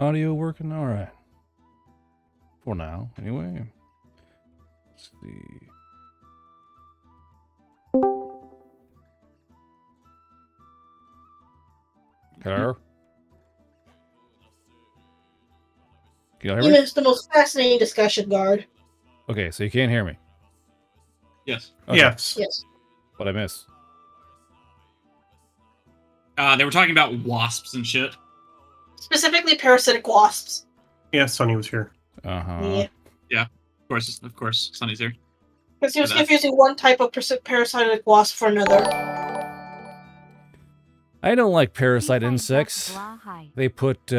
Audio working? All right. For now, anyway. Let's see. Hello? Can you hear You me? missed the most fascinating discussion, guard. Okay, so you can't hear me. Yes. Okay. Yes. Yes. What'd I miss? They were talking about wasps and shit. Specifically parasitic wasps. Yeah, Sonny was here. Uh-huh. Yeah. Of course, Sonny's here. Because he was Yeah. confusing one type of parasitic wasp for another. I don't like parasite insects. They put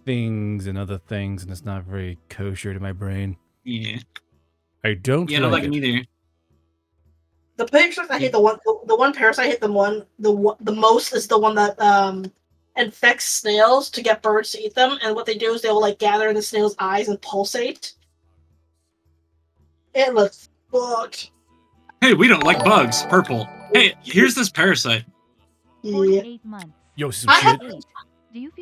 things and other things, and it's not very kosher to my brain. Yeah. I don't Yeah, I don't like it. him either. The parasite I hate the one parasite I hate the most is the one that infects snails to get birds to eat them, and what they do is they will like gather in the snail's eyes and pulsate. It looks fucked. Hey, we don't like bugs. Purple. Hey, here's this parasite. Yeah. Yo, some I shit.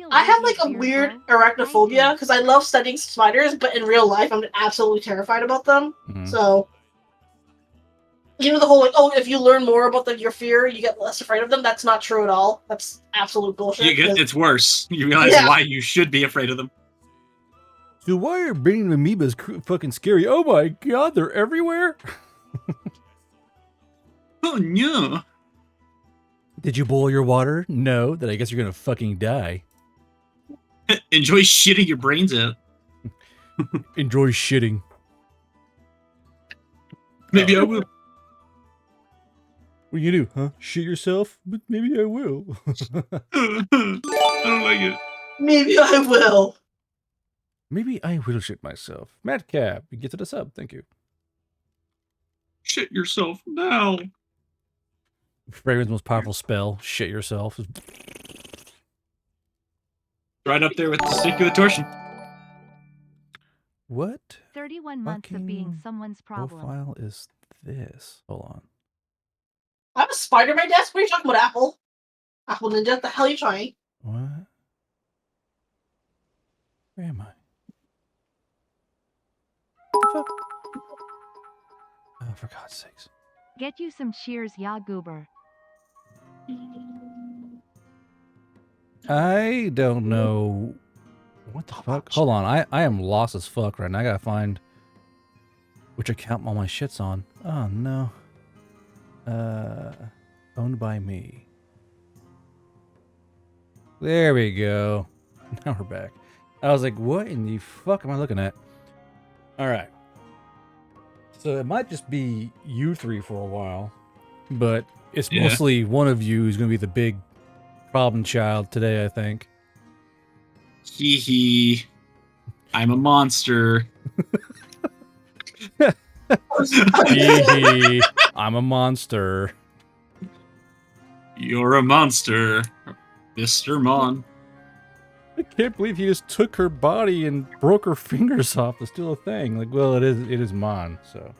I have like a weird arachnophobia because I love studying spiders, but in real life I'm absolutely terrified about them. Mhm. So, you know the whole like, oh, if you learn more about your fear, you get less afraid of them. That's not true at all. That's absolute bullshit. It's worse. You realize why you should be afraid of them. So why are brain amoebas fucking scary? Oh my god, they're everywhere? Oh no. Did you boil your water? No, then I guess you're gonna fucking die. Enjoy shitting your brains out. Enjoy shitting. Maybe I will. What do you do, huh? Shit yourself? But maybe I will. I don't like it. Maybe I will. Maybe I will shit myself. Madcap, you get to the sub, thank you. Shit yourself now. Fragrance most powerful spell, shit yourself. Right up there with testicular torsion. What 31 months of being fucking someone's problem. profile is this? Hold on. I have a spider on my desk. What are you talking about, Apple? Apple Ninja, what the hell are you trying? What? Where am I? What the fuck? Oh, for God's sakes. Get you some cheers, ya goober. I don't know. What the fuck? Hold on, I am lost as fuck right now. I gotta find which account all my shit's on. Oh no. Owned by me. There we go. Now we're back. I was like, what in the fuck am I looking at? Alright. So it might just be you three for a while, but it's mostly one of you who's gonna be the big problem child today, I think. Hee hee. I'm a monster. Hee I'm a monster. You're a monster, Mr. Mon. I can't believe he just took her body and broke her fingers off to steal a thing. Like, well, it is Mon, so.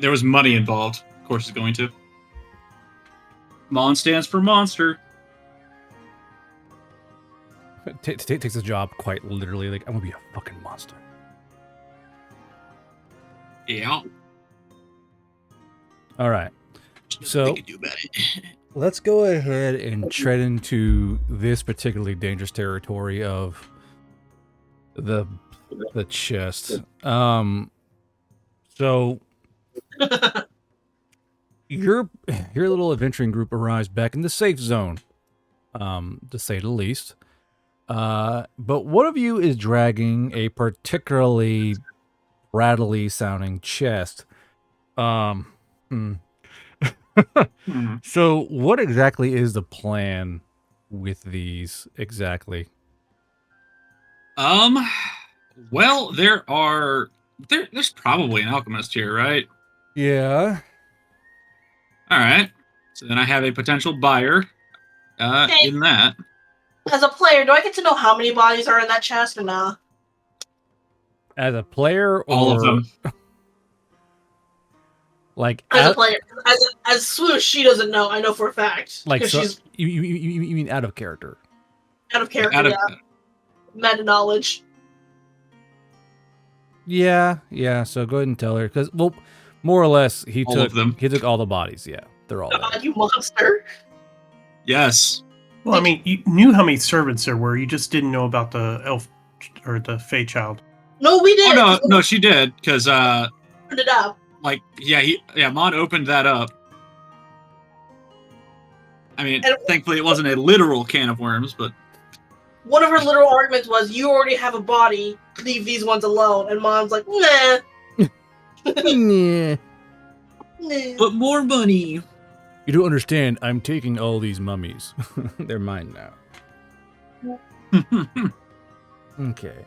There was money involved. Of course it's going to. Mon stands for monster. Takes the job quite literally. Like, I'm gonna be a fucking monster. Yeah. All right. So let's go ahead and tread into this particularly dangerous territory of the chest. So your little adventuring group arrives back in the safe zone, to say the least. But one of you is dragging a particularly rattly sounding chest. So what exactly is the plan with these exactly? Well, there's probably an alchemist here, right? Yeah. All right. So then I have a potential buyer in that. As a player, do I get to know how many bodies are in that chest or not? As a player or all of them? Like as a player, as Swoosh, she doesn't know. I know for a fact. Like, so she's you mean out of character? out of character. meta knowledge. Yeah. So go ahead and tell her, because well, more or less, he All took of them. He took all the bodies. Yeah, they're all there. God, you monster! Yes. Well, I mean, you knew how many servants there were. You just didn't know about the elf or the Fey child. No, we did. Oh no, she did because Put it up. like Mon opened that up. I mean, And- thankfully it wasn't a literal can of worms, but One of her literal arguments was, "You already have a body. Leave these ones alone." And Mom's like, "Nah." Yeah. Nah. more money. You don't understand. I'm taking all these mummies. They're mine now. Okay.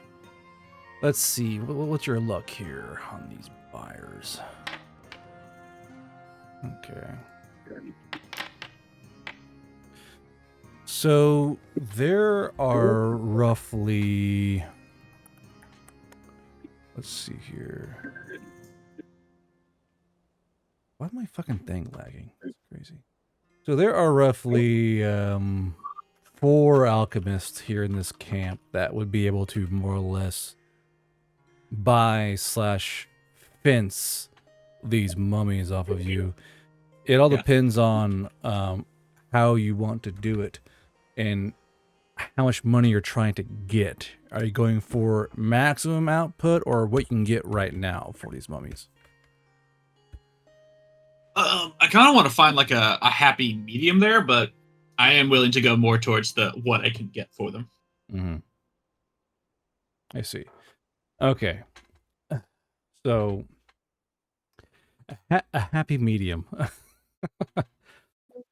Let's see. What's your luck here on these buyers? Okay. So there are roughly. Let's see here. Why is my fucking thing lagging? That's crazy. So there are roughly 4 alchemists here in this camp that would be able to more or less buy/fence these mummies off of you. It all depends on how you want to do it and how much money you're trying to get. Are you going for maximum output or what you can get right now for these mummies? I kind of want to find like a happy medium there, but I am willing to go more towards the what I can get for them. Mm-hmm. I see. Okay. So, a happy medium.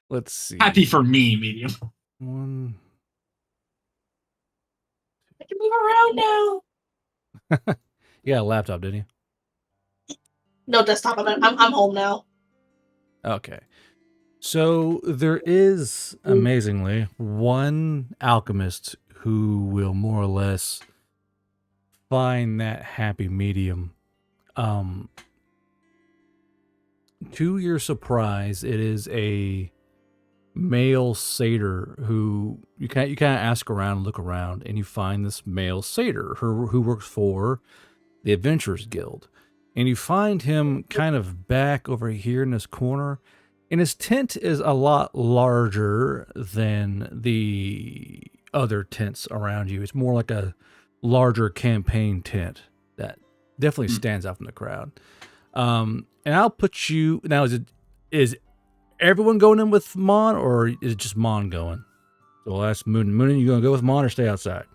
Let's see. Happy for me, medium. One. I can move around now. You got a laptop, didn't you? No desktop. I'm home now. Okay. So there is, amazingly, one alchemist who will more or less find that happy medium. To your surprise, it is a male satyr who you kind of ask around and look around, and you find this male satyr who works for the Adventurers Guild. And you find him kind of back over here in this corner. And his tent is a lot larger than the other tents around you. It's more like a larger campaign tent that definitely stands out from the crowd. And I'll put you now. Is everyone going in with Mon, or is it just Mon going? So I'll ask Moon. Moon, you gonna go with Mon or stay outside?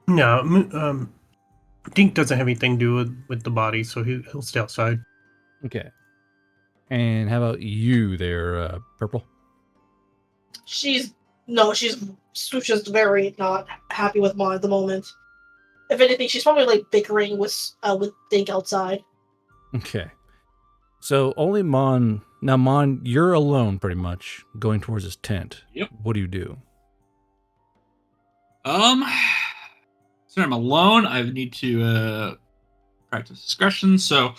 No. Dink doesn't have anything to do with the body, so he'll stay outside. Okay. And how about you there, Purple? She's just very not happy with Mon at the moment. If anything, she's probably like bickering with Dink outside. Okay. So only Mon. Now, Mon, you're alone pretty much going towards his tent. Yep. What do you do? So I'm alone. I need to practice discretion, so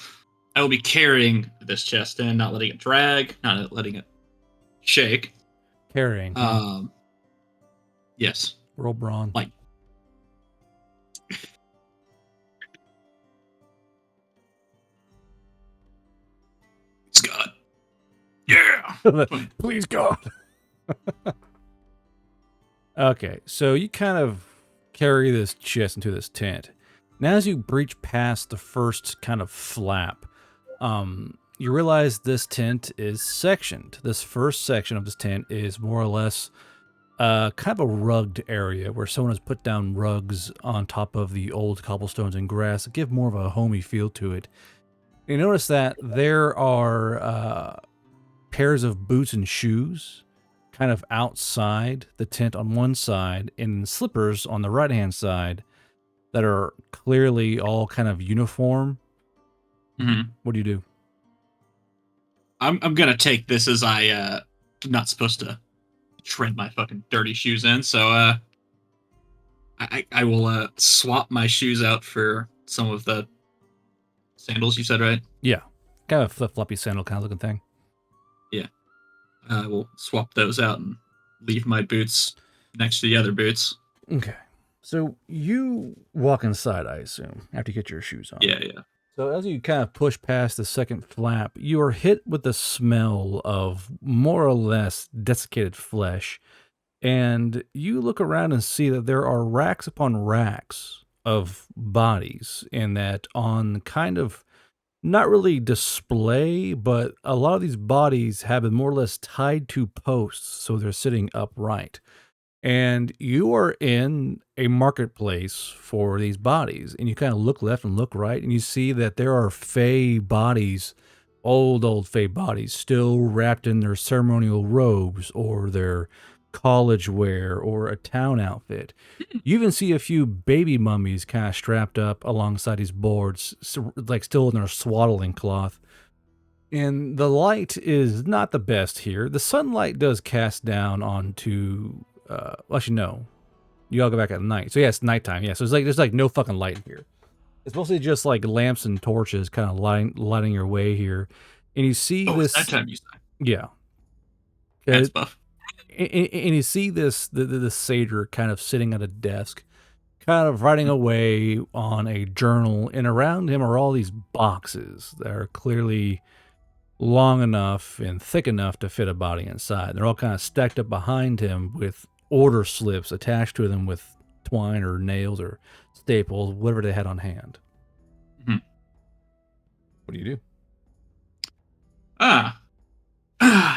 I will be carrying this chest in, not letting it drag, not letting it shake. Carrying. Yes. Roll brawn. Like. God. Yeah. Please God. Okay, so you kind of carry this chest into this tent. Now, as you breach past the first kind of flap, you realize this tent is sectioned. This first section of this tent is more or less kind of a rugged area where someone has put down rugs on top of the old cobblestones and grass to give more of a homey feel to it. You notice that there are pairs of boots and shoes kind of outside the tent on one side and slippers on the right-hand side that are clearly all kind of uniform. Mm-hmm. What do you do? I'm gonna take this as I'm not supposed to tread my fucking dirty shoes in, so I will swap my shoes out for some of the sandals you said, right? Yeah, kind of a flip-floppy sandal kind of looking thing. Yeah. I will swap those out and leave my boots next to the other boots. Okay. So you walk inside, I assume, after you get your shoes on. Yeah, yeah. So as you kind of push past the second flap, you are hit with the smell of more or less desiccated flesh. And you look around and see that there are racks upon racks of bodies, and that on kind of not really display, but a lot of these bodies have been more or less tied to posts, so they're sitting upright. And you are in a marketplace for these bodies, and you kind of look left and look right, and you see that there are fey bodies, old fey bodies, still wrapped in their ceremonial robes or their college wear or a town outfit. You even see a few baby mummies kind of strapped up alongside these boards, like still in their swaddling cloth. And the light is not the best here. The sunlight does cast down onto well, actually, no. You all go back at night. So yeah, it's nighttime. Yeah, so it's like there's like no fucking light here. It's mostly just like lamps and torches kind of lighting your way here. And you see It's this. nighttime, you say. Yeah. That's buff. And you see this the satyr kind of sitting at a desk, kind of writing away on a journal, and around him are all these boxes that are clearly long enough and thick enough to fit a body inside. They're all kind of stacked up behind him with order slips attached to them with twine or nails or staples, whatever they had on hand. Mm-hmm. What do you do?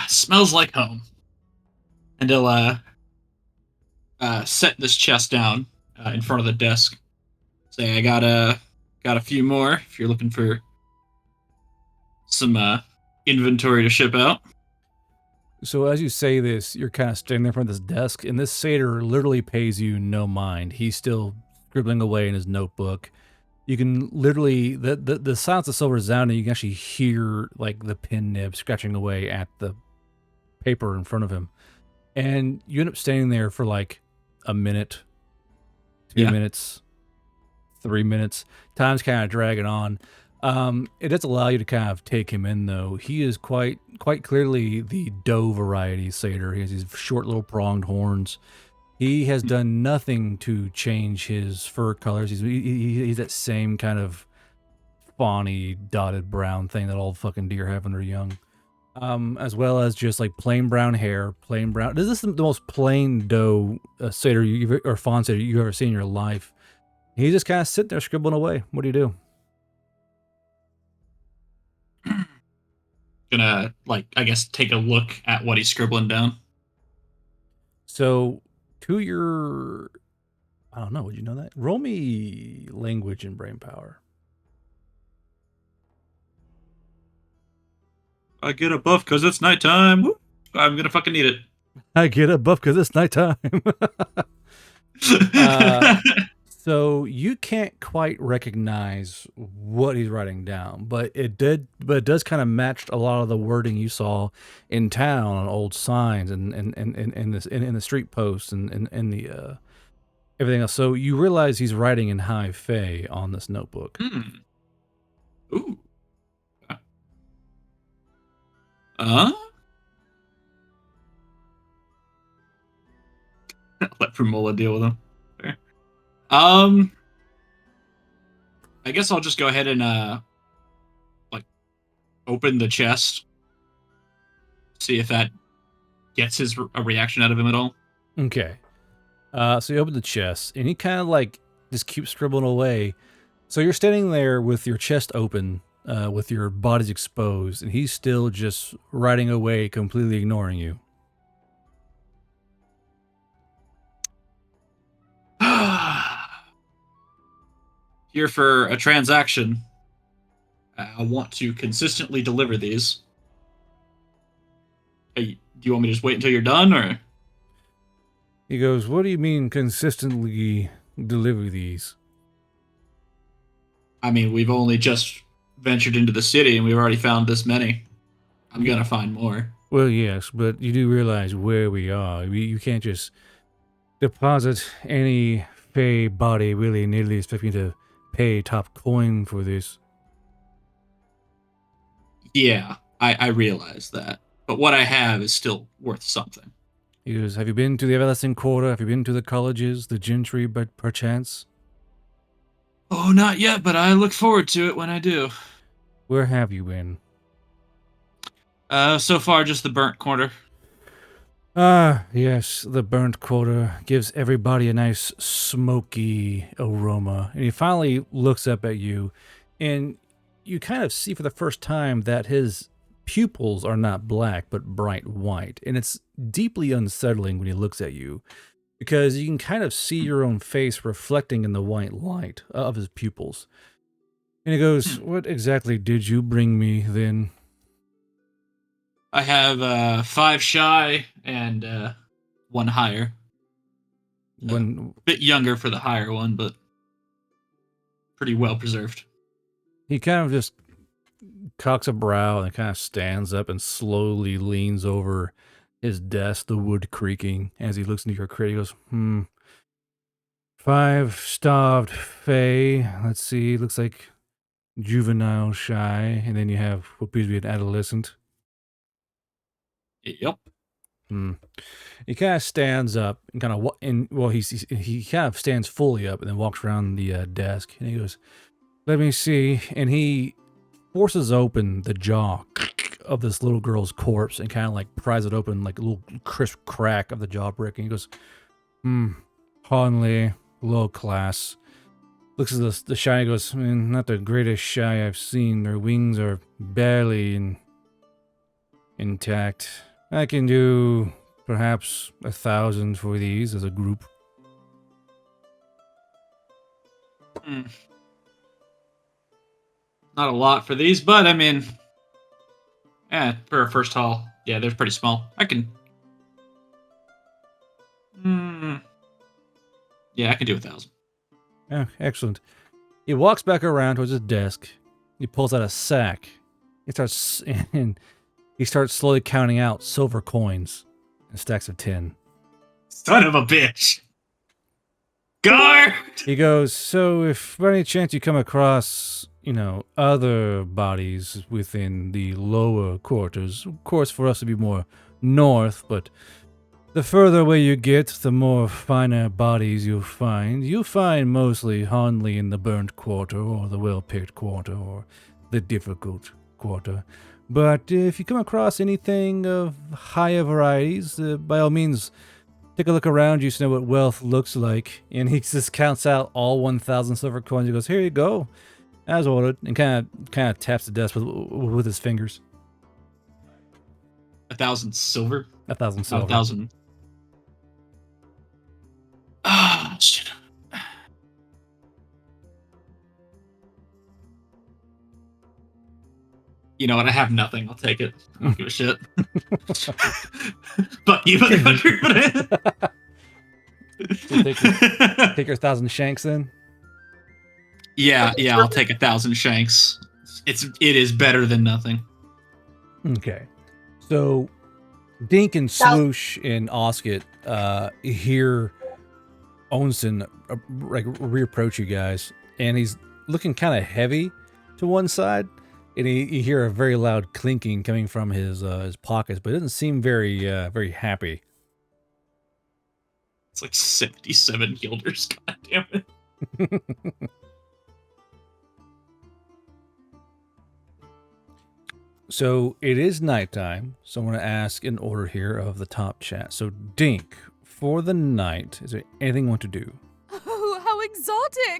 Smells like home. And he'll set this chest down in front of the desk. Say, I got a few more if you're looking for some inventory to ship out. So as you say this, you're kind of standing there in front of this desk, and this satyr literally pays you no mind. He's still scribbling away in his notebook. You can literally, the sounds of silver resounding, you can actually hear like the pen nib scratching away at the paper in front of him. And you end up standing there for like a minute, 2 minutes, 3 minutes. Time's kind of dragging on. It does allow you to kind of take him in, though. He is quite clearly the doe variety satyr. He has these short little pronged horns. He has done nothing to change his fur colors. He's that same kind of fawny dotted brown thing that all fucking deer have when they're young. As well as just like plain brown hair, plain brown. This is the most plain doe satyr or fawn satyr you've ever seen in your life. He's just kind of sitting there scribbling away. What do you do? Gonna, like, I guess, take a look at what he's scribbling down. So, to your, I don't know, would you know that? Roll me language and brain power. I get a buff because it's nighttime. Woo! I'm gonna fucking need it. I get a buff because it's nighttime. So you can't quite recognize what he's writing down, but it does kind of match a lot of the wording you saw in town on old signs and in the street posts and in the everything else. So you realize he's writing in High Fae on this notebook. Ooh. Let Primola deal with him. Fair. I guess I'll just go ahead and like open the chest, see if that gets a reaction out of him at all. Okay. So you open the chest, and he kind of like just keeps scribbling away. So you're standing there with your chest open, with your bodies exposed, and he's still just writing away, completely ignoring you. Here for a transaction. I want to consistently deliver these. Hey, do you want me to just wait until you're done, or? He goes, "What do you mean consistently deliver these?" I mean, we've only just ventured into the city, and we've already found this many. I'm gonna find more. Well, yes, but you do realize where we are. You can't just deposit any fey body willy-nilly expecting to pay top coin for this. Yeah, I realize that. But what I have is still worth something. He goes, have you been to the Everlasting Quarter? Have you been to the colleges, the gentry, but perchance? Oh, not yet, but I look forward to it when I do. Where have you been? So far, just the burnt quarter. Ah, yes, the burnt quarter gives everybody a nice smoky aroma. And he finally looks up at you, and you kind of see for the first time that his pupils are not black, but bright white. And it's deeply unsettling when he looks at you, because you can kind of see your own face reflecting in the white light of his pupils. And he goes, what exactly did you bring me then? I have 5 shy and 1 higher. When Bit younger for the higher one, but pretty well preserved. he kind of just cocks a brow and kind of stands up and slowly leans over his desk, the wood creaking, as he looks into your crate. He goes, 5 starved Fae. Let's see, looks like juvenile shy. And then you have what appears to be an adolescent. Yep. He kind of stands up and kind of, he kind of stands fully up and then walks around the desk. And he goes, let me see. And he forces open the jaw of this little girl's corpse and kind of like pries it open like a little crisp crack of the jaw brick. And he goes, Hanley, low class. Looks at the shy and goes, not the greatest shy I've seen. Their wings are barely intact. I can do perhaps 1,000 for these as a group. Not a lot for these, but I mean, for a first haul, yeah, they're pretty small. I can. Yeah, I can do 1,000. Yeah, excellent. He walks back around towards his desk. He pulls out a sack. He starts slowly counting out silver coins and stacks of tin. Son of a bitch! Guard! He goes, so if by any chance you come across, other bodies within the lower quarters, of course for us to be more north, but the further away you get, the more finer bodies you'll find. You'll find mostly Hanley in the burnt quarter, or the well-picked quarter, or the difficult quarter. But if you come across anything of higher varieties, by all means, take a look around you to know what wealth looks like. And he just counts out all 1,000 silver coins. He goes, here you go, as ordered, and kind of taps the desk with his fingers. 1,000 silver? 1,000 silver. 1,000. Ah, shit. You know what? I have nothing. I'll take it. I don't give a shit. Fuck you, motherfucker. Take your 1,000 shanks then? Yeah, I'll take 1,000 shanks. It is better than nothing. Okay. So Dink and Swoosh and Osket hear Onsen reapproach you guys, and he's looking kind of heavy to one side, and you hear a very loud clinking coming from his pockets, but it doesn't seem very happy. It's like 77 guilders, god damn it. So it is nighttime, so I'm going to ask in order here of the top chat. So Dink, for the night, is there anything you want to do? Oh, how exotic!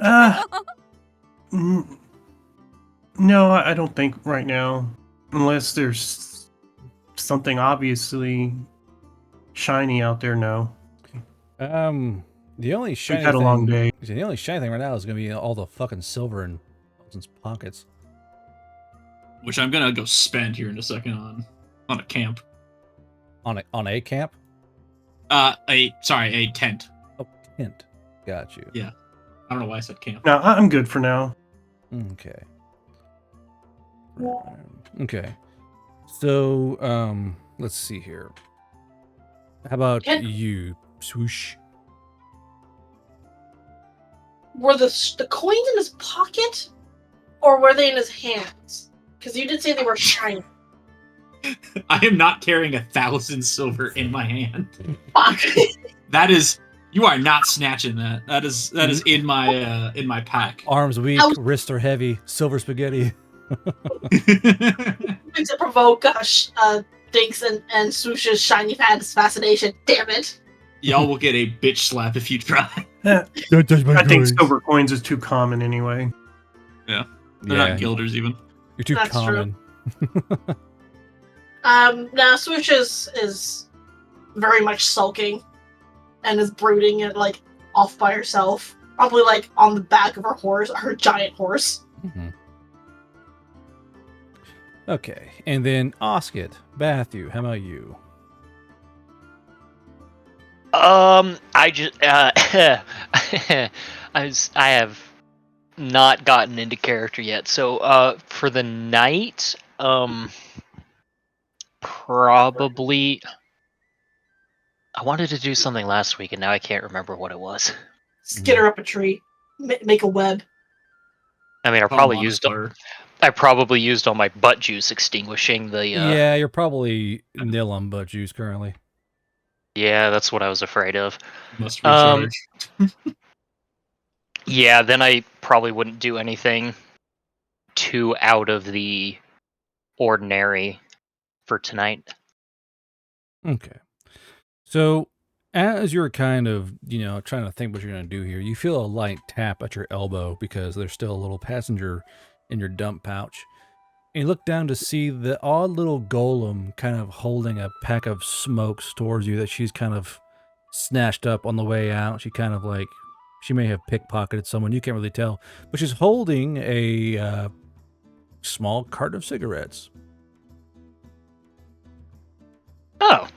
No, I don't think right now. Unless there's something obviously shiny out there, no. The only shiny We've had a long day. The only shiny thing right now is going to be all the fucking silver in Onsen's pockets. Which I'm gonna go spend here in a second on a camp. On a camp? A tent. Oh, tent. Got you. Yeah. I don't know why I said camp. No, I'm good for now. Okay. Okay. So, let's see here. How about you, Swoosh? Were the coins in his pocket, or were they in his hands? Because you did say they were shiny. I am not carrying 1,000 silver in my hand. Fuck. You are not snatching that. That is in my pack. Arms weak, I was- wrists are heavy, silver spaghetti. To provoke Dinks and Swoosh's shiny fascination. Damn it. Y'all will get a bitch slap if you try. Don't touch my I think silver coins is too common anyway. They're not guilders even. You're too That's common. Now Swoosh is very much sulking and is brooding and like off by herself. Probably like on the back of her horse, her giant horse. Mhm. Okay, and then Oskit, Bathu, how about you? I just I have not gotten into character yet. So for the night, probably I wanted to do something last week and now I can't remember what it was. Skitter up a tree, make a web. I mean, I probably used all my butt juice extinguishing the Yeah, you're probably nil on butt juice currently. Yeah, that's what I was afraid of. Must recharge. Yeah, then I probably wouldn't do anything too out of the ordinary for tonight. Okay. So, as you're kind of, trying to think what you're going to do here, you feel a light tap at your elbow because there's still a little passenger in your dump pouch. And you look down to see the odd little golem kind of holding a pack of smokes towards you that she's kind of snatched up on the way out. She may have pickpocketed someone, you can't really tell. But she's holding a small carton of cigarettes. Oh.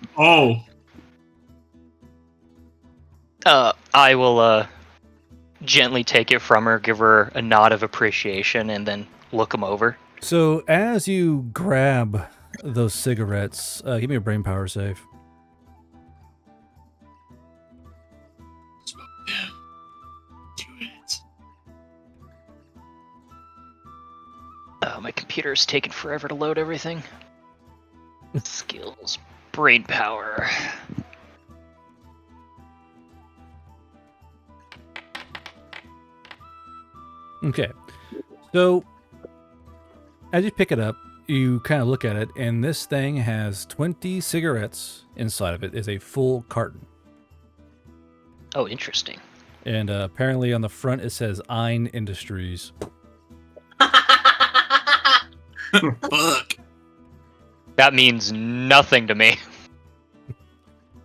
I will gently take it from her, give her a nod of appreciation, and then look them over. So as you grab those cigarettes, give me a brain power save. Do it. My computer's taking forever to load everything. Skills, brain power. Okay. So as you pick it up, you kind of look at it, and this thing has 20 cigarettes inside of it. Is a full carton. Oh, interesting. And apparently on the front it says Ein Industries. Fuck. That means nothing to me.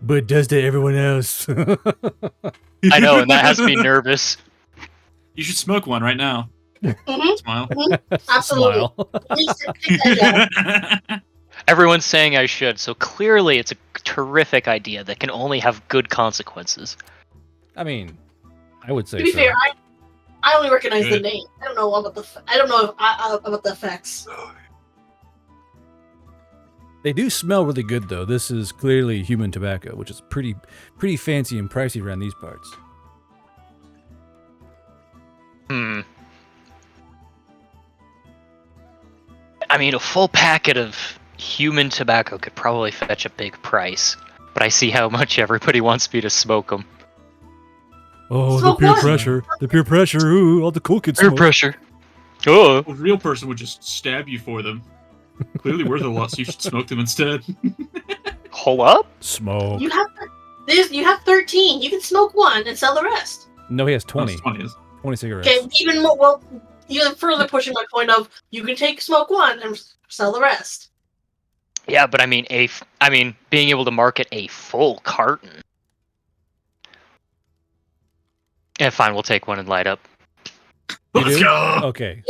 But it does to everyone else. I know, and that has me nervous. You should smoke one right now. Mhm. Smile. Absolutely. Smile. Please take that down. Everyone's saying I should, so clearly it's a terrific idea that can only have good consequences. I mean, I would say To be so. fair, I only recognize the Good. name. I don't know about the effects. They do smell really good, though. This is clearly human tobacco, which is pretty fancy and pricey around these parts. I mean, a full packet of human tobacco could probably fetch a big price, but I see how much everybody wants me to smoke them. Oh, Smoke the peer one. pressure. The peer pressure. Ooh, all the cool kids Peer smoke. pressure. Oh, A real person would just stab you for them. Clearly worth a lot, so you should smoke them instead. hold up. Smoke. You have 13. You can smoke one and sell the rest. No, he has Oh, 20. it's 20 is. 20 cigarettes. Okay, even more. Well, even further pushing my point of you can smoke one and sell the rest. Yeah, but I mean, being able to market a full carton. Yeah, fine. We'll take one and light up. You Let's do? go! Okay,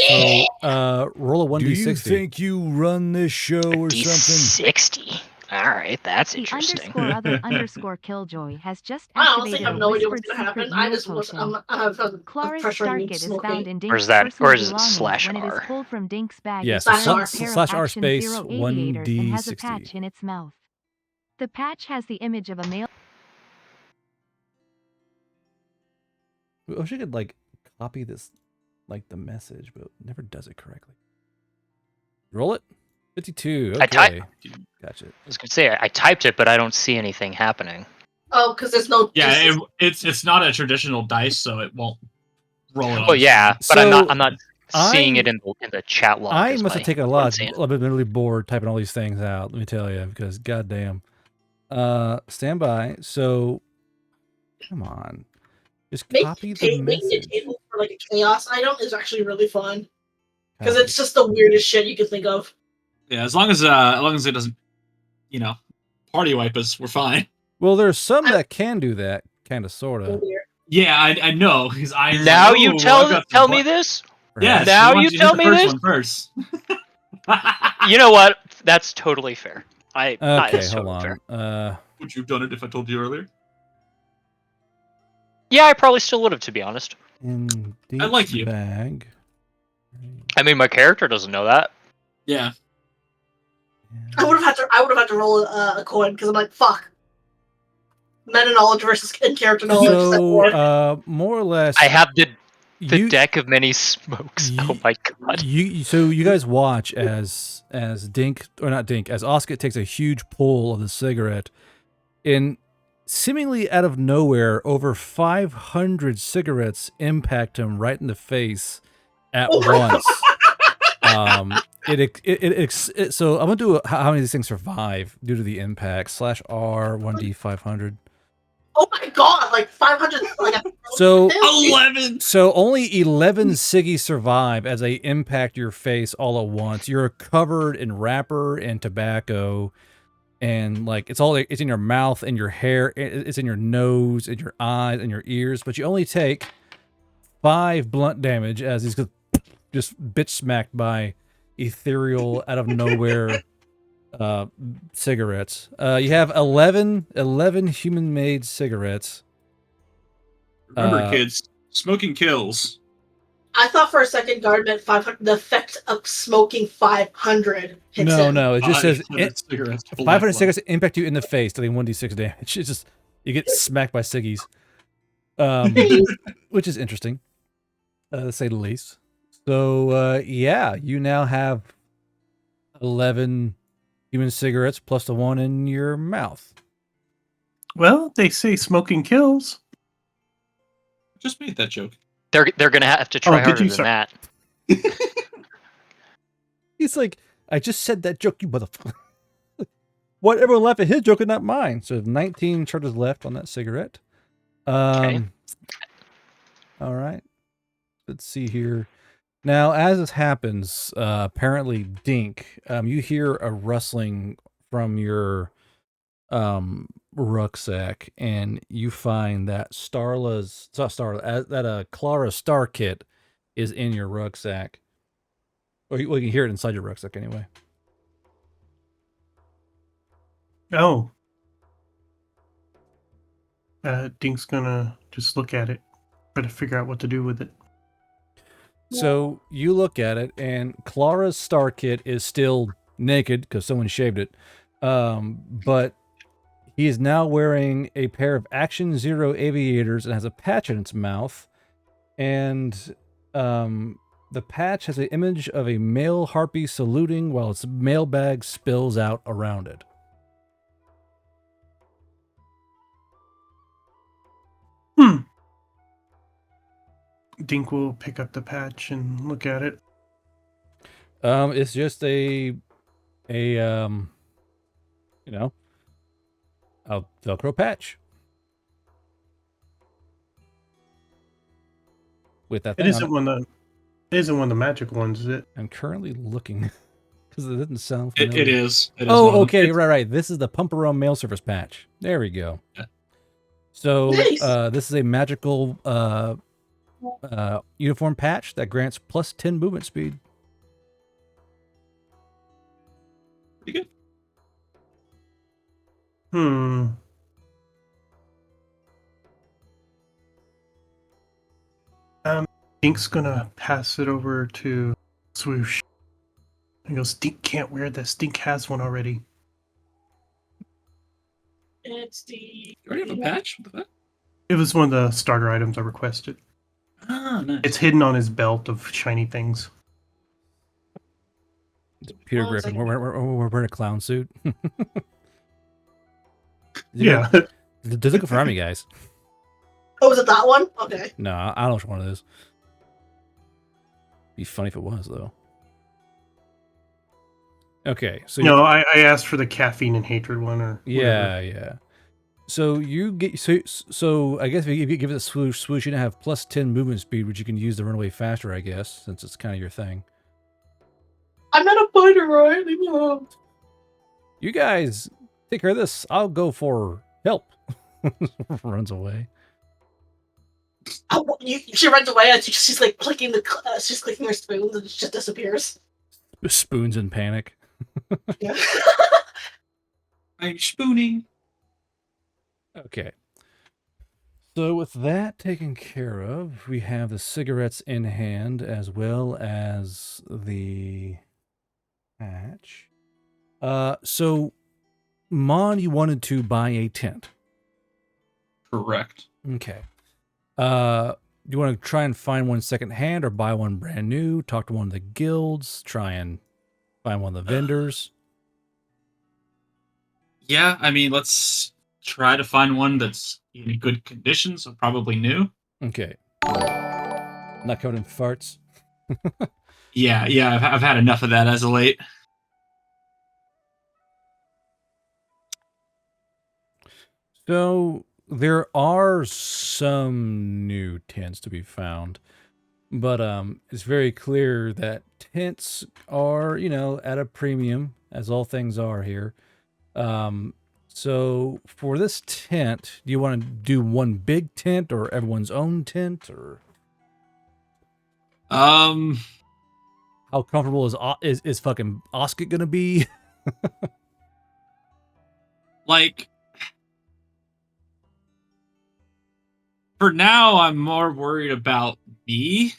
so roll a 1d60. Do you think you run this show or something? D60. All right, that's The interesting. _other_ killjoy has just I honestly activated have a no idea whispered what's gonna happen. secret I meal just was potion. Claris pressuring me Starkit is smoking. found in Or is Dink's that- personal or is it belongings slash when it is R? pulled from Dink's bag. Yeah, It's so Slash found R. a pair of slash R Action space Zero aviators and has a 1d60. patch in its mouth. The patch has the image of a male. I wish I could, like, copy this, like, the message, but it never does it correctly. Roll it. 52. I Okay. Gotcha. I was gonna say I typed it, but I don't see anything happening. Oh, because there's no. Yeah, it's not a traditional dice, so it won't roll it on Well, the yeah, screen. but So, I'm not seeing it I'm- in the chat log. I is must have my- taken a what I'm lot. saying. I've been really bored typing all these things out. Let me tell you, because goddamn. Stand by. So, come on, just copy the Making a message. table for like a chaos item is actually really fun because Copy. it's just the weirdest shit you can think of. Yeah, as long as it doesn't, party wipe us, we're fine. Well, there's some that can do that, kind of, sort of. Yeah, I know. His eyes. Now like, you "Ooh, I've got tell some me bu-" this. Yes. Now we want you to tell hit the me first this? one first. You know what? That's totally fair. Okay, it's hold totally on. fair. Would you have done it if I told you earlier? Yeah, I probably still would have, to be honest. In I like you. bag. I mean, my character doesn't know that. Yeah. I would have had to roll a coin because I'm like, fuck. Meta knowledge versus in character knowledge. is that war? So, more or less, I have the you, deck of many smokes. Oh my god. So you guys watch as Dink, or not Dink, as Oscar takes a huge pull of the cigarette, and seemingly out of nowhere, over 500 cigarettes impact him right in the face at once. So I'm gonna do how many of these things survive due to the impact. /R 1d 500. Oh my god, like 500. Like So 11. So only 11 ciggies survive as they impact your face all at once. You're covered in wrapper and tobacco, and like it's in your mouth and your hair. It's in your nose and your eyes and your ears. But you only take 5 blunt damage as he's just bitch smacked by ethereal out of nowhere cigarettes. You have 11 human-made cigarettes. Remember, kids, smoking kills. I thought for a second guard meant 500. The effect of smoking 500 hits him. No, it just says 500 cigarettes cigarettes impact you in the face, dealing 1d6 damage. It's just you get smacked by ciggies, which is interesting, to say the least. So yeah, you now have 11 human cigarettes plus the one in your mouth. Well, they say smoking kills. Just made that joke. They're gonna have to try harder than that. He's like, I just said that joke, you motherfucker. What? Everyone laughed at his joke and not mine. So 19 charges left on that cigarette. Okay. All right. Let's see here. Now, as this happens, apparently, Dink, you hear a rustling from your rucksack, and you find that Clara's star kit is in your rucksack. Or you can hear it inside your rucksack anyway. Oh. Dink's gonna just look at it, try to figure out what to do with it. So you look at it, and Clara's star kit is still naked because someone shaved it. But he is now wearing a pair of Action Zero aviators and has a patch in its mouth. And the patch has an image of a male harpy saluting while its mailbag spills out around it. Dink will pick up the patch and look at it. It's just a Velcro patch with that thing It isn't on one of the magic ones, is it? I'm currently looking because it doesn't sound It familiar. is. It is Oh, one of them. okay, right. This is the Pump Around mail service patch. There we go. Yeah. So Nice. this is a magical uniform patch that grants plus 10 movement speed. Pretty good. Dink's gonna pass it over to Swoosh. He goes, Dink can't wear this. Dink has one already. It's the. You already have a patch? What the fuck? It was one of the starter items I requested. Ah, nice. It's hidden on his belt of shiny things. Peter One Griffin, second. we're wearing a clown suit. Yeah. They're looking for army guys. Oh, is it that one? Okay. No, I don't know which one it is. Be funny if it was though. Okay, so No, I asked for the caffeine and hatred one, or yeah, whatever. yeah. So you get so I guess if you give it a swoosh, you're gonna have plus 10 movement speed, which you can use to run away faster, I guess, since it's kind of your thing. I'm not a fighter, right? Leave me alone. You guys take care of this. I'll go for help. Runs away. She runs away and she's like clicking she's clicking her spoons and it just disappears. Spoons in panic. Yeah. I'm spooning. Okay. So with that taken care of, we have the cigarettes in hand as well as the patch. So Mon, you wanted to buy a tent. Correct. Okay. Do you want to try and find one secondhand or buy one brand new? Talk to one of the guilds, try and find one of the vendors. Yeah, I mean, let's try to find one that's in good condition, so probably new. Okay. Not covered in farts. Yeah, I've had enough of that as of late. So there are some new tents to be found, but it's very clear that tents are, at a premium, as all things are here. So for this tent, do you want to do one big tent or everyone's own tent, or how comfortable is fucking Oscar gonna be? Like, for now, I'm more worried about me,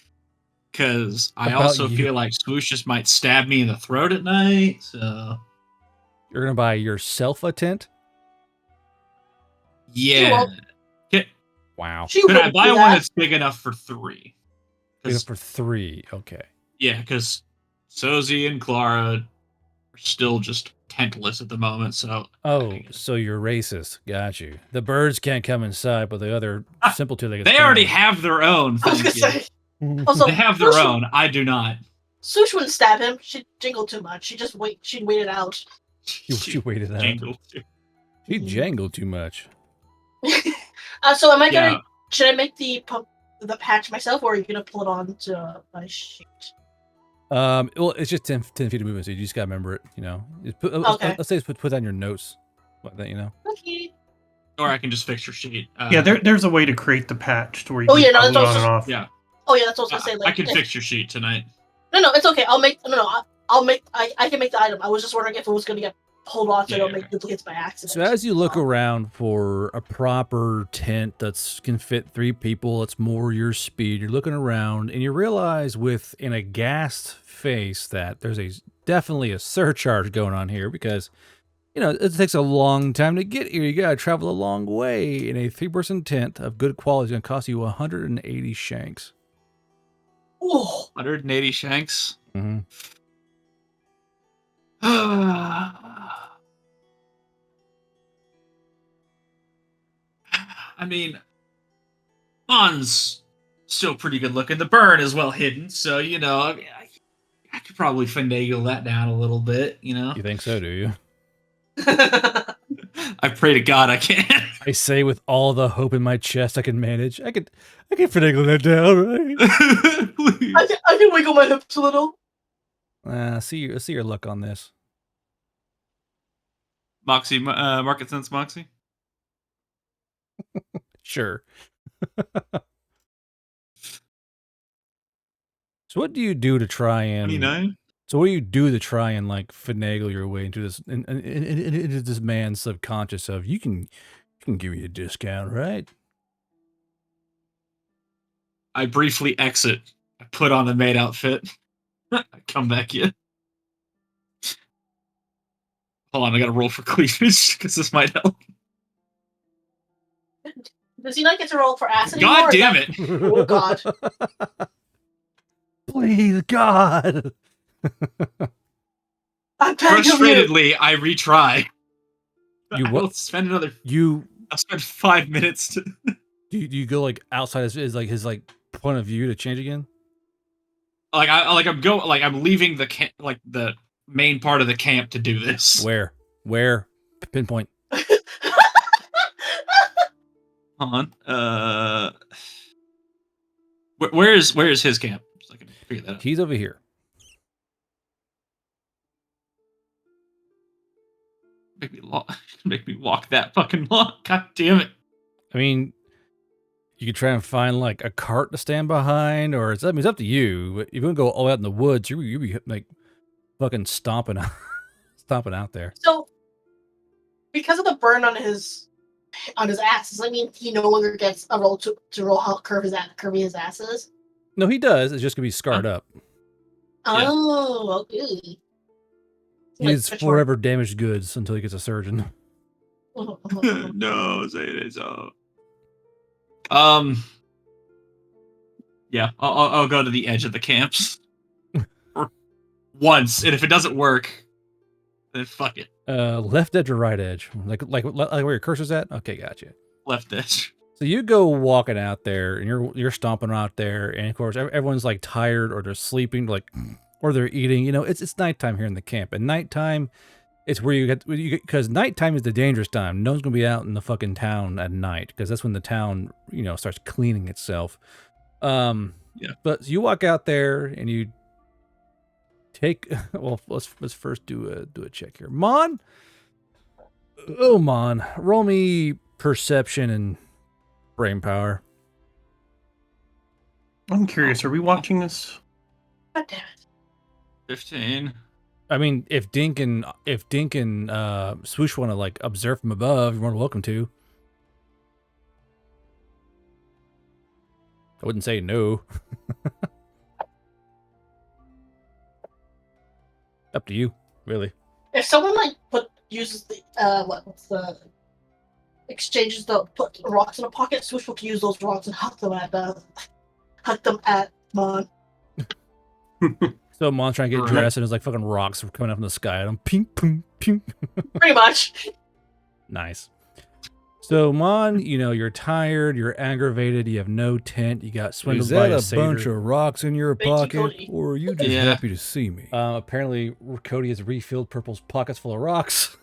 because I About also you. feel like Swoosh just might stab me in the throat at night, so... You're gonna buy yourself a tent? Yeah. Wow. She Could I wouldn't buy do one that. that's big enough for 3? Big for 3. Okay. Yeah, because Sozi and Clara are still just tentless at the moment, so... Oh, so you're racist. Got you. The birds can't come inside, but the other simple two legged They already have their own, I was thank gonna you. say. Also, They have their own, I do not. Sush wouldn't stab him. She'd jingle too much. She'd wait it out. She waited out. Jingle. She jangled too much. So am I Yeah. gonna? Should I make the patch myself, or are you gonna pull it on to my sheet? Well, it's just 10 feet of movement, so you just gotta remember it. Just Okay. Let's say put that on your notes, like that. Okay. Or I can just fix your sheet. Yeah, there's a way to create the patch to where you Oh, can yeah, no, toggle that's it on also- and off. Yeah. Oh yeah, that's what I was gonna say. Like, I can fix your sheet tonight. No, it's okay. I'll make. I can make the item. I was just wondering if it was gonna get pulled on, so I don't make duplicates by accident. So as you look around for a proper tent that can fit 3 people, it's more your speed. You're looking around, and you realize with an aghast face that there's definitely a surcharge going on here because, it takes a long time to get here. You gotta travel a long way, and a 3-person tent of good quality is gonna cost you 180 shanks. Oh, 180 shanks. Mm-hmm. I mean, Mon's still pretty good looking. The burn is well hidden, so I could probably finagle that down a little bit. You think so, do you? I pray to God I can. I say with all the hope in my chest I can manage. I can finagle that down, right? Please. I can wiggle my hips a little. See your luck on this. Moxie, market sense, Moxie. Sure. So what do you do to try and 29. So what do you do to try and like finagle your way into this into this man's subconscious of you can give me a discount, right? I briefly exit. I put on the maid outfit. I come back in. Hold on, I gotta roll for cleavage because this might help. Does he not get to roll for acid God anymore? damn it! Oh God. Please, God. I beg of you. Frustratedly, I retry. You what? I'll spend another. You I'll spend 5 minutes to. do you go like outside his like point of view to change again? I'm leaving the camp, like the main part of the camp to do this. Where? Pinpoint. Hold on. Where is his camp? So I can figure that out. He's over here. Make me walk that fucking long. God damn it. I mean, you could try and find like a cart to stand behind, or it's up to you. But if you want to go all out in the woods, you be like fucking stomping out there. So, because of the burn on his ass, does that mean he no longer gets a roll to roll how curvy his ass is? No, he does. It's just gonna be scarred up. Oh, okay. He's forever damaged goods until he gets a surgeon. No, say it so. Yeah, I'll go to the edge of the camps once, and if it doesn't work, then fuck it. Left edge or right edge? Like where your cursor's at? Okay, gotcha. Left edge. So you go walking out there, and you're stomping out there, and of course everyone's like tired or they're sleeping, like, or they're eating. You know, it's nighttime here in the camp, and nighttime, it's where you get because nighttime is the dangerous time. No one's gonna be out in the fucking town at night because that's when the town starts cleaning itself. Yeah. But you walk out there and you take. Well, let's first do a check here. Mon, roll me perception and brain power. I'm curious, are we watching this? God damn it. 15. I mean, if Dink and Swoosh want to like observe from above, you're more than welcome to. I wouldn't say no. Up to you, really. If someone like uses the exchanges the put rocks in a pocket, Swoosh will use those rocks and huck them at Mon. So Mon's trying to get dressed, and there's like fucking rocks coming up from the sky at him. Ping, ping, ping. Pretty much. Nice. So Mon, you're tired, you're aggravated, you have no tent, you got swindled by a satyr. Bunch of rocks in your Thank you, pocket, Cody. or are you just happy to see me? Apparently, Cody has refilled Purple's pockets full of rocks.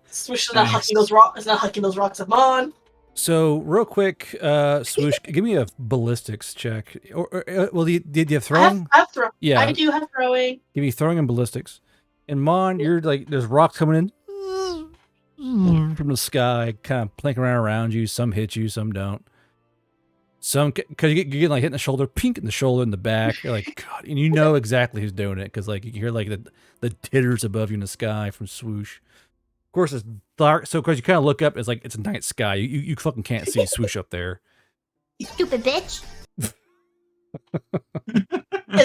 Swoosh is not hucking those rocks. Is not hucking those rocks at Mon. So real quick, Swoosh, give me a ballistics check. Well, did you have throwing? I have throwing. Yeah, I do have throwing. give me throwing and ballistics. And Mon, you're like, there's rocks coming in from the sky, kind of plinking around you. Some hit you, some don't. Some, because you get like hit in the shoulder, pink in the shoulder, in the back. You're like, God, and you know exactly who's doing it because like you can hear like the titters above you in the sky from Swoosh. Of course, it's dark, so because you kind of look up, it's like it's a night sky. You fucking can't see Swoosh up there. Stupid bitch. Is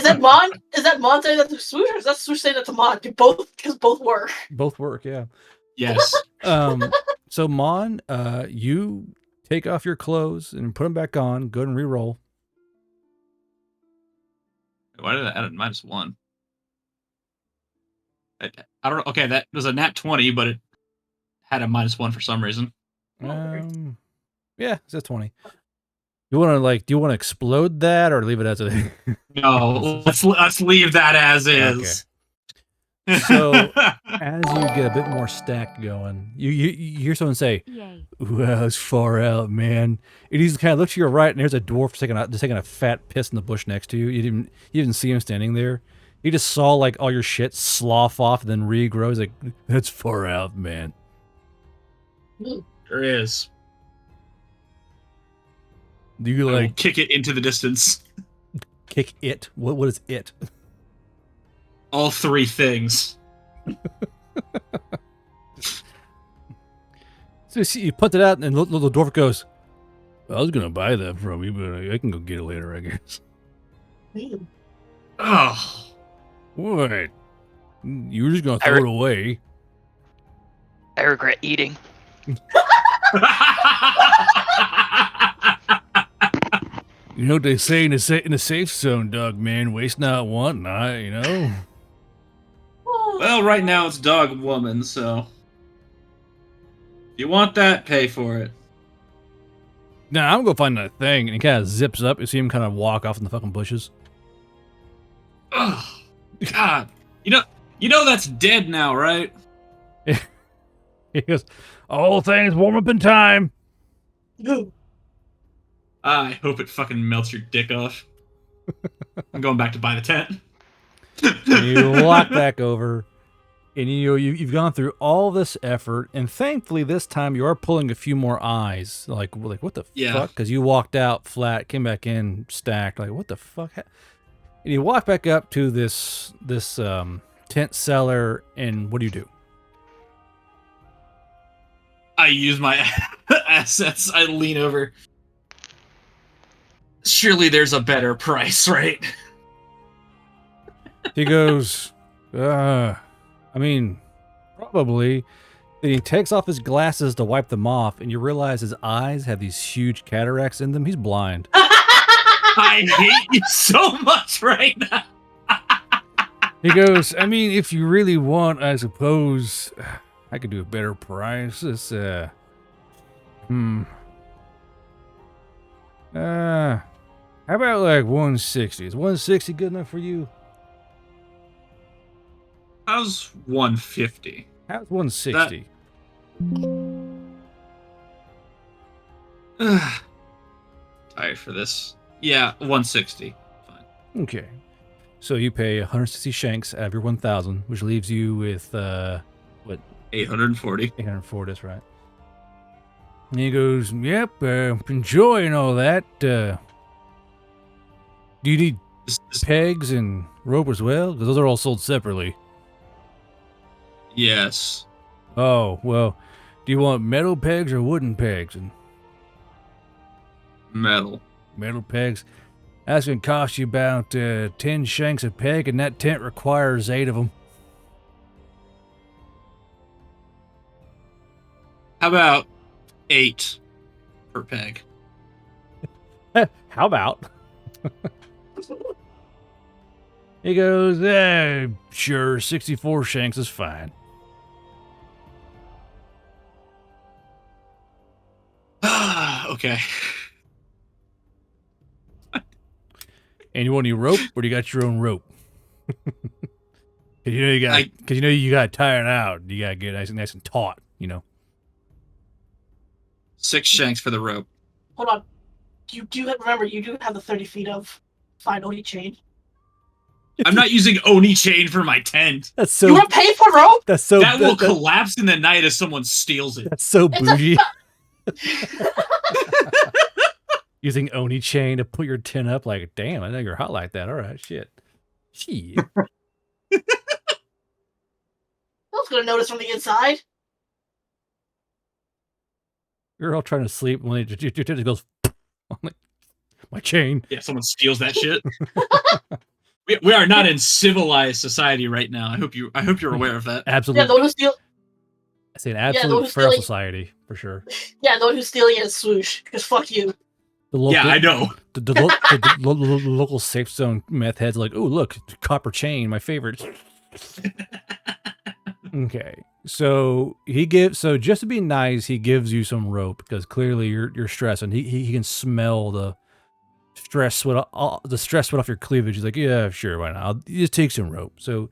that Mon? Is that Mon saying that to Swoosh, or is that Swoosh saying that to Mon? Because both work. Both work, yeah. Yes. So Mon, you take off your clothes and put them back on. Go ahead and re-roll. Why did I add a -1? I don't know. Okay, that was a nat 20, but it had a -1 for some reason. Yeah, it's a 20. You want to do you want to explode that or leave it as a? No, let's leave that as is. Okay. So as you get a bit more stack going, you hear someone say, Yay. "Wow, it's far out, man." And he's kind of look to your right, and there's a dwarf just taking a fat piss in the bush next to you. You didn't see him standing there. You just saw like all your shit slough off and then regrow. He's like, "That's far out, man." There is. Do you I will like kick it into the distance? kick it? What is it? All three things. So you put it out, and the little dwarf goes, "I was gonna buy that from you, but I can go get it later, I guess." Oh. What? You were just gonna throw it away? I regret eating. You know what they say in the safe zone, dog, man. Waste not, want not, Well, right now it's dog woman, so if you want that, pay for it. Now I'm gonna go find that thing, and he kind of zips up. You see him kind of walk off in the fucking bushes. Oh, God. You know that's dead now, right? He goes, "All things warm up in time." I hope it fucking melts your dick off. I'm going back to buy the tent. And you walk back over, and you've gone through all this effort, and thankfully this time you are pulling a few more eyes. Like what the Yeah. fuck? Because you walked out flat, came back in stacked. Like what the fuck? And you walk back up to this tent cellar, and what do? I use my assets. I lean over. Surely there's a better price, right? He goes, I mean, probably. Then he takes off his glasses to wipe them off, and you realize his eyes have these huge cataracts in them. He's blind. I hate you so much right now. He goes, I mean, if you really want, I suppose I could do a better price. It's, how about like 160? Is 160 good enough for you? How's 150? How's 160? Tired for this. Yeah, 160. Fine. Okay. So you pay 160 shanks out of your 1,000, which leaves you with, what? 840. 840, that's right. And he goes, yep, enjoying all that. Do you need pegs and rope as well? Because those are all sold separately. Yes. Oh, well, do you want metal pegs or wooden pegs? And Metal. metal pegs. That's going to cost you about 10 shanks a peg, and that tent requires 8 of them. How about 8 per peg? How about? He goes, sure, 64 shanks is fine. Okay. And you want any rope, or do you got your own rope? Cause you know you got to tire it out. You got to get nice and taut. 6 shanks for the rope. Hold on. You do have the 30 feet of fine Oni chain. I'm not using Oni chain for my tent. That's so. You want to pay for rope? That's so. That will collapse in the night as someone steals it. That's so bougie. Using Oni chain to put your tent up, like, damn, I know you're hot like that. All right, shit. I was gonna notice from the inside. You're all trying to sleep when your tent goes. I'm like, my chain. Yeah, someone steals that shit. We are not in civilized society right now. I hope you're aware of that. Absolutely. Yeah, the one who's stealing. I say an absolute feral society for sure. Yeah, the one who's stealing it is Swoosh. Because fuck you. Yeah, I know. The local safe zone meth heads like, oh look, copper chain, my favorite. Okay, so just to be nice, he gives you some rope because clearly you're stressed, and he can smell the stress sweat off your cleavage. He's like, yeah, sure, why not? I'll just take some rope. So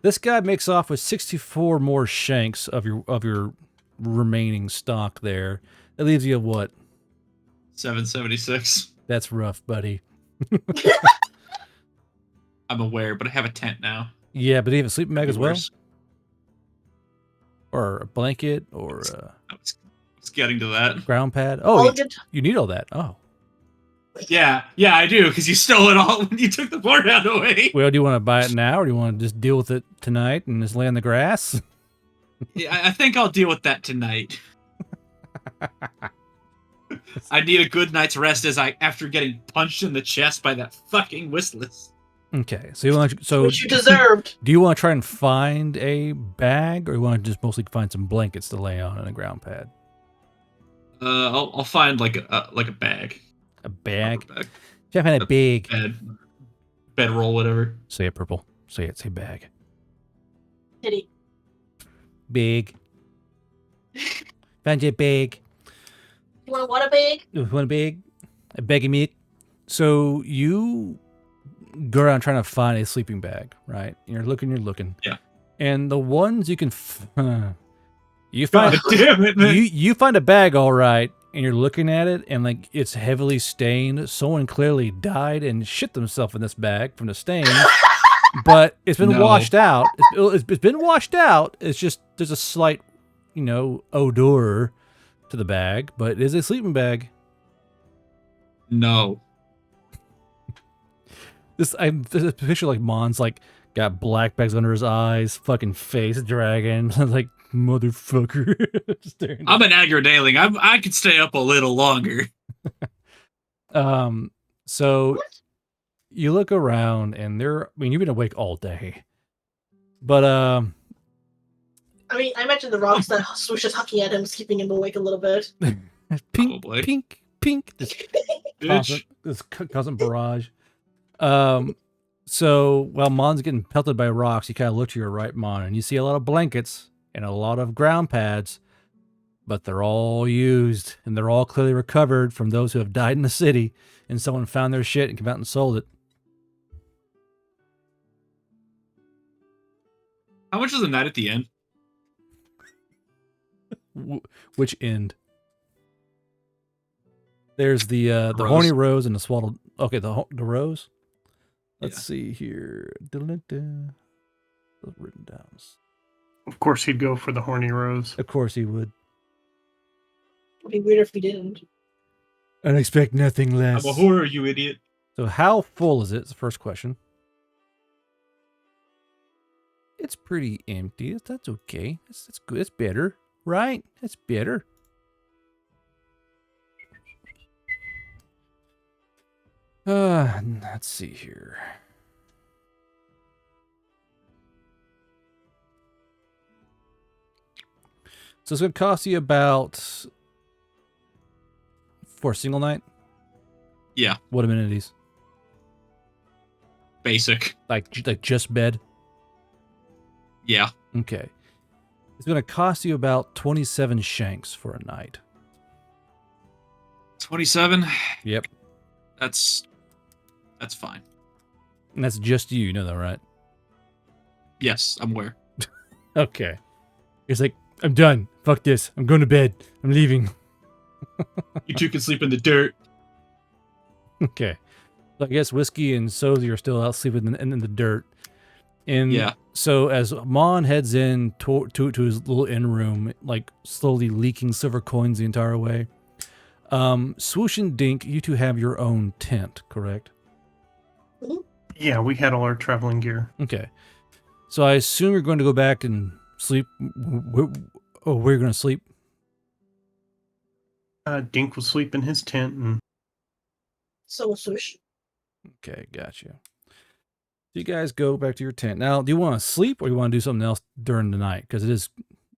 this guy makes off with 64 more shanks of your remaining stock there. That leaves you what? 776. That's rough, buddy. I'm aware, but I have a tent now. Yeah, but do you have a sleeping bag as well? Worse. Or a blanket, or I was getting to that. ground pad? Oh, you need all that. Oh. Yeah, I do, because you stole it all when you took the board out away. Well, do you want to buy it now, or do you want to just deal with it tonight and just lay on the grass? Yeah, I think I'll deal with that tonight. I need a good night's rest after getting punched in the chest by that fucking whistlist. Okay, so which you deserved. Do you want to try and find a bag, or you want to just mostly find some blankets to lay on and a ground pad? I'll find like a bag. A bag? Bag. If you find a bag. Bedroll, whatever. Say it, purple. Say it. Say bag. Titty. Big. Found you big. You want what a big? You want a big? A baggy meat. So you go around trying to find a sleeping bag, right? You're looking. Yeah. And the ones you can, you God find, damn it, man. you find a bag, all right, and you're looking at it, and like it's heavily stained. Someone clearly died and shit themselves in this bag from the stains, but it's been washed out. It's been washed out. It's just there's a slight, odor to the bag, but it is a sleeping bag. No. There's a picture like Mon's like got black bags under his eyes, fucking face dragging, like motherfucker. I'm an agrodailing. I could stay up a little longer. So you look around and you've been awake all day. But I mean, I mentioned the rocks that Swoosh is hucking at him is keeping him awake a little bit. pink. This constant barrage. So while Mon's getting pelted by rocks, you kind of look to your right, Mon, and you see a lot of blankets and a lot of ground pads, but they're all used and they're all clearly recovered from those who have died in the city, and someone found their shit and came out and sold it. How much is the night at the end? Which end? There's the Rose. horny rose and the swaddled. Okay, the rose. Let's see here. Those written down. Of course, he'd go for the horny rose. Of course he would. It'd be weird if we didn't. And expect nothing less. I'm a horror, you idiot. So how full is it? It's the first question. It's pretty empty. That's okay. It's good. It's better, right? It's better. Let's see here. So it's going to cost you about, for a single night? Yeah. What amenities? Basic. Like just bed? Yeah. Okay. It's going to cost you about 27 shanks for a night. 27? Yep. That's fine. And that's just you know that, right? Yes, I'm aware. Okay. It's like, I'm done. Fuck this. I'm going to bed. I'm leaving. You two can sleep in the dirt. Okay. So I guess Whiskey and Sozy are still out sleeping in the dirt. And Yeah. so as Mon heads in to his little inn room, like slowly leaking silver coins the entire way, Swoosh and Dink, you two have your own tent, correct? Yeah, we had all our traveling gear. Okay. So I assume you're going to go back and sleep. Where are you going to sleep? Dink will sleep in his tent, and So will Swoosh. Okay, gotcha. So you guys go back to your tent. Now, do you want to sleep or do you want to do something else during the night? Because it is,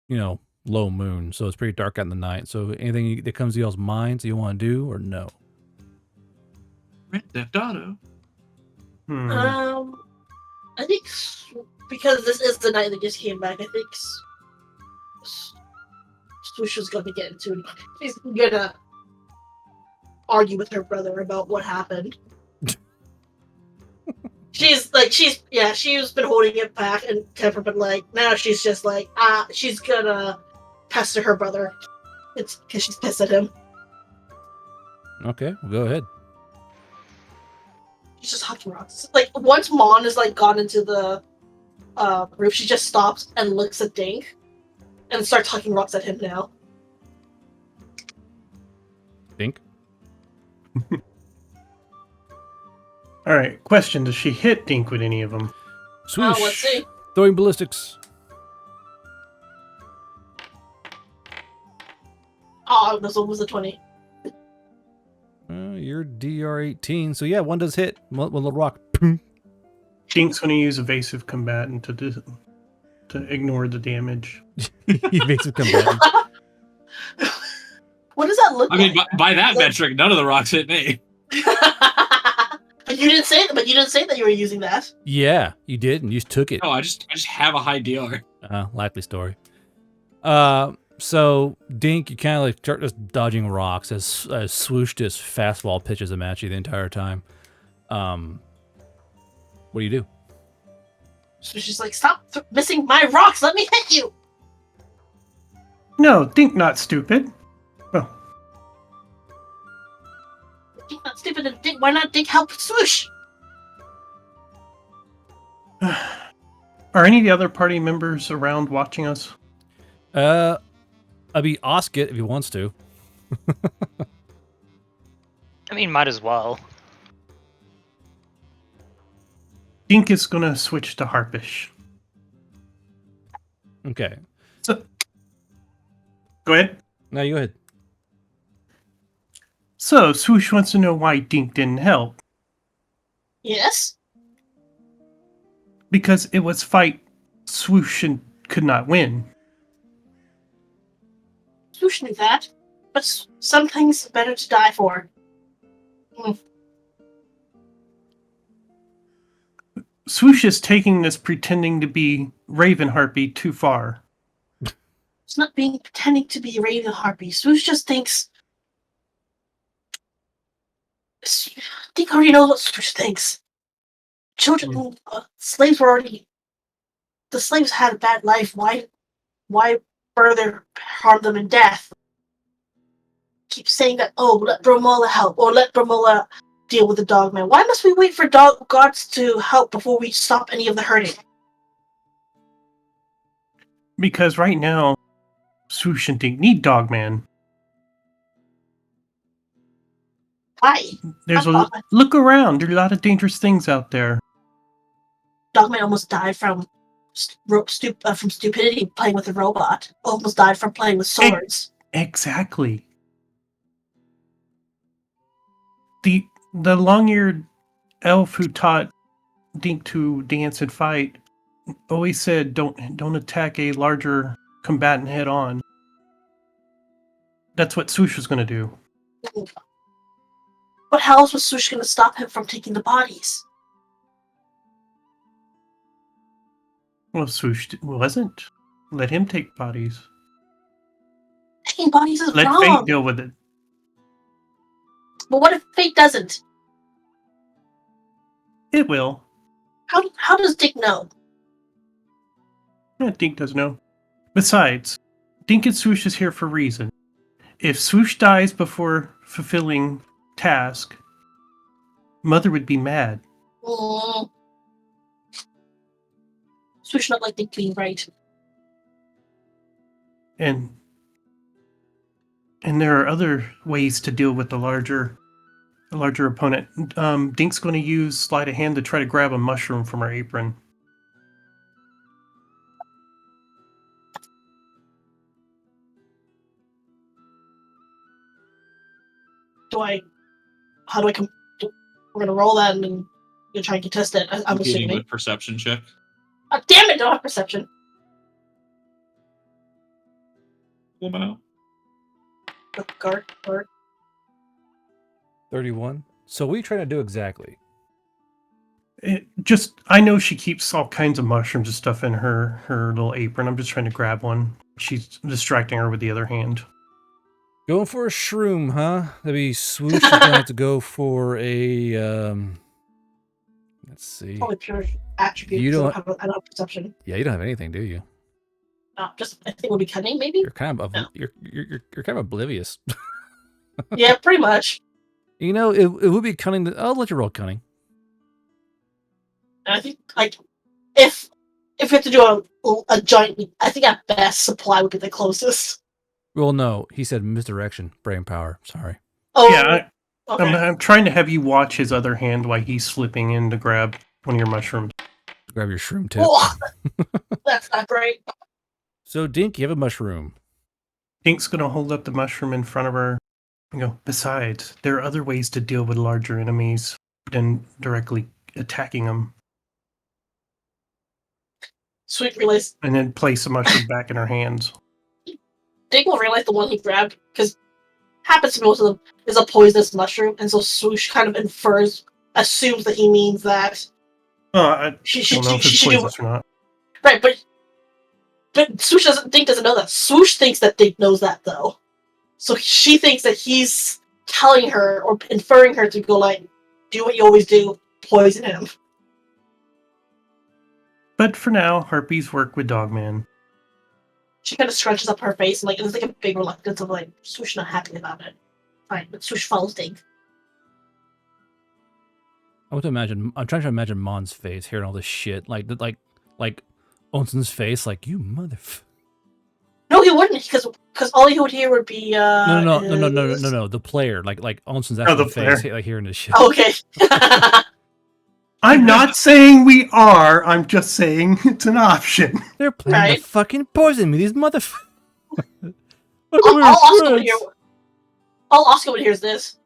low moon, so it's pretty dark out in the night. So anything that comes to y'all's minds that you want to do or no? Grand Theft Auto. I think because this is the night they just came back, I think Swoosh is gonna get into it. She's gonna argue with her brother about what happened. She's been holding it back and never been like, now she's just like, she's gonna pester her brother. It's because she's pissed at him. Okay, well, go ahead. She's just hucking rocks. Like, once Mon is like gone into the roof, she just stops and looks at Dink and starts hucking rocks at him now. Dink? all right. Question: does she hit Dink with any of them? Swoosh. Let's see. Throwing ballistics. Oh, this one was a 20. You're DR18, so yeah, one does hit. One little rock. Dink's going to use evasive combatant to ignore the damage. Evasive combatant. What does that look I like? mean, by that metric, none of the rocks hit me. But you didn't say that. But you didn't say that you were using that. Yeah, you did, and you took it. Oh, I just have a high dealer. Likely story. So Dink, you kind of like start just dodging rocks as Swoosh just fastball pitches them at you the entire time. What do you do? So she's like, "Stop missing my rocks. Let me hit you." No, Dink not stupid. Oh, Dink not stupid. And Dink, why not Dink help Swoosh? are any of the other party members around watching us? I'll be Osket if he wants to. I mean, might as well. Dink is gonna switch to Harpish. Okay. So, go ahead. No, you go ahead. So, Swoosh wants to know why Dink didn't help. Yes. Because it was fight Swoosh and could not win. Swoosh knew that, but some things are better to die for. Swoosh is taking this pretending to be Raven Harpy too far. It's not being pretending to be Raven Harpy. Swoosh just thinks. Dink already knows what Swoosh thinks. Children, slaves were already. The slaves had a bad life. Why further harm them in death? Keep saying that. Oh, let Bromola help, or let Bromola deal with the dogman. Why must we wait for gods to help before we stop any of the hurting? Because right now, Swoosh and Dink need Dogman. Why? There's Dogman. look around. There are a lot of dangerous things out there. Dogman almost died from stupidity playing with a robot. Almost died from playing with swords. Exactly. The long-eared elf who taught Dink to dance and fight always said, "Don't attack a larger combatant head on." That's what Swoosh was going to do. But how else was Swoosh going to stop him from taking the bodies? Well, Swoosh wasn't. Let him take bodies. Taking bodies is Let wrong. fate deal with it. But what if fate doesn't? It will. How does Dick know? Yeah, Dink does know. Besides, Dink and Swoosh is here for a reason. If Swoosh dies before fulfilling task, Mother would be mad. Swoosh not like Dick being right. And there are other ways to deal with the larger opponent. Dink's going to use sleight of hand to try to grab a mushroom from her apron. How do I come? We're gonna roll that and then you're trying to test it. I'm Competing assuming. with perception check. Oh, damn it! Don't have perception. Wow. Guard. 31. So what are you trying to do exactly? I know she keeps all kinds of mushrooms and stuff in her little apron. I'm just trying to grab one. She's distracting her with the other hand. Going for a shroom, huh? That'd be Swoosh. You're gonna have to go for a let's see. Probably pure attribute. You don't- I don't have perception. Yeah, you don't have anything, do you? Just I think it would be cunning, maybe. You're kind of No. you're kind of oblivious. Yeah, pretty much. You know, it would be cunning. I'll let you roll cunning. And I think if we have to do a giant, I think at best supply would be the closest. Well, no, he said misdirection, brain power. Sorry. Oh Yeah, okay. I'm trying to have you watch his other hand while he's slipping in to grab one of your mushrooms. Grab your shroom tip. Oh, that's not great. So, Dink, you have a mushroom. Dink's gonna hold up the mushroom in front of her and go, "Besides, there are other ways to deal with larger enemies than directly attacking them." Sweet realize And then place the mushroom back in her hands. Dick will realize the one he grabbed because happens to be most of them is a poisonous mushroom, and so Swoosh kind of infers assumes that he means that I she don't know if it's should do poisonous or not. right, but Swoosh doesn't know that. Swoosh thinks that Dink knows that though, so she thinks that he's telling her or inferring her to go like, do what you always do, poison him. But for now, Harpies work with Dogman. She kind of scrunches up her face and like there's like a big reluctance of like Swoosh not happy about it. Fine, but Swoosh follows Dink. I want to imagine. I'm trying to imagine Mon's face hearing all this shit, like Onson's face, like you No, he wouldn't, because all he would hear would be no. The player, like Onson's actual the face, player. like hearing this shit. Okay. I'm not saying we are. I'm just saying it's an option. They're planning Right. to fucking poison me. These motherfuckers. All Oscar would hear is this.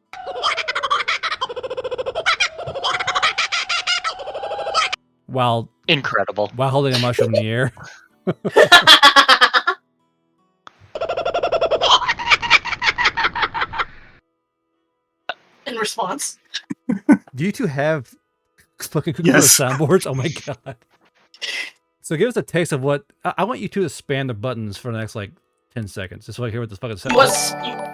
While Incredible. while holding a mushroom in the air. In response. Do you two have fucking Kookaburra soundboards? Oh my god. So give us a taste of what I want you two to spam the buttons for the next like 10 seconds. Just so I hear what this fucking sound.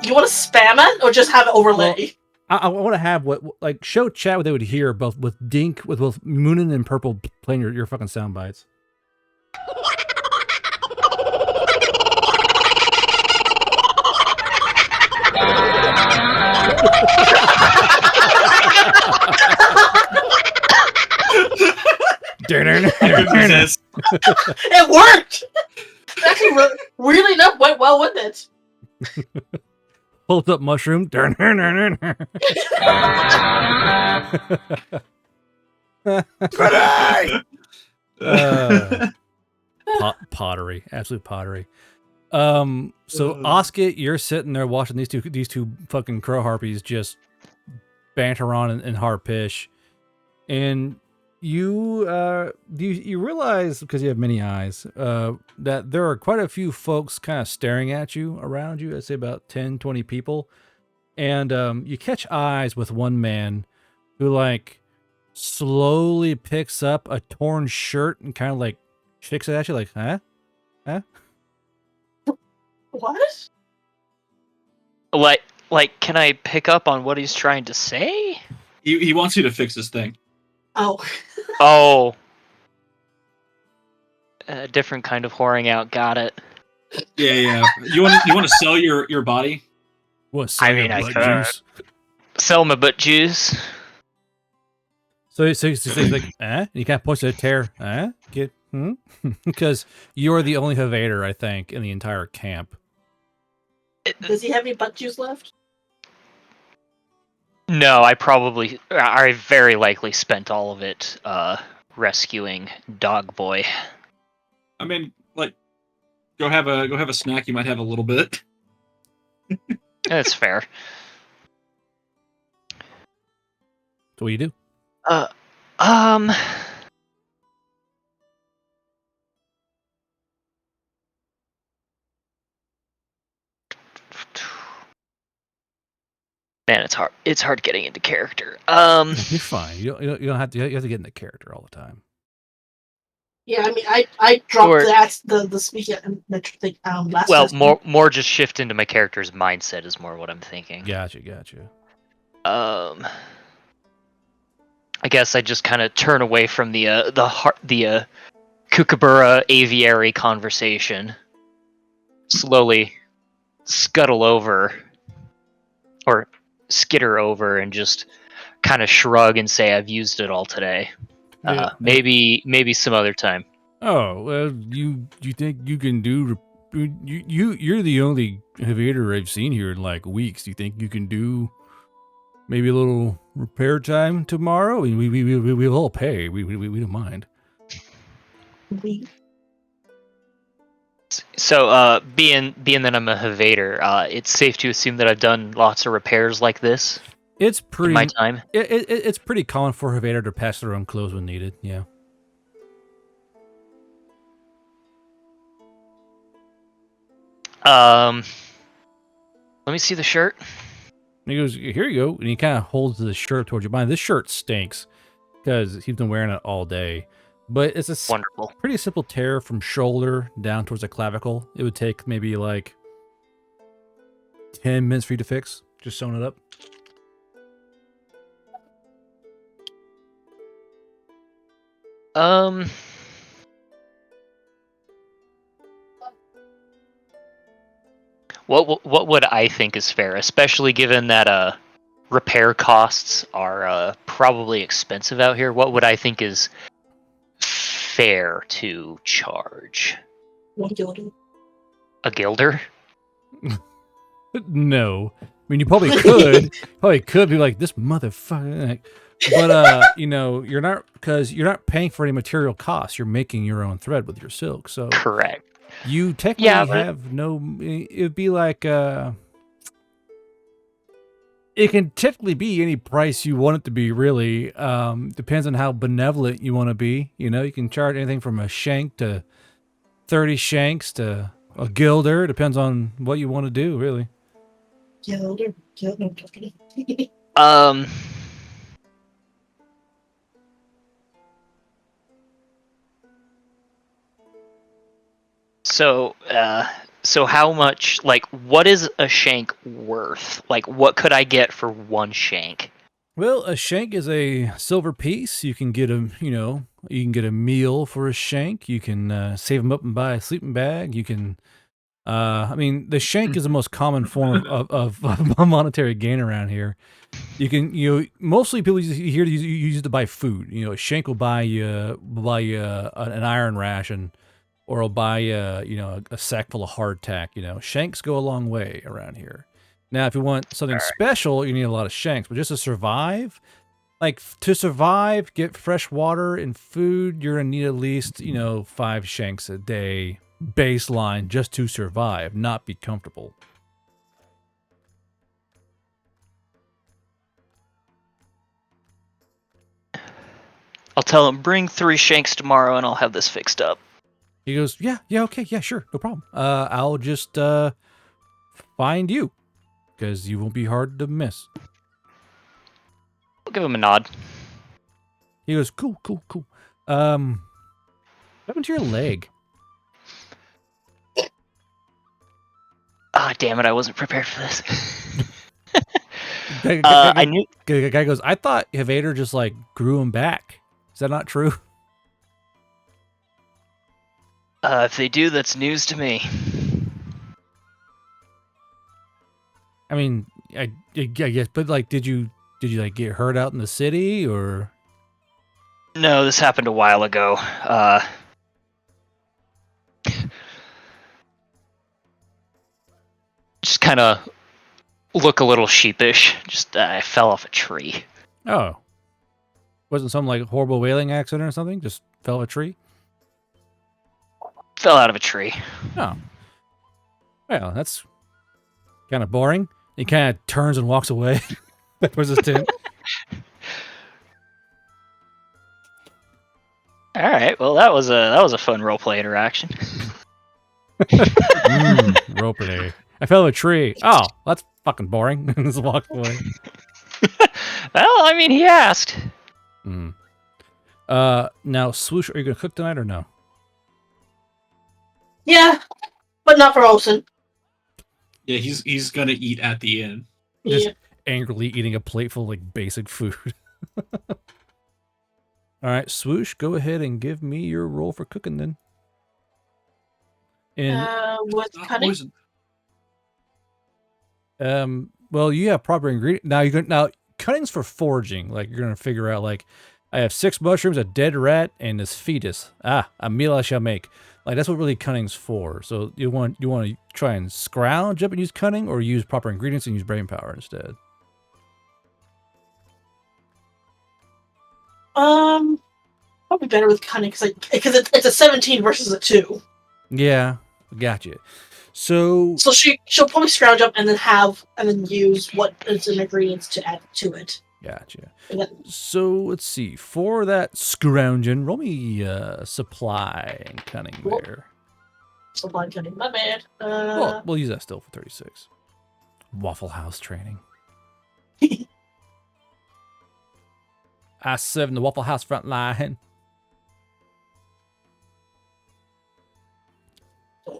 You want to spam it or just have it overlay? Well, I want to have what like show chat what they would hear both with Dink with both Moonin and Purple playing your fucking sound bites. It worked. Actually, really enough went well with it. Pulled up mushroom. Pottery, absolute pottery. So Oscar, you're sitting there watching these two fucking crow harpies just banter on and harpish, and you realize, because you have many eyes, that there are quite a few folks kind of staring at you around you. I'd say about 10, 20 people, and you catch eyes with one man who like slowly picks up a torn shirt and kind of like shakes it at you like, huh? What? Like, can I pick up on what he's trying to say? He wants you to fix his thing. Oh. Oh. A different kind of whoring out. Got it. Yeah. You want to sell your body? What? I mean, I could sell my butt juice. So he's like, and you kind of push to tear, get, because you're the only Havader, I think, in the entire camp. Does he have any butt juice left? No, I very likely spent all of it rescuing Dog Boy. I mean, like, go have a snack. You might have a little bit. That's fair. So what do you do? Man, it's hard. It's hard getting into character. You're fine. You don't have to. You have to get into character all the time. Yeah, I mean, I dropped the speaking last. Well, session. more just shift into my character's mindset is more what I'm thinking. Gotcha. I guess I just kind of turn away from the Kookaburra aviary conversation. Slowly scuttle over, or skitter over, and just kind of shrug and say, "I've used it all today. Maybe some other time." Oh well, you think you can do? You're the only Havader I've seen here in like weeks. Do you think you can do maybe a little repair time tomorrow? I mean, we'll all pay. We don't mind. So, being that I'm a Havader, it's safe to assume that I've done lots of repairs like this. It's pretty in my time. It's pretty common for Havader to pass their own clothes when needed. Yeah. Let me see the shirt. And he goes, here you go. And he kind of holds the shirt towards you. Mind, this shirt stinks because he's been wearing it all day. But it's a Wonderful. pretty simple tear from shoulder down towards the clavicle. It would take maybe like 10 minutes for you to fix, just sewing it up. What would I think is fair, especially given that repair costs are probably expensive out here? What would I think is fair to charge? 1 gilder. A guilder? No. I mean, you probably could. Probably could be like, this motherfucker. But, you know, you're not, because you're not paying for any material costs. You're making your own thread with your silk. So Correct. you technically have no, it would be like, it can technically be any price you want it to be, really. Depends on how benevolent you want to be. You know, you can charge anything from a shank to 30 shanks to a guilder. Depends on what you want to do, really. Gilder. So how much, like, what is a shank worth? Like, what could I get for 1 shank? Well, a shank is a silver piece. You can get a, you know, you can get a meal for a shank. You can save them up and buy a sleeping bag. You can, I mean, the shank is the most common form of monetary gain around here. You can, you know, mostly people use it to buy food. You know, a shank will buy you an iron ration, or it'll buy you know, a sack full of hardtack. You know, shanks go a long way around here. Now, if you want something special, you need a lot of shanks. But just to survive, get fresh water and food, you're gonna need at least, you know, 5 shanks a day baseline just to survive, not be comfortable. I'll tell him, bring 3 shanks tomorrow and I'll have this fixed up. He goes, yeah, okay, yeah, sure, no problem. I'll just find you, because you won't be hard to miss. I'll give him a nod. He goes, cool. What happened to your leg? Ah, damn it, I wasn't prepared for this. I knew. The guy goes, I thought Evader just like grew him back. Is that not true? If they do, that's news to me. I mean, I guess, but like, did you like get hurt out in the city, or? No, this happened a while ago. Just kind of look a little sheepish. Just I fell off a tree. Oh, wasn't some like horrible whaling accident or something? Just fell off a tree? Fell out of a tree. Oh, well, that's kind of boring. He kind of turns and walks away. That was his tent. All right. Well, that was a fun roleplay interaction. Roleplay. I fell off a tree. Oh, that's fucking boring. And just walked away. Well, I mean, he asked. Now, Swoosh, are you gonna cook tonight or no? Yeah, but not for Olsen. Yeah, he's gonna eat at the inn. Just Yeah. angrily eating a plate full of like basic food. All right, Swoosh, go ahead and give me your roll for cooking then. And With cutting. well, you have proper ingredient. Now cutting's for foraging. Like you're gonna figure out like I have 6 mushrooms, a dead rat, and this fetus. A meal I shall make. Like that's what really cunning's for. So you want to try and scrounge up and use cunning, or use proper ingredients and use brain power instead. Probably better with cunning because it's a 17 versus a 2. Yeah, gotcha. So she'll probably scrounge up and then use what is in ingredients to add to it. Gotcha. Yeah. So let's see. For that scrounging, roll me supply and cunning there. Supply cunning, my bad. Well, we'll use that still for 36. Waffle House training. I serve in the Waffle House front line.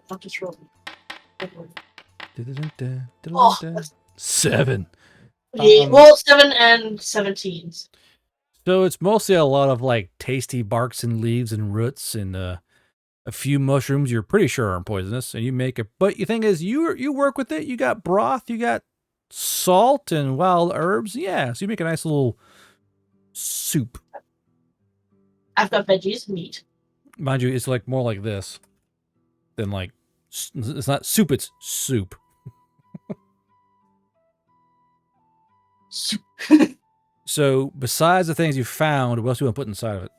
Not just roll. Oh, Oh, 7. yeah, well, 7 and 17s. So it's mostly a lot of like tasty barks and leaves and roots and a few mushrooms you're pretty sure aren't poisonous, and you make it. But the thing is, you work with it. You got broth, you got salt and wild herbs. Yeah, so you make a nice little soup. I've got veggies, meat. Mind you, it's like more like this than like it's not soup. It's soup. Soup. So besides the things you found, what else do you want to put inside of it?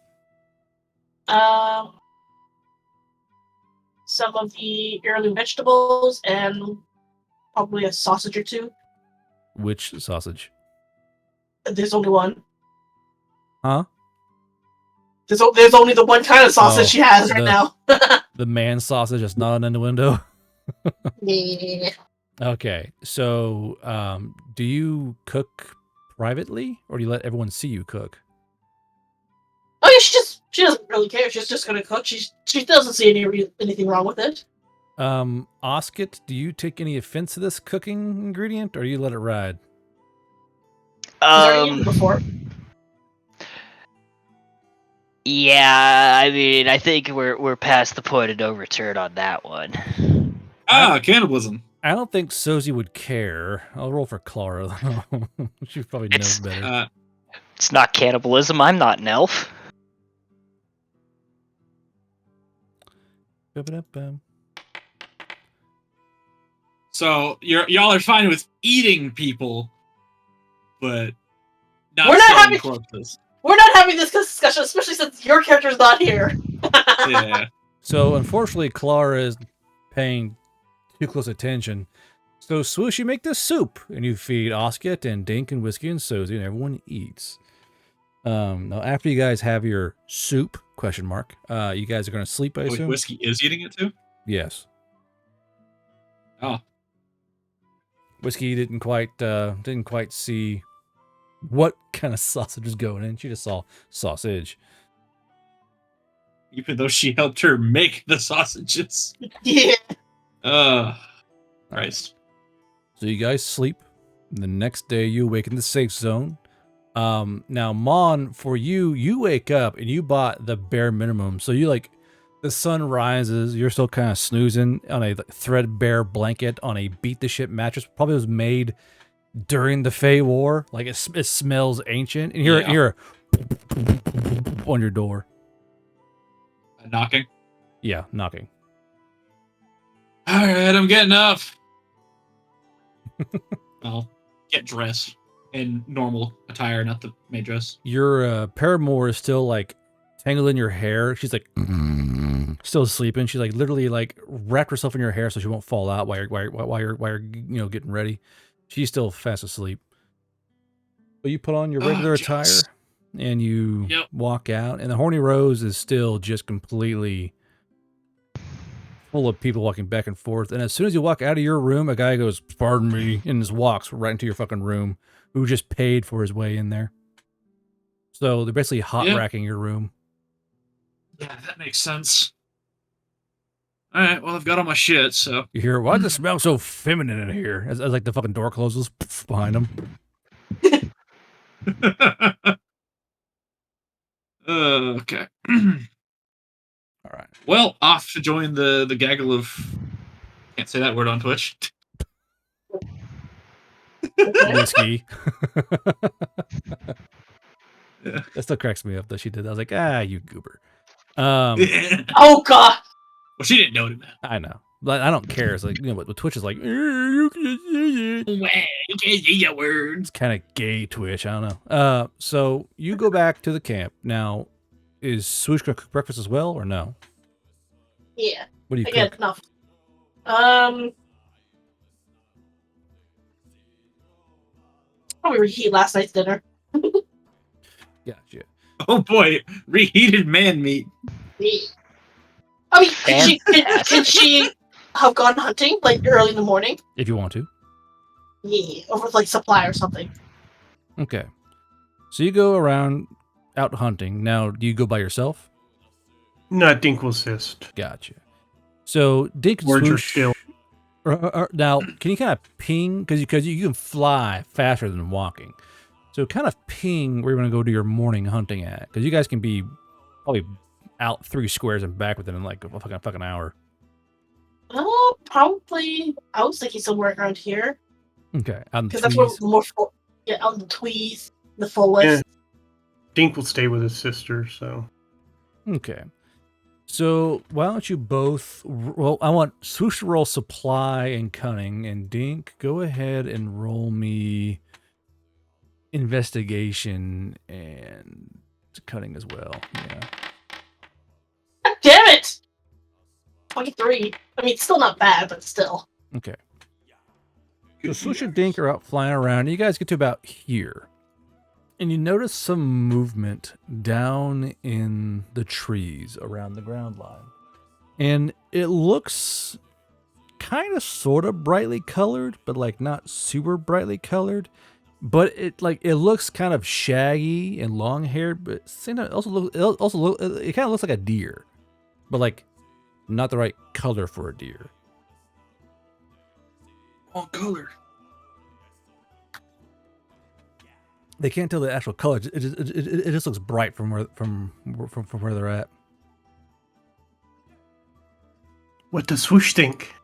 Some of the heirloom vegetables and probably a sausage or two. Which sausage? There's only one. Huh? There's only the one kind of sausage she has right now. The man sausage that's not an innuendo. Yeah. Okay, so do you cook privately, or do you let everyone see you cook? Oh yeah, she doesn't really care. She's just gonna cook. She doesn't see anything wrong with it. Osket, do you take any offense to this cooking ingredient, or do you let it ride? She's already eaten before. Yeah, I mean, I think we're past the point of no return on that one. Cannibalism. I don't think Sozy would care. I'll roll for Clara, though. She probably knows better. It's not cannibalism. I'm not an elf. So y'all are fine with eating people, but not We're not selling having- corpses. We're not having this discussion, especially since your character's not here. Yeah. So, unfortunately, Clara is paying too close attention. So, Swoosh, you make this soup, and you feed Osket and Dink and Whiskey and Sozy, and everyone eats. Now, after you guys have your soup, you guys are going to sleep, I assume? Whiskey is eating it too? Yes. Oh. Whiskey didn't quite see what kind of sausage was going in. She just saw sausage. Even though she helped her make the sausages. Yeah. Christ. So you guys sleep. The next day you awake in the safe zone. Now, Mon, for you wake up and you bought the bare minimum. So you the sun rises, you're still kind of snoozing on a threadbare blanket on a beat the shit mattress. Probably was made during the Fey War. Like it smells ancient. And you hear on your door. Knocking? Yeah, knocking. Alright, I'm getting up. I'll get dressed in normal attire, not the maid dress. Your paramour is still tangled in your hair. She's still sleeping. She's literally wrapped herself in your hair so she won't fall out while you're getting ready. She's still fast asleep. But you put on your regular attire and you walk out, and the Horny Rose is still just completely full of people walking back and forth. And as soon as you walk out of your room, a guy goes, "Pardon me," and just walks right into your fucking room, who just paid for his way in there. So they're basically hot racking your room. Yeah, that makes sense. Alright, well, I've got all my shit, so. You hear, "Why does it smell so feminine in here?" As the fucking door closes behind them. Okay. All right. Well, off to join the gaggle of. Can't say that word on Twitch. Whiskey. That still cracks me up that she did. I was like, you goober. Oh god. Well, she didn't know that. I know. But I don't care. It's what Twitch is like, You can't say your words. it's kind of gay Twitch. I don't know. So you go back to the camp. Now, is Swoosh going to cook breakfast as well, or no? Yeah. What do you Again, cook? enough. Probably reheat last night's dinner. Gotcha. Oh boy, reheated man meat. I mean, can she have gone hunting early in the morning? If you want to. Yeah, over supply or something. Okay. So you go around out hunting. Now, do you go by yourself? No, Dink will assist. Gotcha. So Dink and Words are Swoosh. still. Now, can you kind of ping because you can fly faster than walking? So kind of ping where you want to go do your morning hunting at, because you guys can be probably out 3 squares and back within like a fucking hour. Oh, probably. I was thinking somewhere around here. Okay, out in the Because that's where trees. more out in the tweeds, the forest. Yeah. Dink will stay with his sister, so. Okay. So why don't you both roll? I want Swoosh to roll supply and cunning, and Dink, go ahead and roll me investigation and cunning as well. Yeah. God damn it! 23. I mean, it's still not bad, but still. Okay. So Swoosh and Dink are out flying around, and you guys get to about here. And you notice some movement down in the trees around the ground line. And it looks kind of sort of brightly colored, but like not super brightly colored. But it looks kind of shaggy and long haired, but it kind of looks like a deer. But like not the right color for a deer. Wrong color. They can't tell the actual color. It just looks bright from where they're at. What does Swoosh think?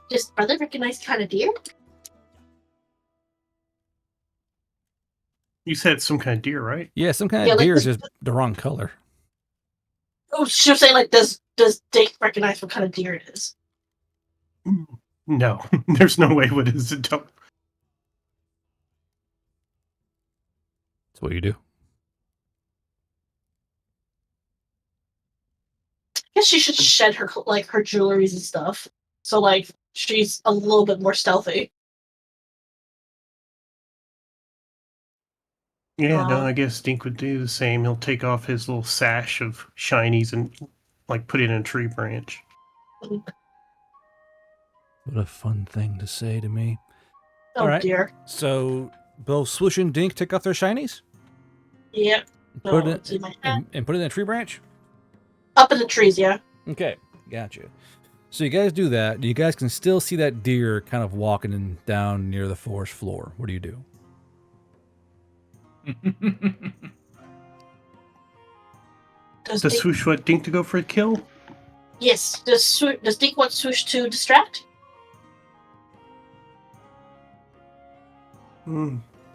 Does brother recognize kind of deer? You said it's some kind of deer, right? Yeah, some kind of deer is just the wrong color. Oh, she was saying, like, does Dink recognize what kind of deer it is? No, there's no way what is it. That's what you do. I guess she should shed her jewelries and stuff. So, like, she's a little bit more stealthy. Yeah, no, I guess Dink would do the same. He'll take off his little sash of shinies and like put it in a tree branch. What a fun thing to say to me. Oh, right. Dear. So both Swoosh and Dink take off their shinies? Yep. Put it and put it in a tree branch? Up in the trees, yeah. Okay, gotcha. So you guys do that. You guys can still see that deer kind of walking down near the forest floor. What do you do? Does Swoosh want Dink to go for a kill? Yes. Does Dink want Swoosh to distract?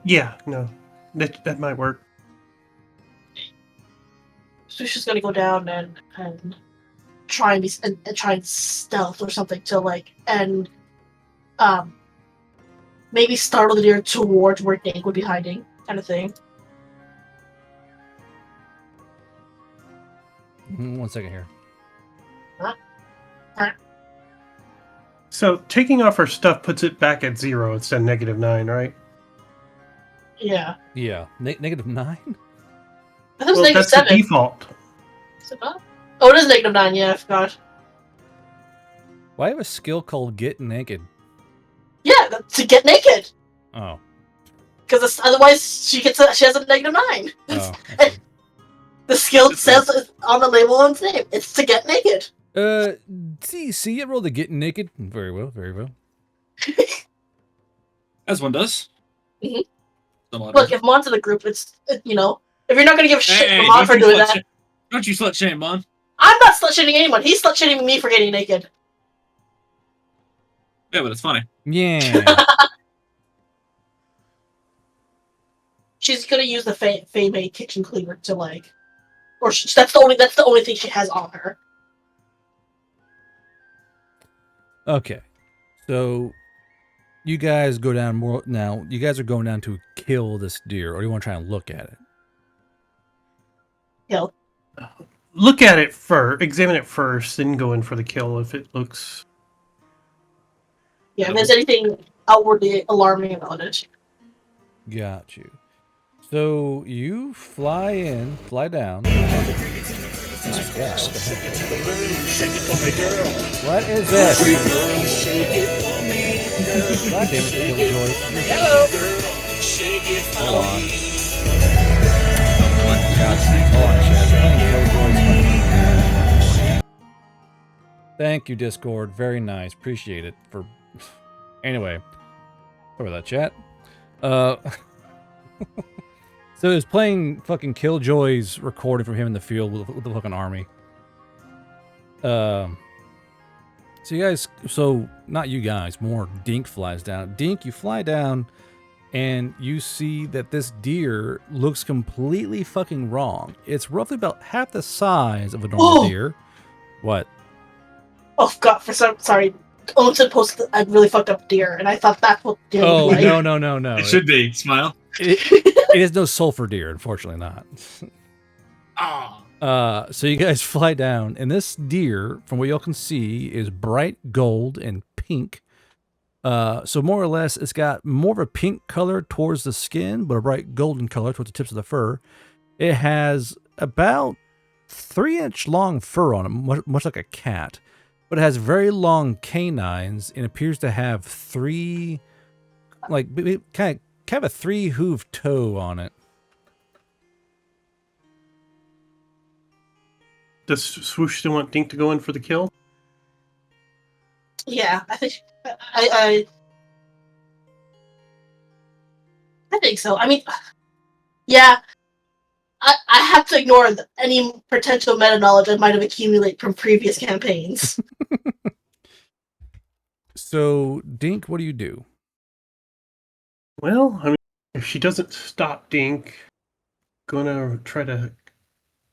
Yeah, no. That might work. Swoosh is gonna go down and try and stealth or something to maybe startle the deer towards where Dink would be hiding, kind of thing. 1 second here. So taking off her stuff puts it back at 0 instead of -9, right? Yeah. Yeah. -9? I thought it was that's -7. the default. Is it not? Oh, it is -9. Yeah, I forgot. Why have a skill called Get Naked? Yeah, to get naked. Oh. Because otherwise she has a -9. Oh. The skill says on the label on its name. It's to get naked. See, it rolled to Get Naked. Very well, very well. As one does. Mm-hmm. Look, if Mon's in the group, if you're not gonna give shit Hey, for Mon for doing that. Don't you slut shame, Mon. I'm not slut shaming anyone. He's slut shaming me for getting naked. Yeah, but it's funny. Yeah. She's gonna use the Fey May kitchen cleaver to that's the only thing she has on her. Okay. So you guys go down more now. You guys are going down to kill this deer, or you want to try and look at it? Kill. Look at it first. Examine it first, then go in for the kill if it looks. Yeah, if there's anything outwardly alarming about it. Got you. So you fly down. What is this? God damn it, Killjoy. Hello. Hold on. Hold on, chat. Thank you, Discord. Very nice. Appreciate it. Anyway, over that chat. So it was playing fucking Killjoy's recording from him in the field with the fucking army. So you guys, not you guys, more Dink flies down. Dink, you fly down and you see that this deer looks completely fucking wrong. It's roughly about half the size of a normal deer. What? Oh god, sorry. Olsen posted a really fucked up deer, and I thought that's what deer looked like. No. It should be. Smile. It is no sulfur deer, unfortunately not. Oh. So you guys fly down, and this deer, from what y'all can see, is bright gold and pink. So more or less, it's got more of a pink color towards the skin, but a bright golden color towards the tips of the fur. It has about 3-inch long fur on it, much like a cat, but it has very long canines and appears to have three, like kind of a 3-hooved toe on it. Does Swoosh still want Dink to go in for the kill? Yeah, I think I think so. I mean, yeah, I have to ignore any potential meta knowledge I might have accumulated from previous campaigns. So, Dink, what do you do? Well, I mean, if she doesn't stop Dink, gonna try to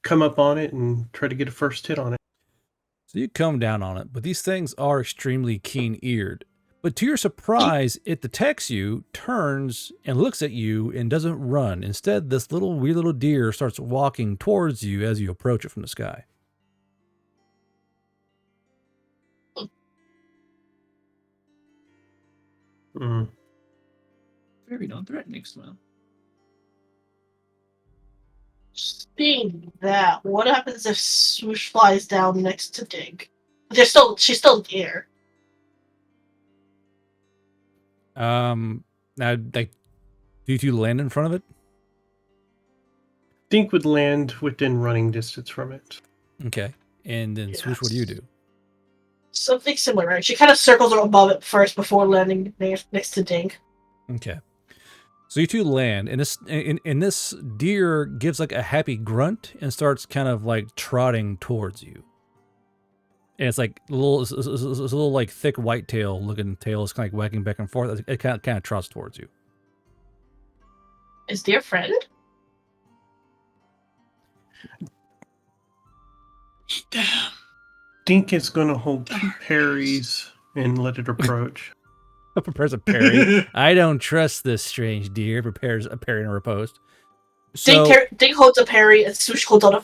come up on it and try to get a first hit on it. So you come down on it, but these things are extremely keen-eared. But to your surprise, it detects you, turns, and looks at you, and doesn't run. Instead, this weird little deer starts walking towards you as you approach it from the sky. Very non-threatening smile. Being that, what happens if Swoosh flies down next to Dig? She's still in the air. Now, like, do you two land in front of it? Dink would land within running distance from it. Okay. And then, Swoosh, what do you do? Something similar, right? She kind of circles above it first before landing next to Dink. Okay. So you two land, and this deer gives like a happy grunt and starts kind of like trotting towards you. And it's like it's a little like thick white tail looking tail is kind of like wagging back and forth. It kind of trots towards you. Is dear friend? Damn. Dink is gonna hold 2 parries and let it approach. Prepares a parry. I don't trust this strange deer. Prepares a parry and a riposte. So Dink holds a parry, and Swoosh holds out a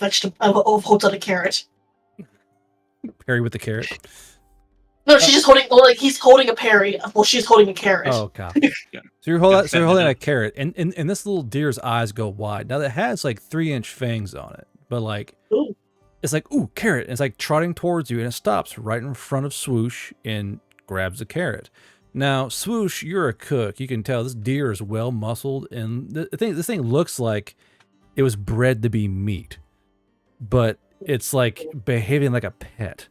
holds out a carrot. parry with the carrot. No, she's just holding. Like he's holding a parry while she's holding a carrot. Oh, copy. So you're holding a carrot, and this little deer's eyes go wide. Now it has like 3-inch fangs on it, but like Ooh. it's like carrot. And it's like trotting towards you, and it stops right in front of Swoosh and grabs the carrot. Now, Swoosh, you're a cook. You can tell this deer is well muscled, and this thing looks like it was bred to be meat, but it's like behaving like a pet.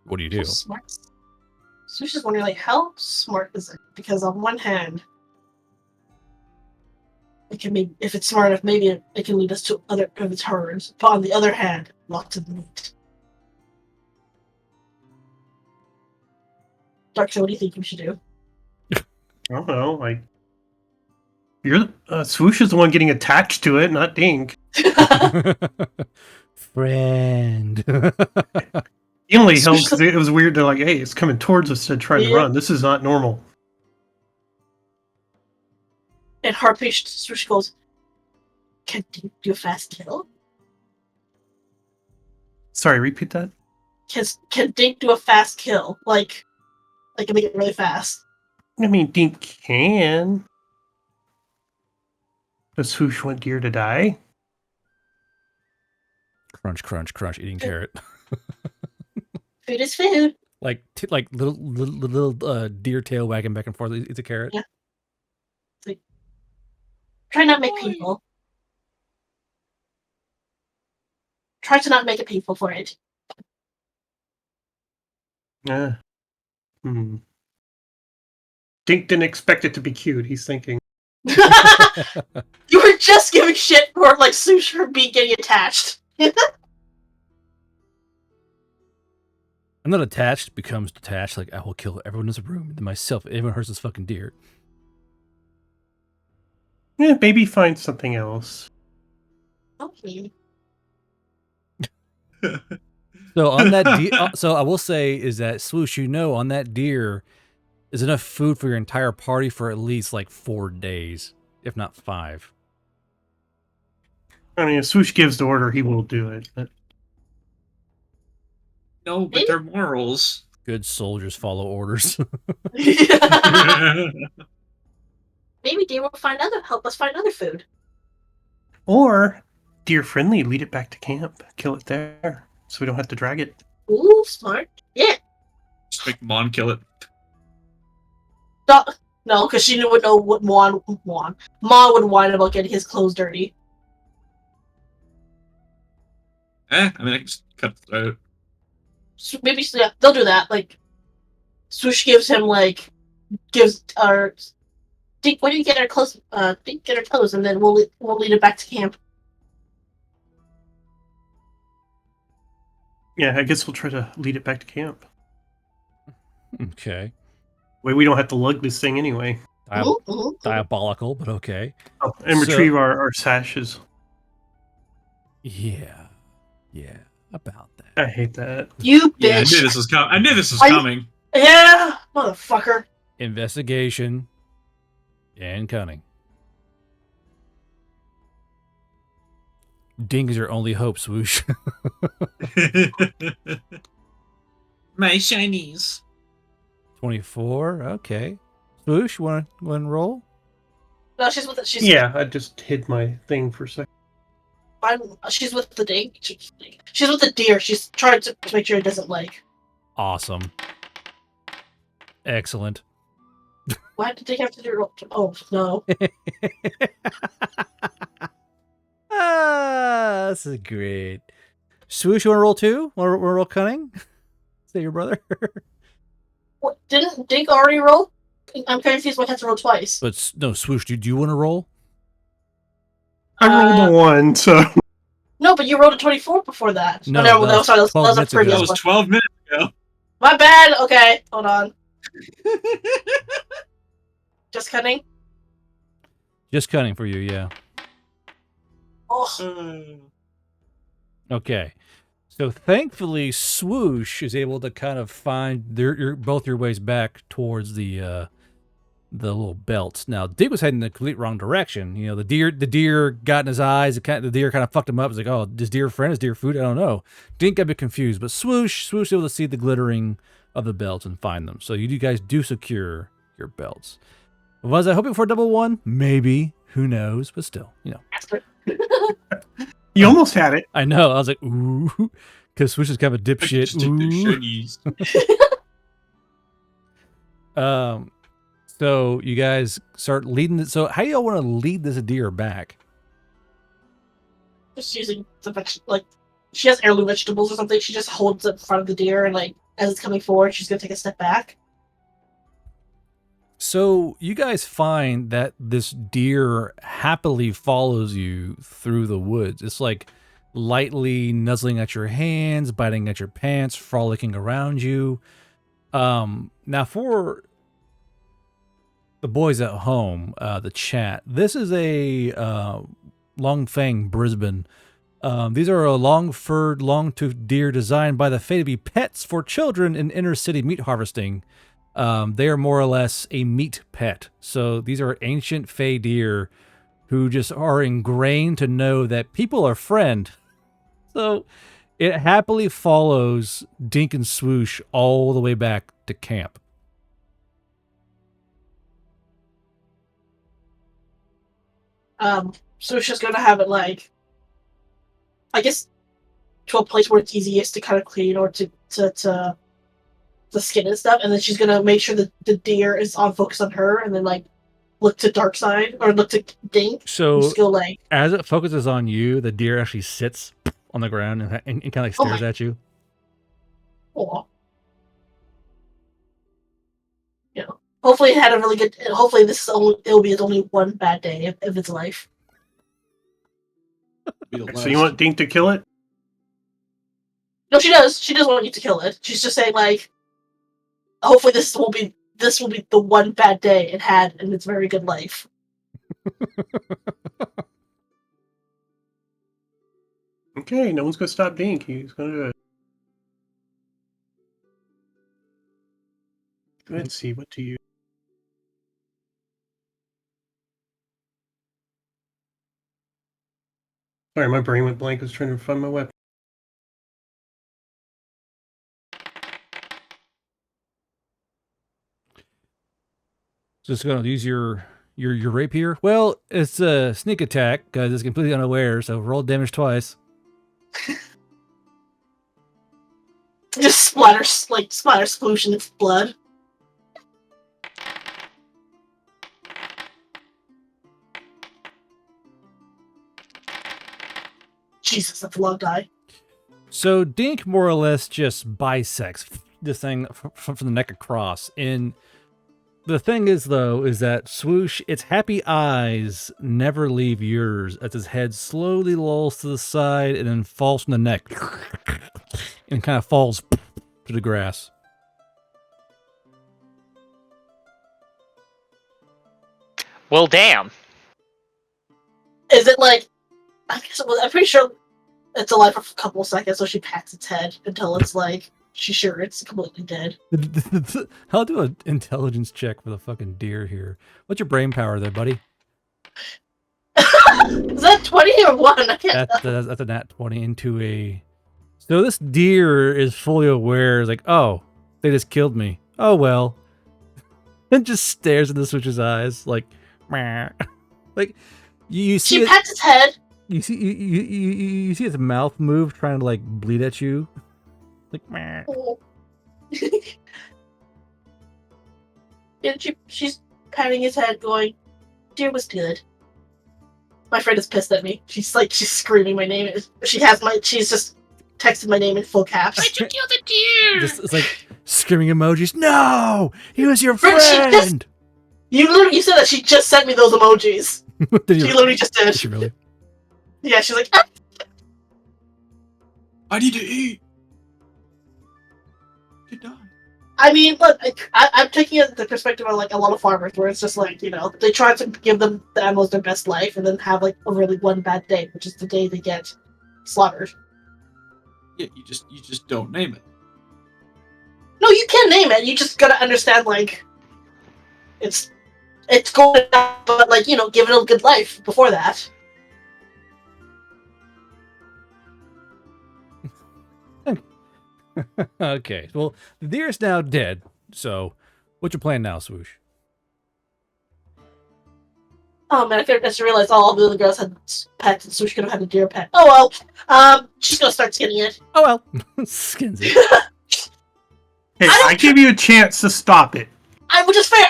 What do you do? How smart. Swoosh is wondering, like, how smart is it? Because on one hand, it can be, if it's smart enough, maybe it can lead us to other of its herds. But on the other hand, lots of meat. Darkseid, what do you think we should do? I don't know. Like, you're Swoosh is the one getting attached to it, not Dink. Friend. He only helped because it was weird. They're like, "Hey, it's coming towards us to try to run. This is not normal." And Harpish Swoosh goes, "Can Dink do a fast kill? Sorry, repeat that. Can Dink do a fast kill? Like make it really fast?" I mean, Dink can. Does Swoosh want deer to die? Crunch, crunch, crunch, eating carrot. Food is food. like little deer tail wagging back and forth. It's a carrot. Yeah. Try not make painful. Try to not make it painful for it. Yeah. Dink didn't expect it to be cute. He's thinking. You were just giving shit for like Sush for being getting attached. I'm not attached, becomes detached. Like, I will kill everyone in this room, and myself. If anyone hurts this fucking deer. Yeah, maybe find something else. Okay. So on that deer, so I will say is that Swoosh, on that deer is enough food for your entire party for at least like 4 days, if not 5. I mean, if Swoosh gives the order, he will do it. But... No, but they're morals. Good soldiers follow orders. Maybe they will help us find other food. Or, deer friendly, lead it back to camp. Kill it there, so we don't have to drag it. Ooh, smart. Yeah. Just make Mon kill it. No, because she would know what Ma would whine about getting his clothes dirty. I mean, I can just cut the throat. So maybe yeah, they'll do that. Like, Swoosh gives him Dink, why don't you get our clothes? Dink, get our clothes, and then we'll lead it back to camp. Yeah, I guess we'll try to lead it back to camp. Okay. Way we don't have to lug this thing anyway. Diabolical, but okay. Oh, and retrieve our sashes. Yeah, about that. I hate that. You bitch! Yeah, I knew this was coming. Yeah, motherfucker. Investigation and cunning. Ding is your only hope, Swoosh. My shinies. 24. Okay. Swoosh, want to roll? No, she's with it. Yeah, I just hid my thing for a second. She's with the Dink. She's with the deer. She's trying to make sure it doesn't Awesome. Excellent. Why did they have to do? Oh no. This is great. Swoosh, you want to roll too? Want to roll cunning? Say your brother. What, didn't Dink already roll? I'm confused. Why I have to roll twice? But no, Swoosh, do you want to roll? I rolled a 1, so... No, but you rolled a 24 before that. No, that was a previous That was 12 minutes ago. My bad. Okay, hold on. Just cunning? Just cunning for you, yeah. Oh. Okay. So thankfully, Swoosh is able to kind of find both your ways back towards the little belts. Now, Dig was heading in the complete wrong direction. The deer got in his eyes. The deer kind of fucked him up. It's like, oh, is deer friend? Is deer food? I don't know. Dink got a bit confused, but Swoosh was able to see the glittering of the belts and find them. So you guys do secure your belts. Was I hoping for a double one? Maybe. Who knows? But still, You almost had it. I know. I was like, ooh, because Swoosh is kind of a dipshit. Ooh. So you guys start leading it. So how do y'all want to lead this deer back? Just using she has heirloom vegetables or something. She just holds it in front of the deer, and as it's coming forward, she's gonna take a step back. So you guys find that this deer happily follows you through the woods. It's like lightly nuzzling at your hands, biting at your pants, frolicking around you. Now for the boys at home, the chat, this is a Longfang Brisbane. These are a long-furred, long-toothed deer designed by the Fae to be pets for children in inner-city meat harvesting. They are more or less a meat pet. So these are ancient Fae deer who just are ingrained to know that people are friend. So it happily follows Dink and Swoosh all the way back to camp. Swoosh is gonna have it I guess, to a place where it's easiest to kind of clean or to the skin and stuff, and then she's gonna make sure that the deer is on focus on her, and then like look to dark side or look to Dink. So Just go like, as it focuses on you, the deer actually sits on the ground and kind of like stares at you. oh. You know, hopefully it had a really good. Hopefully it'll be only one bad day of its life. So you want Dink to kill it? No, she does. She does want you to kill it. She's just saying like, hopefully this will be the one bad day it had in its very good life. Okay, no one's gonna stop Dink. He's gonna do it. Let's see, what do you... Sorry, my brain went blank. I was trying to find my weapon. Just gonna use your rapier. Well, it's a sneak attack because it's completely unaware. So roll damage twice. Just splatter sploosh in its blood. Jesus, that's a long die. So Dink more or less just bisects this thing from the neck across. And the thing is, though, is that Swoosh, its happy eyes never leave yours as its head slowly lolls to the side and then falls from the neck and kind of falls to the grass. Well, damn. Is it like? I guess I'm pretty sure it's alive for a couple of seconds, so she pats its head until it's like she's sure it's completely dead. I'll do an intelligence check for the fucking deer here. What's your brain power there, buddy? Is that 20 or 1? I can't That's a nat 20 into a... So this deer is fully aware, is like, oh, they just killed me. Oh, well. And just stares into Switch's eyes, like, meh. Like, you see she pats its head. You see its mouth move, trying to, like, bleed at you. Like, meh. Oh. And she's patting his head, going, "Deer was good." My friend is pissed at me. She's screaming my name. She's just texted my name in full caps. Why'd you kill the deer? It's like screaming emojis. No, he was your Friend, friend. You said that she just sent me those emojis. Did She you, literally just did. did she really? Yeah, she's like, "Ah." I need to eat. Good night. I mean, look, I'm taking it the perspective of like a lot of farmers, where it's just like, you know, they try to give the animals their best life, and then have like a really one bad day, which is the day they get slaughtered. Yeah, you just don't name it. No, you can name it. You just gotta understand, like, it's going down, but like, you know, give it a good life before that. Okay, well, the deer is now dead. So, what's your plan now, Swoosh? Oh man, I just realized all the other girls had pets, and Swoosh could have had a deer pet. Oh well. She's gonna start skinning it. Oh well, skins it. Hey, I give you a chance to stop it. Which is fair.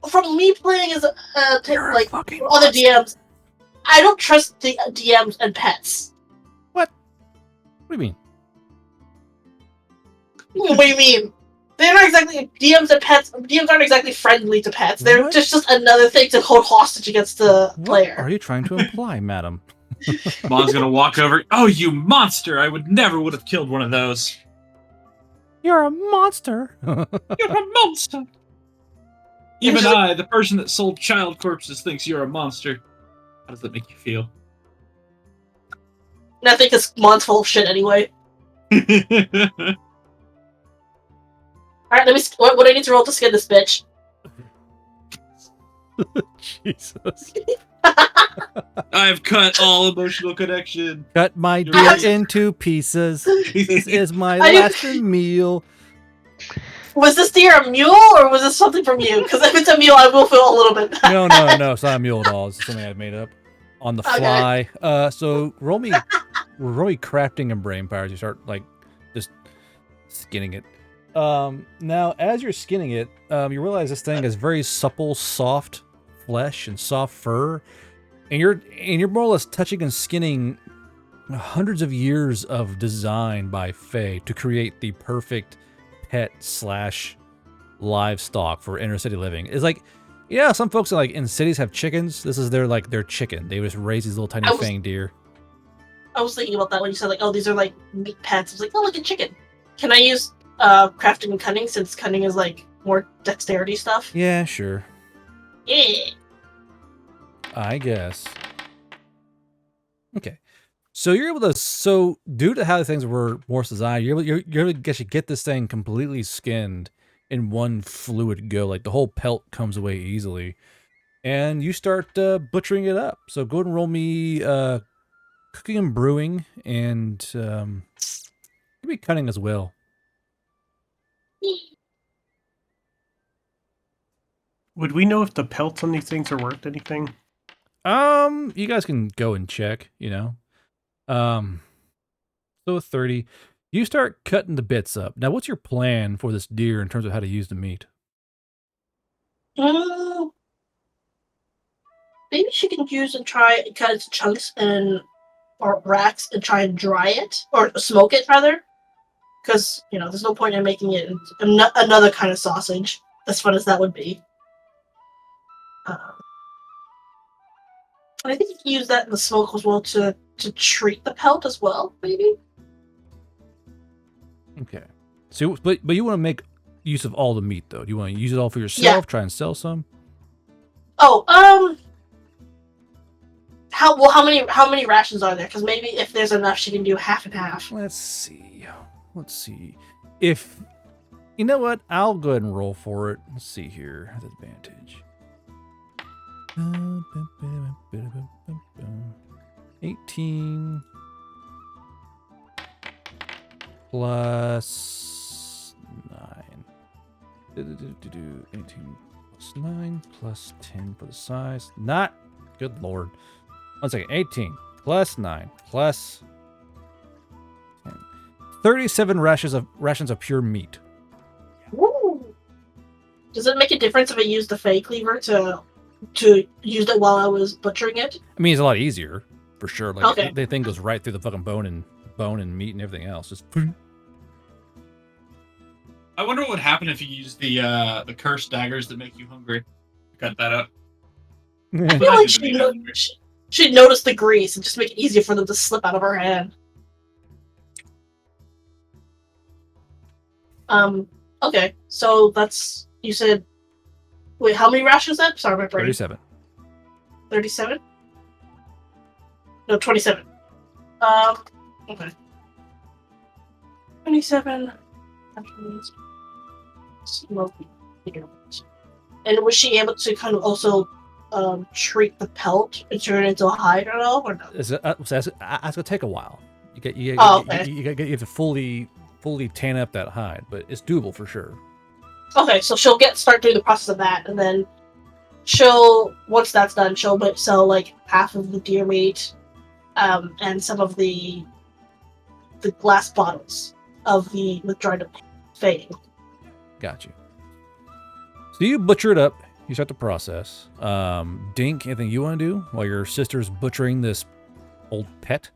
From me playing as like fucking other DMs, I don't trust the DMs and pets. What do you mean? What do you mean? They're not exactly DMs and pets. DMs aren't exactly friendly to pets. They're What? just another thing to hold hostage against the What player. are you trying to imply, madam? Mom's gonna walk over. Oh, you monster! I would have killed one of those. You're a monster. You're a monster. Even I, the person that sold child corpses, thinks you're a monster. How does that make you feel? And I think this mon's full of shit anyway. Alright, let me. What do I need to roll to skin this bitch? Jesus. I've cut all emotional connection. Cut my You're deer right. into pieces. This is my I- last meal. Was this deer a mule or was this something from you? Because if it's a mule, I will feel a little bit bad. No, it's not a mule at all. It's something I made up on the fly. So roll me crafting and brain powers. You start like just skinning it. Now, as you're skinning it, you realize this thing is very supple, soft flesh and soft fur, and you're more or less touching and skinning hundreds of years of design by Fae to create the perfect pet slash livestock for inner city living. It's like, yeah, some folks in cities have chickens. This is their chicken. They just raise these little tiny fang deer. I was thinking about that when you said like, oh, these are like meat pets. I was like, oh, like a chicken. Can I use crafting and cunning since cunning is like more dexterity stuff? Yeah, sure. Yeah. I guess. Okay. So you're able to, so due to how the things were more designed, you're able to get this thing completely skinned in one fluid go. Like the whole pelt comes away easily. And you start butchering it up. So go ahead and roll me cooking and brewing, and maybe cutting as well. Would we know if the pelts on these things are worth anything? You guys can go and check, So 30. You start cutting the bits up. Now, what's your plan for this deer in terms of how to use the meat? Maybe she can use and try cut it into chunks or racks and try and dry it or smoke it rather. Because there's no point in making it another kind of sausage. As fun as that would be. I think you can use that in the smoke as well to treat the pelt as well, maybe. Okay. So, but you want to make use of all the meat, though. Do you want to use it all for yourself? Yeah. Try and sell some. Oh, how many rations are there? Because maybe if there's enough, she can do half and half. Let's see. If you know what, I'll go ahead and roll for it. Let's see here. The advantage. 18 plus 9. 18 plus 9 plus 10 for the size. Not good lord. 1 second. 18 plus 9 plus 10. 37 rations of pure meat. Woo. Does it make a difference if I use the Fey cleaver to use it while I was butchering it? I mean, it's a lot easier for sure. Like okay. The thing goes right through the fucking bone and meat and everything else. Just. I wonder what would happen if you used the cursed daggers that make you hungry. Cut that up. I feel like she'd notice the grease and just make it easier for them to slip out of her hand. Okay, so that's, you said, wait, how many rations then? Sorry, my brain. 37. 37? No, 27. Okay. 27. And was she able to kind of also treat the pelt and turn it into a hide at all, or no? It's gonna take a while. You have to fully tan up that hide, but it's doable for sure. Okay, so she'll start doing the process of that, and then once that's done, she'll sell like half of the deer meat, and some of the glass bottles of the dried up fang. Got you. So you butcher it up. You start the process. Dink, anything you want to do while your sister's butchering this old pet?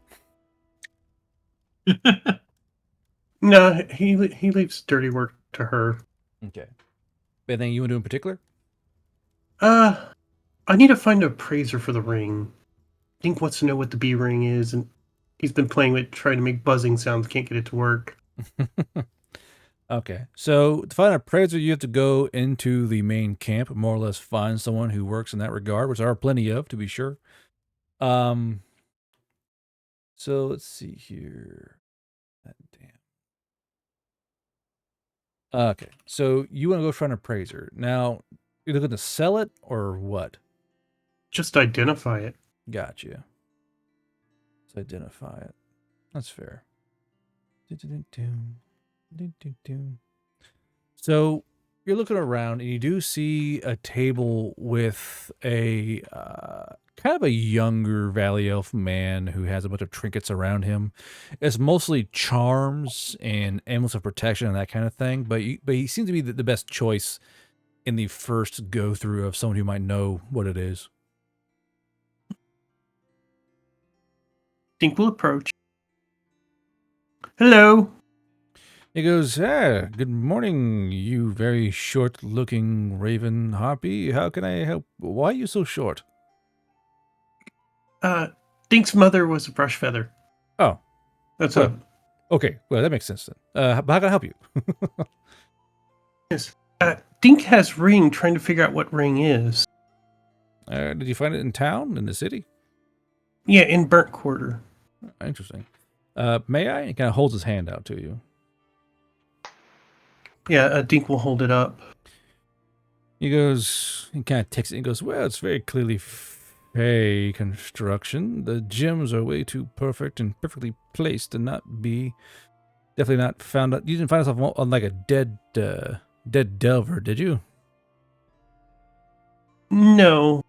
No, he leaves dirty work to her. Okay. Anything you want to do in particular? I need to find an appraiser for the ring. Dink wants to know what the B ring is, and he's been playing with trying to make buzzing sounds. Can't get it to work. Okay, so to find an appraiser, you have to go into the main camp, more or less find someone who works in that regard, which there are plenty of, to be sure. So let's see here. Damn. Okay, so you want to go find an appraiser. Now, you're looking to sell it or what? Just identify it. Gotcha. Let's identify it. That's fair. So you're looking around and you do see a table with a kind of a younger Valley Elf man who has a bunch of trinkets around him. It's mostly charms and amulets of protection and that kind of thing, but he seems to be the best choice in the first go through of someone who might know what it is. Dink will approach. Hello. He goes, good morning, you very short-looking raven harpy. How can I help? Why are you so short? Dink's mother was a brush feather. Oh. That's Well, okay, well, that makes sense then. How can I help you? Yes. Dink has ring, trying to figure out what ring is. Did you find it in town, in the city? Yeah, in Burnt Quarter. Interesting. May I? He kind of holds his hand out to you. Yeah, Dink will hold it up. He goes, he kind of takes it and goes, well, it's very clearly Fey construction. The gems are way too perfect and perfectly placed to not be, definitely not found out. You didn't find yourself on like a dead delver, did you? No.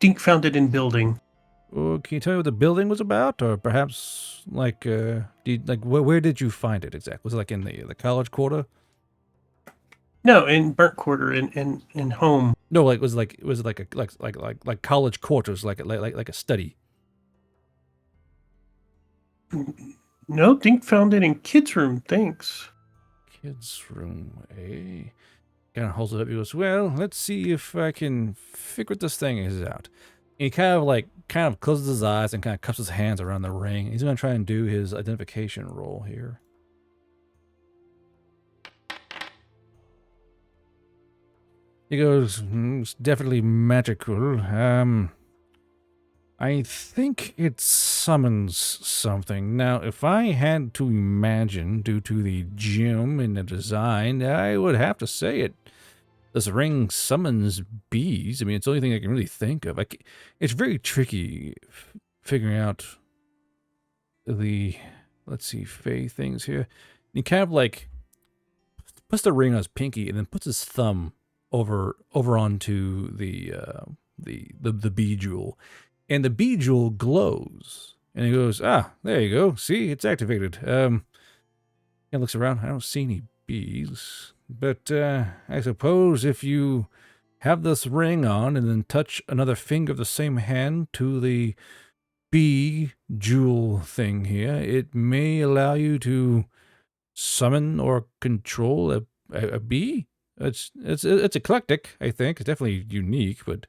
Dink found it in building. Or can you tell me what the building was about? Or perhaps, like, where did you find it exactly? Was it like in the college quarter? No, in Burnt Quarter, in home. No, was it like college quarters, like a study? No, Dink found it in kids' room, thanks. Kids' room, eh? Kind of holds it up. He goes, well, let's see if I can figure what this thing is out. And he kind of closes his eyes and kind of cups his hands around the ring. He's going to try and do his identification roll here. He goes, it's definitely magical. I think it summons something. Now, if I had to imagine, due to the gem and the design, I would have to say it. This ring summons bees. I mean, it's the only thing I can really think of. It's very tricky figuring out the, let's see, Fey things here. He kind of like puts the ring on his pinky and then puts his thumb over onto the bee jewel, and the bee jewel glows. And he goes, there you go. See, it's activated. He looks around. I don't see any bees. But I suppose if you have this ring on and then touch another finger of the same hand to the bee jewel thing here, it may allow you to summon or control a bee. It's eclectic, I think. It's definitely unique, but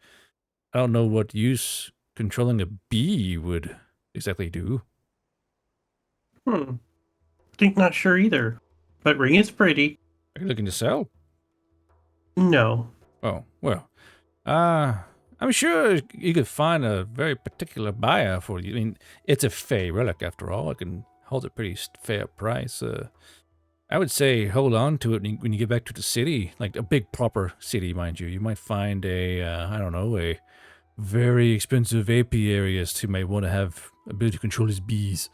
I don't know what use controlling a bee would exactly do. Dink not sure either. But ring is pretty. Are you looking to sell? No. Oh, well. I'm sure you could find a very particular buyer for you. I mean, it's a Fey relic after all. It can hold a pretty fair price. I would say hold on to it when you get back to the city, like a big proper city, mind you. You might find I don't know, a very expensive apiarist who may want to have ability to control his bees.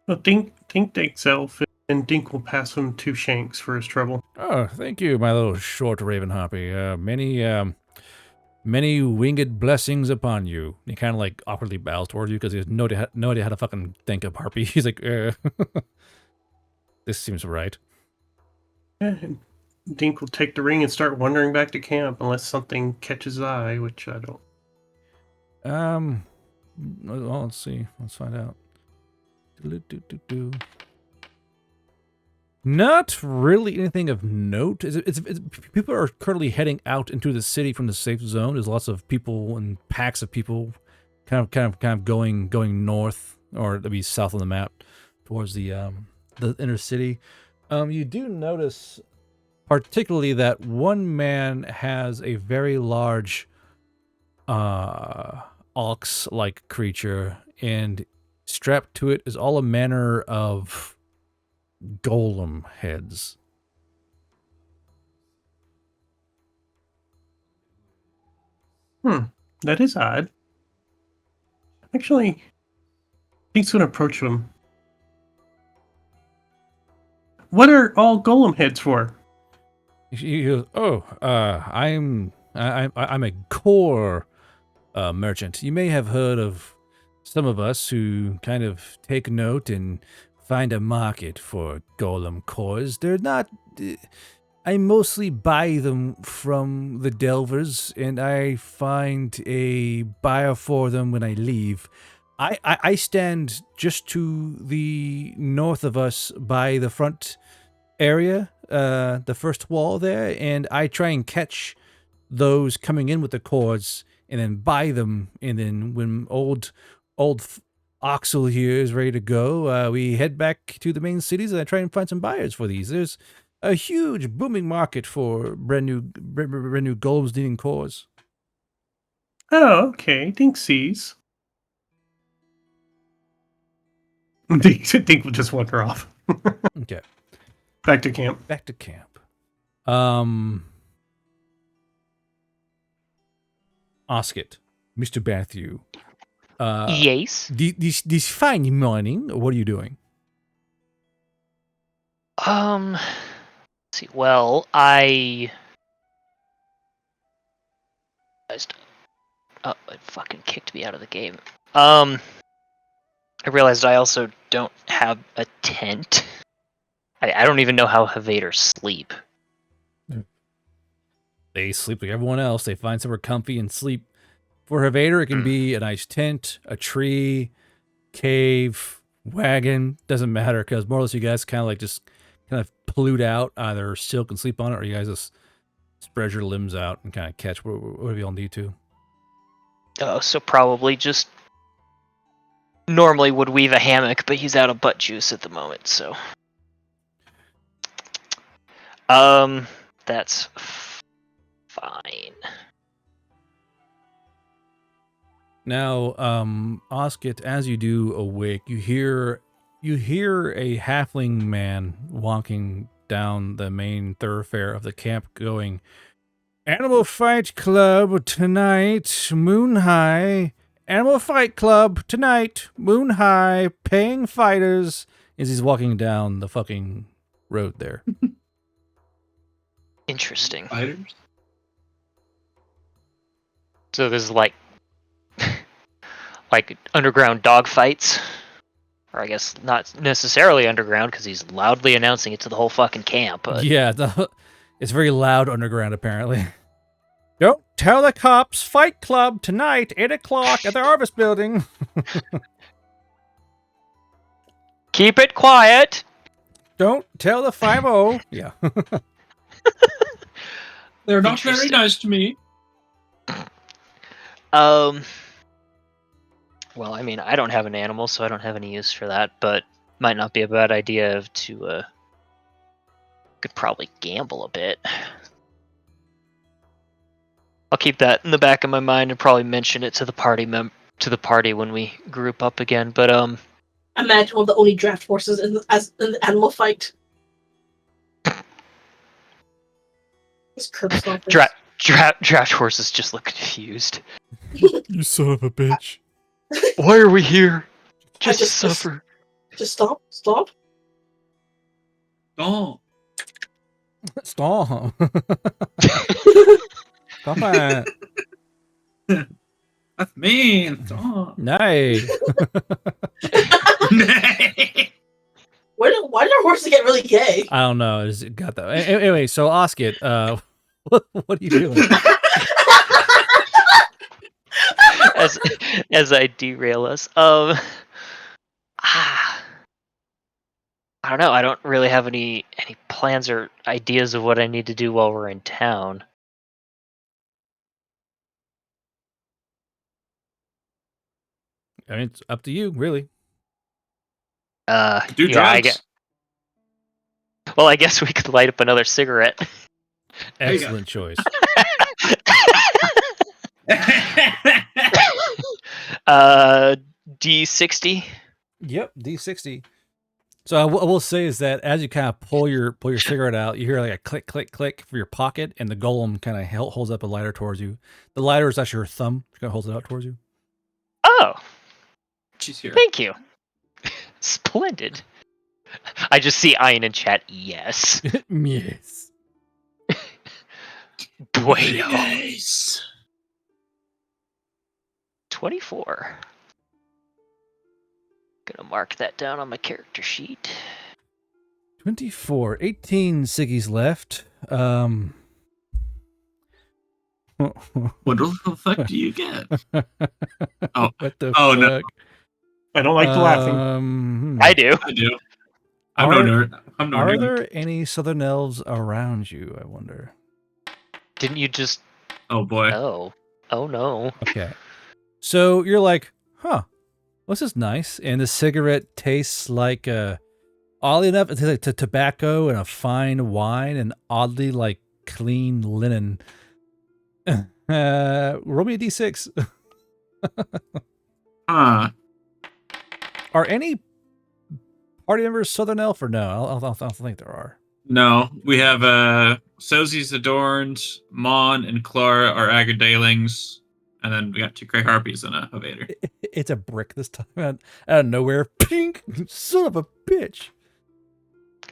Well, Dink takes Elf, and Dink will pass him 2 shanks for his trouble. Oh, thank you, my little short raven harpy. Many winged blessings upon you. He kind of like awkwardly bows toward you because he has no idea how to fucking think of harpy. He's like, this seems right. And Dink will take the ring and start wandering back to camp unless something catches his eye, which I don't. Well, let's see. Let's find out. Not really anything of note. It's people are currently heading out into the city from the safe zone. There's lots of people and packs of people, kind of going north, or maybe south on the map, towards the inner city. You do notice, particularly, that one man has a very large ox-like creature, and strapped to it is all a manner of golem heads. That is odd. Actually, Dink's going to approach him. what are all golem heads for? He goes, "Oh, I'm a core merchant. You may have heard of some of us who kind of take note and find a market for golem cores. They're not. I mostly buy them from the delvers, and I find a buyer for them when I leave. I stand just to the north of us by the front area, the first wall there, and I try and catch those coming in with the cords and then buy them. And then when Oxel here is ready to go, we head back to the main cities and I try and find some buyers for these. There's a huge booming market for brand new golems needing cores. Oh, okay. Dink sees. Dink will just wander off. Okay. Back to camp. Back to camp. Osket, Mr. Matthew. Yes. This fine morning, what are you doing? Let's see. Well, it fucking kicked me out of the game. I realized I also don't have a tent. I don't even know how Havaders sleep. They sleep like everyone else. They find somewhere comfy and sleep. For Havader, it can be a nice tent, a tree, cave, wagon. Doesn't matter, because more or less you guys kind of pollute out, either silk and sleep on it, or you guys just spread your limbs out and kind of catch whatever y'all need to. Oh, so probably just normally would weave a hammock, but he's out of butt juice at the moment, so. That's fine. Now, Osket, as you do awake, you hear a halfling man walking down the main thoroughfare of the camp going, "Animal Fight Club tonight, moon high. Animal Fight Club tonight, moon high, paying fighters," as he's walking down the fucking road there. Interesting. Fighters? So there's like underground dogfights, or I guess not necessarily underground because he's loudly announcing it to the whole fucking camp. But Yeah, it's very loud underground apparently. Don't tell the cops. Fight Club tonight, 8 o'clock at the Harvest Building. keep it quiet. Don't tell the 5-0. Yeah. They're not very Interesting. nice to me. Well, I mean, I don't have an animal, so I don't have any use for that. But might not be a bad idea to could probably gamble a bit. I'll keep that in the back of my mind and probably mention it to the party when we group up again. But Imagine one of the only draft horses in the animal fight. It's curb stompers. draft horses just look confused. You son of a bitch. Why are we here? Just Just- suffer. Just stop. Stop. Don't. Stop. Stop it. That's mean. Don't. Nay. Why did our horses get really gay? I don't know. It got that. Anyway, so Osket, what are you doing? as I derail us. I don't know. I don't really have any plans or ideas of what I need to do while we're in town. I mean, it's up to you, really. Do drugs. Well, I guess we could light up another cigarette. There you go. Excellent choice. D60. Yep, D60. So I will say is that as you kind of pull your cigarette out, you hear like a click, click, click for your pocket, and the golem kind of holds up a lighter towards you. The lighter is actually her thumb. She kind of holds it out towards you. Oh, She's here. thank you. Splendid. I just see Ian in chat. Yes. Yes. Bueno. Nice. 24. Gonna mark that down on my character sheet. 24. 18 Siggies left. What the fuck do you get? Oh, What the oh, fuck? no. I don't like the laughing. I do. I do. I'm no nerd. I'm no Are nerd. there any southern elves around you, I wonder? Didn't you just... Oh boy. Oh. Oh no. Okay. So you're like, huh, this is nice. And the cigarette tastes like, oddly enough, it tastes like tobacco and a fine wine and oddly like clean linen. Roll me a d6. Huh. Are any party members Southern Elf or no? I don't think there are. No, we have Sozie's Adorned, Mon and Clara are Agardalings, and then we got 2 Grey Harpies and a Vader. It's a brick this time out of nowhere. Pink, son of a bitch.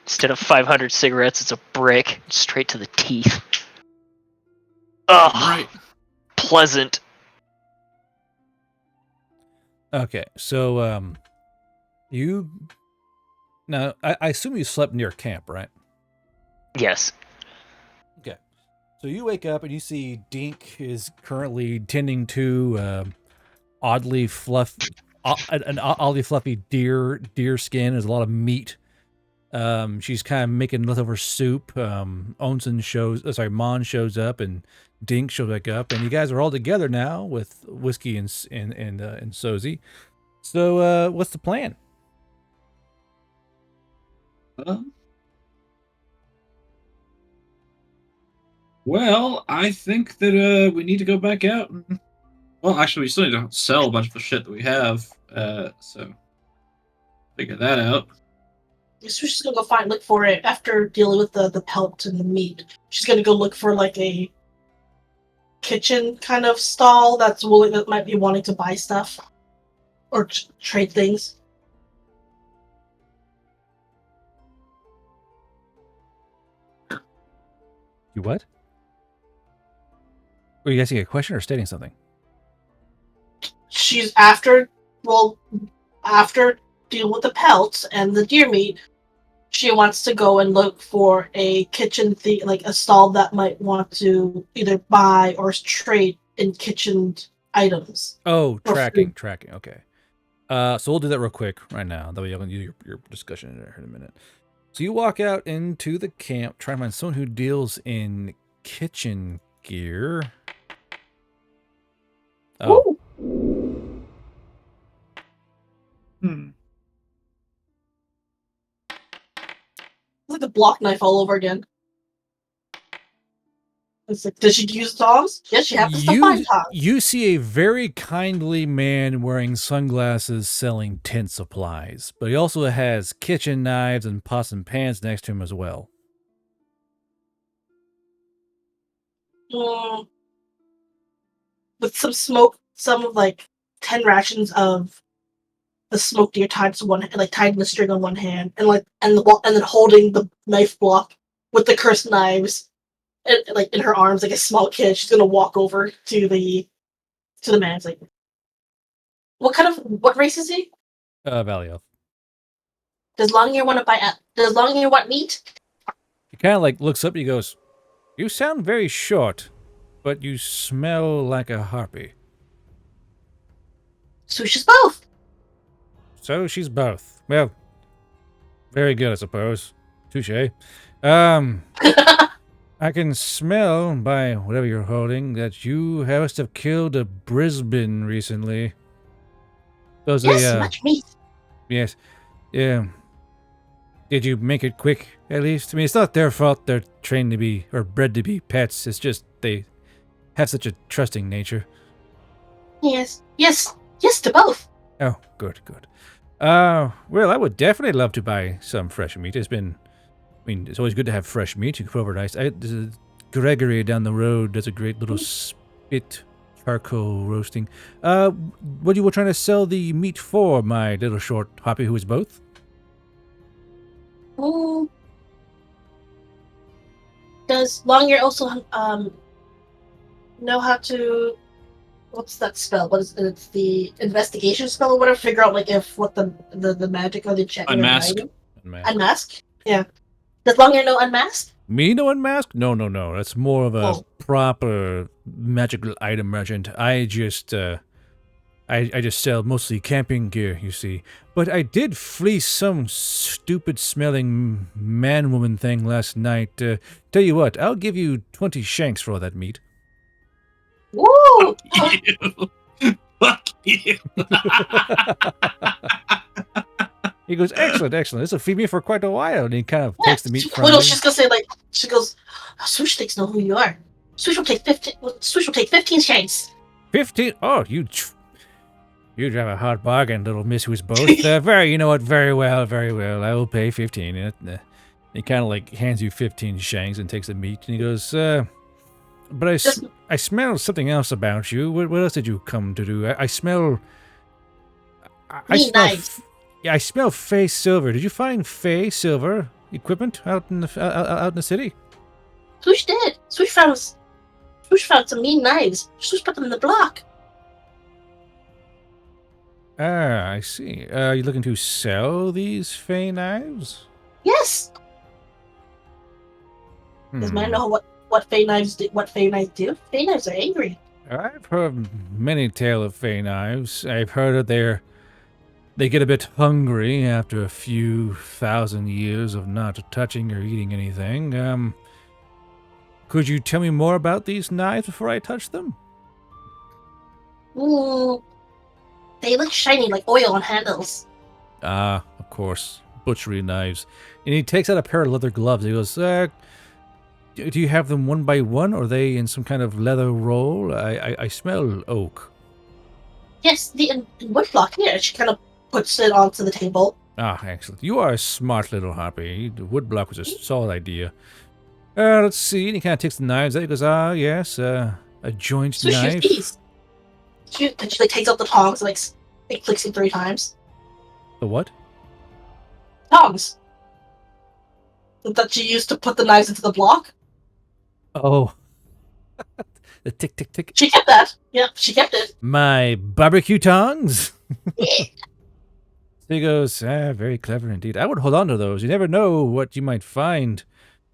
Instead of 500 cigarettes, it's a brick straight to the teeth. Ugh. Right. Pleasant. Okay, so you now I assume you slept near camp, right? Yes. Okay, so you wake up and you see Dink is currently tending to an oddly fluffy deer skin. There's a lot of meat. She's kind of making leftover soup. Mon shows up and Dink shows back up, and you guys are all together now with Whiskey and Sozy. So, what's the plan? Well, I think that we need to go back out. Well, actually, we still need to sell a bunch of the shit that we have. So figure that out. So she's gonna go look for it after dealing with the pelt and the meat. She's gonna go look for like a kitchen kind of stall that might be wanting to buy stuff or trade things. You what? Were you asking a question or stating something? She's after dealing with the pelts and the deer meat. She wants to go and look for a kitchen like a stall that might want to either buy or trade in kitchen items. Oh, tracking. Okay. So we'll do that real quick right now. That way you can do your discussion in a minute. So you walk out into the camp, try to find someone who deals in kitchen gear. Oh. It's like a block knife all over again. It's like, does she use tongs? Yes, she happens to find tongs. You see a very kindly man wearing sunglasses selling tent supplies, but he also has kitchen knives and pots and pans next to him as well. With some smoke, some of like 10 rations of the smoked deer tied to one, like tied in the string on one hand, and then holding the knife block with the cursed knives, and, like in her arms, like a small kid. She's gonna walk over to the man. It's like, what race is he? Valley Elf. Does Longyear want meat? He kind of like looks up and he goes, "You sound very short, but you smell like a harpy." So she's both. So she's both. Well, very good, I suppose. Touche. I can smell by whatever you're holding that you must have killed a Brisbane recently. Those yes, much meat. Yes. Yeah. Did you make it quick, at least? I mean, it's not their fault they're trained to be, or bred to be pets. It's just they have such a trusting nature. Yes, to both. Oh, good. Well, I would definitely love to buy some fresh meat. It's always good to have fresh meat. You can put over nice. There's a Gregory down the road does a great little spit charcoal roasting. What you were trying to sell the meat for, my little short hoppy who is both? Mm. Does Longyear also know how to? What's that spell? What is it? It's the investigation spell or whatever. Figure out like if what the magic or the enchantment or Unmask. hiding. Unmask. Yeah. Does Longyear know unmask? Me no unmask? No. That's more of a Oh. proper magical item merchant. I just sell mostly camping gear, you see. But I did fleece some stupid-smelling man-woman thing last night. Tell you what, I'll give you 20 shanks for all that meat. Woo! Fuck you. He goes, excellent. This will feed me for quite a while. And he kind of takes the meat from Well, me. she's gonna say like she goes. Swoosh thinks know who you are. Swoosh will take 15. Swoosh will take 15 shanks. 15? Oh, you drive a hard bargain, little miss who's both. You know what, very well. I will pay 15. He kind of like hands you 15 shanks and takes the meat. And he goes, but I smell something else about you. What else did you come to do? I smell... I smell... Knives. I smell Fey silver. Did you find Fey silver equipment out in the city? Swoosh did. Swoosh found some mean knives. Swoosh put them in the block. Ah, I see. Are you looking to sell these Fey knives? Yes. Does man know what Fey knives do? What Fey knives do? Fey knives are angry. I've heard many tales of Fey knives. I've heard that they get a bit hungry after a few thousand years of not touching or eating anything. Could you tell me more about these knives before I touch them? They look shiny like oil on handles. Ah, of course. Butchery knives. And he takes out a pair of leather gloves. He goes, do you have them one by one, or are they in some kind of leather roll? I smell oak. Yes, the wood block here. She kind of puts it onto the table. Ah, excellent. You are a smart little harpy. The wood block was a solid idea. Let's see. And he kind of takes the knives out. He goes, yes, a joint So knife. She like takes out the tongs and it clicks it 3 times. The what? Tongs. That she used to put the knives into the block. Oh. The tick, tick, tick. She kept that. Yeah, she kept it. My barbecue tongs? Yeah. So he goes, very clever indeed. I would hold on to those. You never know what you might find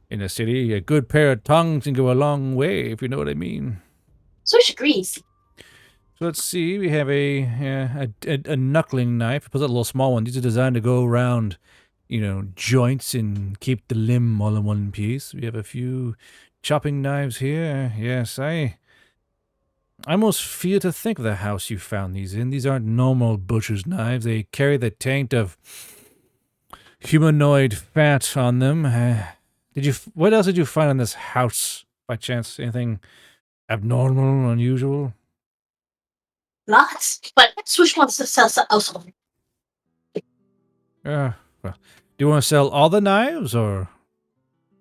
in a city. A good pair of tongs can go a long way, if you know what I mean. So she agrees. So let's see. We have a knuckling knife. It puts out a little small one. These are designed to go around, joints and keep the limb all in one piece. We have a few chopping knives here. Yes, I almost fear to think of the house you found these in. These aren't normal butcher's knives. They carry the taint of humanoid fat on them. What else did you find in this house, by chance? Anything abnormal, unusual? Lots, but Swoosh wants to sell some also. Well, do you want to sell all the knives, or?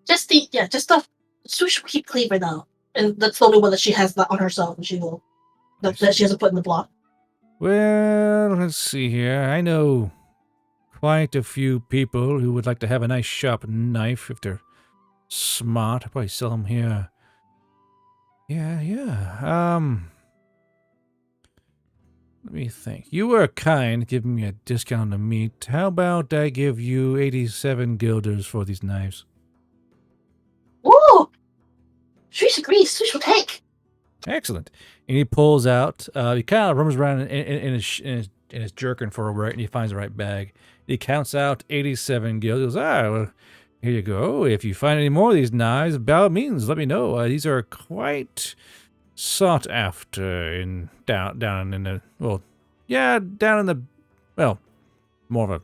Just the Swoosh will keep Cleaver though, and that's the only one that she has on herself, and that she hasn't put in the block. Well, let's see here. I know quite a few people who would like to have a nice sharp knife if they're smart. I'll probably sell them here. Yeah. Let me think. You were kind, giving me a discount on the meat. How about I give you 87 guilders for these knives? Woo! Swoosh agrees. Swoosh will take. Excellent. And he pulls out. He kind of rummers around in his jerkin for a bit, and he finds the right bag. He counts out 87 guilders. Well, here you go. If you find any more of these knives, by all means, let me know. These are quite sought after down in the more of a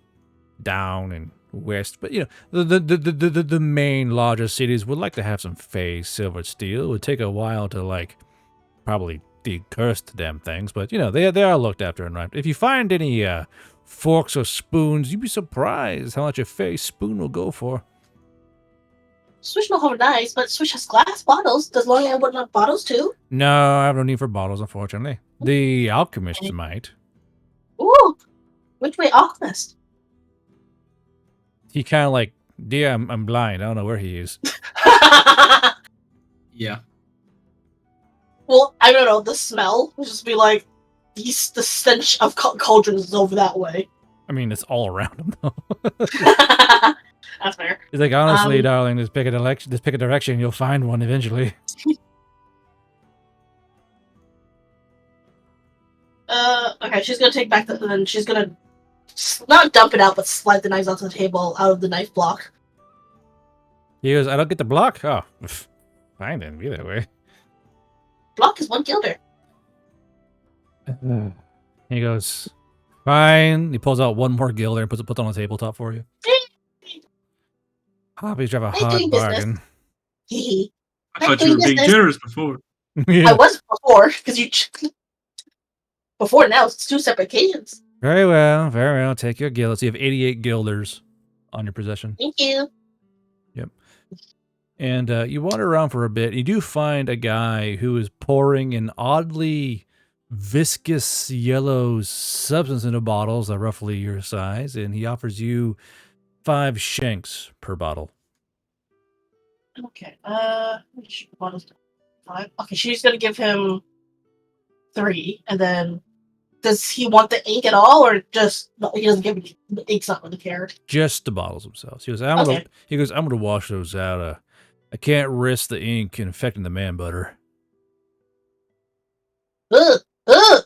down and west, but the main larger cities would like to have some Fey silver steel. It would take a while to probably decurse the damn things, but they are looked after and right. If you find any forks or spoons, you'd be surprised how much a Fey spoon will go for. Swoosh no hold knives, but Swoosh has glass bottles. Does Longyear wouldn't have bottles too? No, I have no need for bottles, unfortunately. The alchemists might. Ooh, which way alchemist? He kind of Yeah, I'm blind. I don't know where he is. Yeah. Well, I don't know. The smell would just be like the stench of cauldrons is over that way. I mean, it's all around him though. That's fair. He's like, honestly, darling, just pick a direction, you'll find one eventually. Okay, she's gonna take back and then she's gonna not dump it out, but slide the knives onto the table out of the knife block. He goes, I don't get the block? Oh, fine then, be that way. Block is 1 gilder. He goes, fine. He pulls out one more gilder and puts it on the tabletop for you. Hobbies drive a hard bargain. Hee I thought you were being generous before. Yeah. I was before, because you... Before now, it's 2 separate occasions. Very well, very well. Take your gilders. You have 88 guilders on your possession. Thank you. Yep. And you wander around for a bit. You do find a guy who is pouring an oddly viscous yellow substance into bottles that are roughly your size, and he offers you 5 shanks per bottle. Okay, which bottles? 5? Okay, she's gonna give him 3, and then does he want the ink at all, or just no, he doesn't give me the ink's not really cared? Just the bottles themselves. He goes, I'm gonna wash those out. I can't risk the ink infecting the man butter. Ugh, ugh.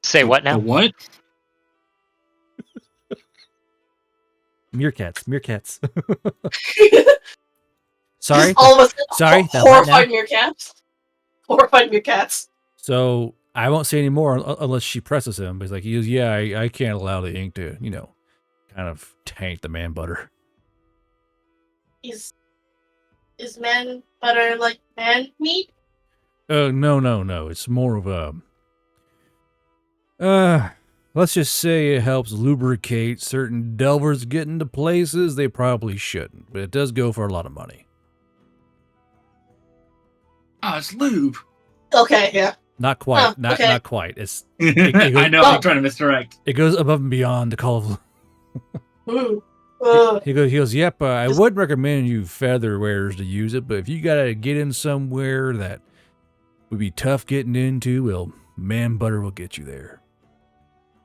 Say what now? The what? Meerkats. Sorry? All of us. Sorry, that what Horrified now? meerkats. Horrified meerkats. So I won't say any more unless she presses him. But he's like, he goes, yeah, I can't allow the ink to, kind of taint the man butter. Is man butter like man meat? No. It's more of a, let's just say it helps lubricate certain delvers get into places they probably shouldn't. But it does go for a lot of money. Oh, it's lube. Okay, yeah. Not quite. Oh, okay. Not quite. It goes, I know, I'm trying to misdirect. It goes above and beyond the call of... Ooh. He goes, yep, I would recommend you feather wearers to use it, but if you gotta get in somewhere that would be tough getting into, well, man butter will get you there.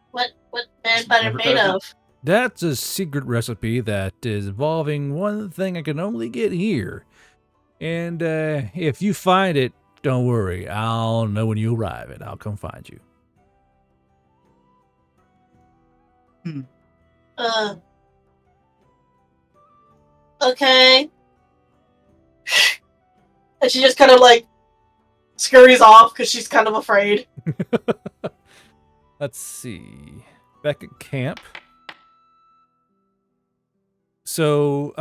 What man butter made of? That's a secret recipe that is involving one thing I can only get here. And if you find it, don't worry, I'll know when you arrive and I'll come find you. Okay. And she just kind of like scurries off because she's kind of afraid. Let's see. Back at camp. So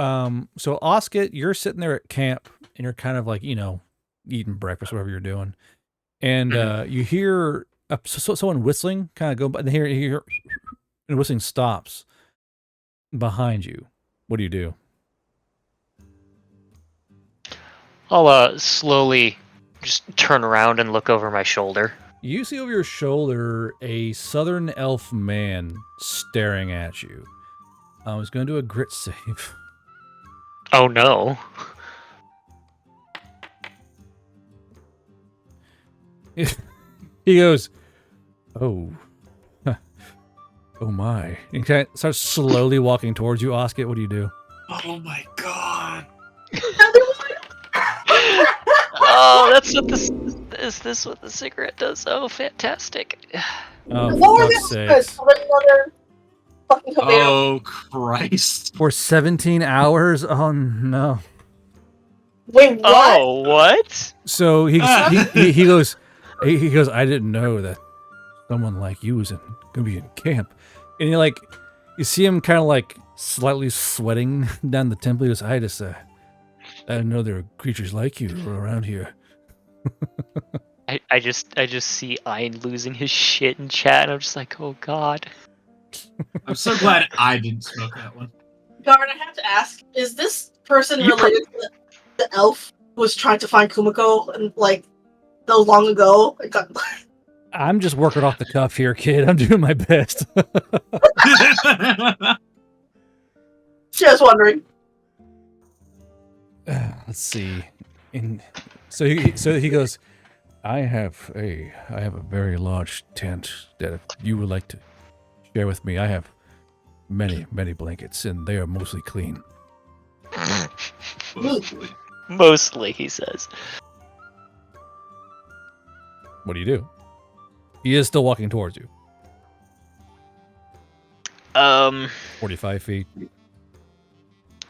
Oscar, you're sitting there at camp and you're kind of like, eating breakfast, whatever you're doing. And you hear someone whistling, kind of go by, and here, and whistling stops behind you. What do you do? I'll slowly just turn around and look over my shoulder. You see over your shoulder a southern elf man staring at you. He's going to do a grit save. Oh no. He goes, oh. Oh my. He kind of starts slowly walking towards you. Oscar, what do you do? Oh my god. Oh, that's what this is. This what the cigarette does? Oh, fantastic! Oh, What for were fuck's the sakes. another fucking tomato? Oh Christ. For 17 hours? Oh no. Wait, what? Oh, what? So he goes, I didn't know that someone like you was gonna be in camp. And you see him kind of like slightly sweating down the temple. He goes, I didn't know there were creatures like you around here. I just see Ian losing his shit in chat, and I'm just like, oh god. I'm so glad I didn't smoke that one. Garn, I have to ask, is this person related to the elf who was trying to find Kumiko and so long ago? I'm just working off the cuff here, kid. I'm doing my best. Just wondering. Let's see. So he goes, I have a very large tent that if you would like to share with me, I have many blankets and they are mostly clean. Mostly, he says. What do? He is still walking towards you. 45 feet.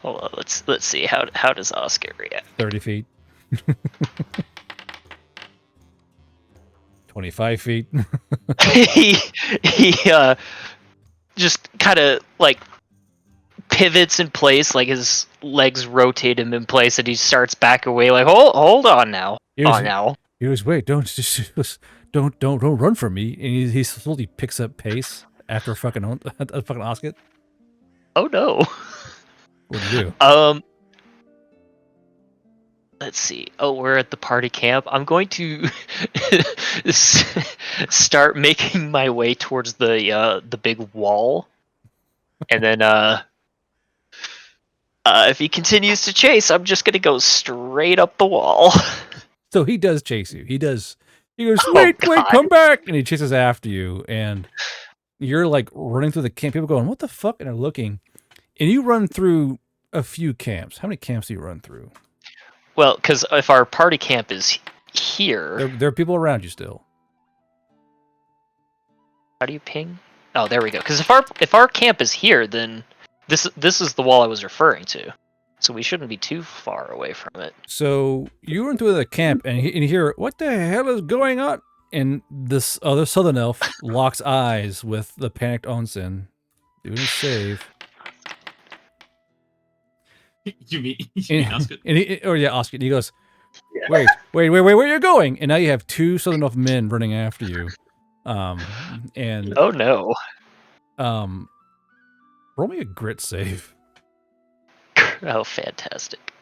Hold on, let's see. How does Oscar react? 30 feet. 25 feet. he just kind of like pivots in place, like his legs rotate him in place, and he starts back away. Like, hold on now. He goes, wait, don't run from me. And he slowly picks up pace after fucking Oscar. Oh no. What do you do? Let's see. Oh, we're at the party camp. I'm going to start making my way towards the big wall, and then if he continues to chase, I'm just gonna go straight up the wall. So he does chase you. He goes, wait, come back, and he chases after you, and you're like running through the camp. People going, what the fuck? And they're looking, and you run through a few camps. How many camps do you run through? Well, because if our party camp is here, there are people around you still. How do you ping? Oh, there we go. Because if our camp is here, then this is the wall I was referring to. So we shouldn't be too far away from it. So you run through the camp and you hear, what the hell is going on? And this other southern elf locks eyes with the panicked Onsen. Doing a save. You mean Oscar? Oscar. And he goes, wait, where are you going? And now you have two southern elf men running after you. And oh no. Roll me a grit save. Oh, fantastic.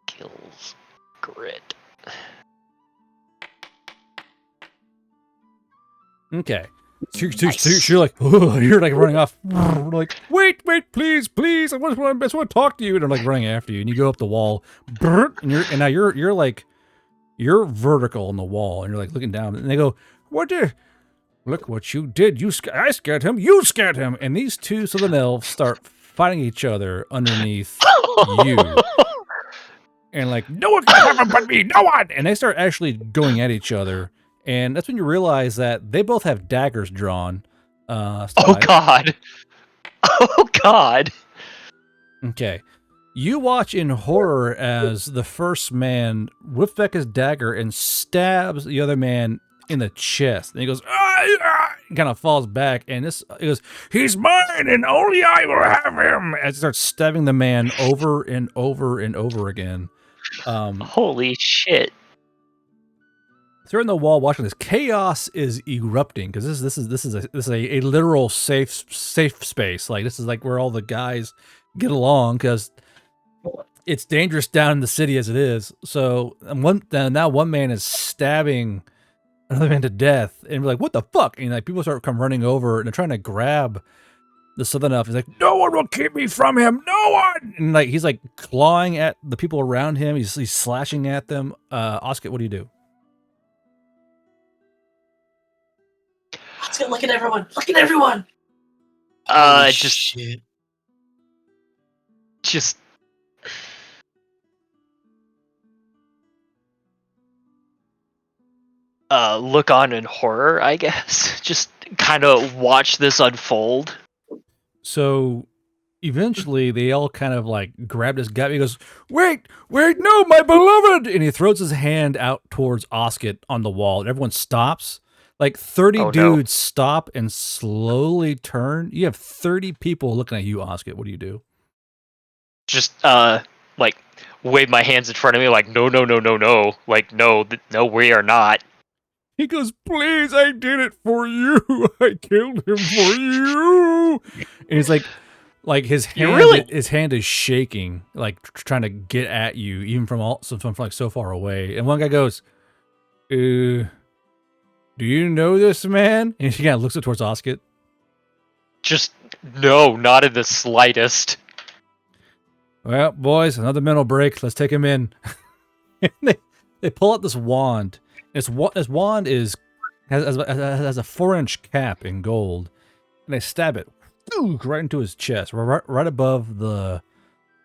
Kills grit. Okay. So you're like, oh, you're like running off. Like, wait, please, I just want to talk to you. And they're like running after you, and you go up the wall, and now you're like, you're vertical on the wall, and you're like looking down, and they go, look what you did. I scared him. You scared him. And these two southern elves start fighting each other underneath you. And like, no one can have him but me. No one. And they start actually going at each other. And that's when you realize that they both have daggers drawn. Oh God. Oh God. Okay. You watch in horror as the first man whips back his dagger and stabs the other man in the chest, and he goes, kind of falls back, and he goes, he's mine, and only I will have him. And he starts stabbing the man over and over and over again. Holy shit! So you're in the wall watching this. Chaos is erupting because this is a literal safe space. Like this is like where all the guys get along because it's dangerous down in the city as it is. So now one man is stabbing another man to death, and we're like, what the fuck? And like people start running over, and they're trying to grab the southern elf. He's like, no one will keep me from him, no one. And like he's like clawing at the people around him. He's slashing at them. Oscar, what do you do? Oscar, look at everyone! Look at everyone! Just look on in horror, I guess. Just kind of watch this unfold. So eventually they all kind of like grab this guy. He goes, wait, no, my beloved. And he throws his hand out towards Oscar on the wall, and everyone stops. Like 30 dudes stop and slowly turn. You have 30 people looking at you, Oscar. What do you do? Just like wave my hands in front of me like no. Like no, we are not. He goes, please, I did it for you. I killed him for you. And he's like his hand is shaking, like trying to get at you, even from like so far away. And one guy goes, do you know this man? And he kind of looks it towards Oscar. Just no, not in the slightest. Well, boys, another mental break. Let's take him in. they pull out this wand. This wand has a 4-inch cap in gold, and they stab it right into his chest, right above the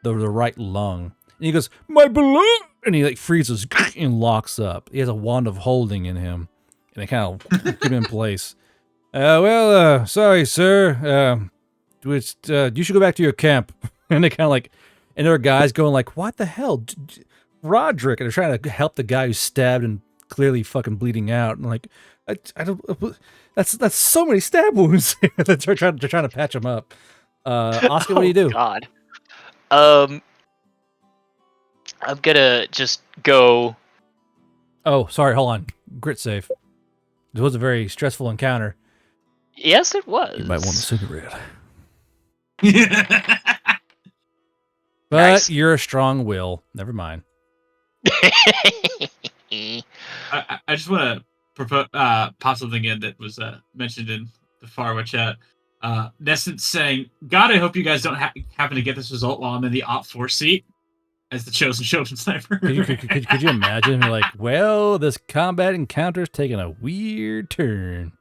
right lung. And he goes, "My balloon!" And he like freezes and locks up. He has a wand of holding in him, and they kind of keep him in place. Sorry, sir. You should go back to your camp. And they kind of like, and there are guys going like, "What the hell, Roderick?" And they're trying to help the guy who's stabbed and clearly fucking bleeding out. And like, I don't. That's so many stab wounds. they're trying to patch him up. Oscar, what do you do? God. I'm gonna just go. Oh, sorry. Hold on. Grit save. It was a very stressful encounter. Yes, it was. You might want a cigarette. But Nice. you're a strong will. Never mind. I just want to pop something in that was mentioned in the Farwa chat. Nessence saying, "God, I hope you guys don't happen to get this result while I'm in the Op 4 seat as the chosen children sniper." Could you imagine? You're like, well, this combat encounter's taking a weird turn.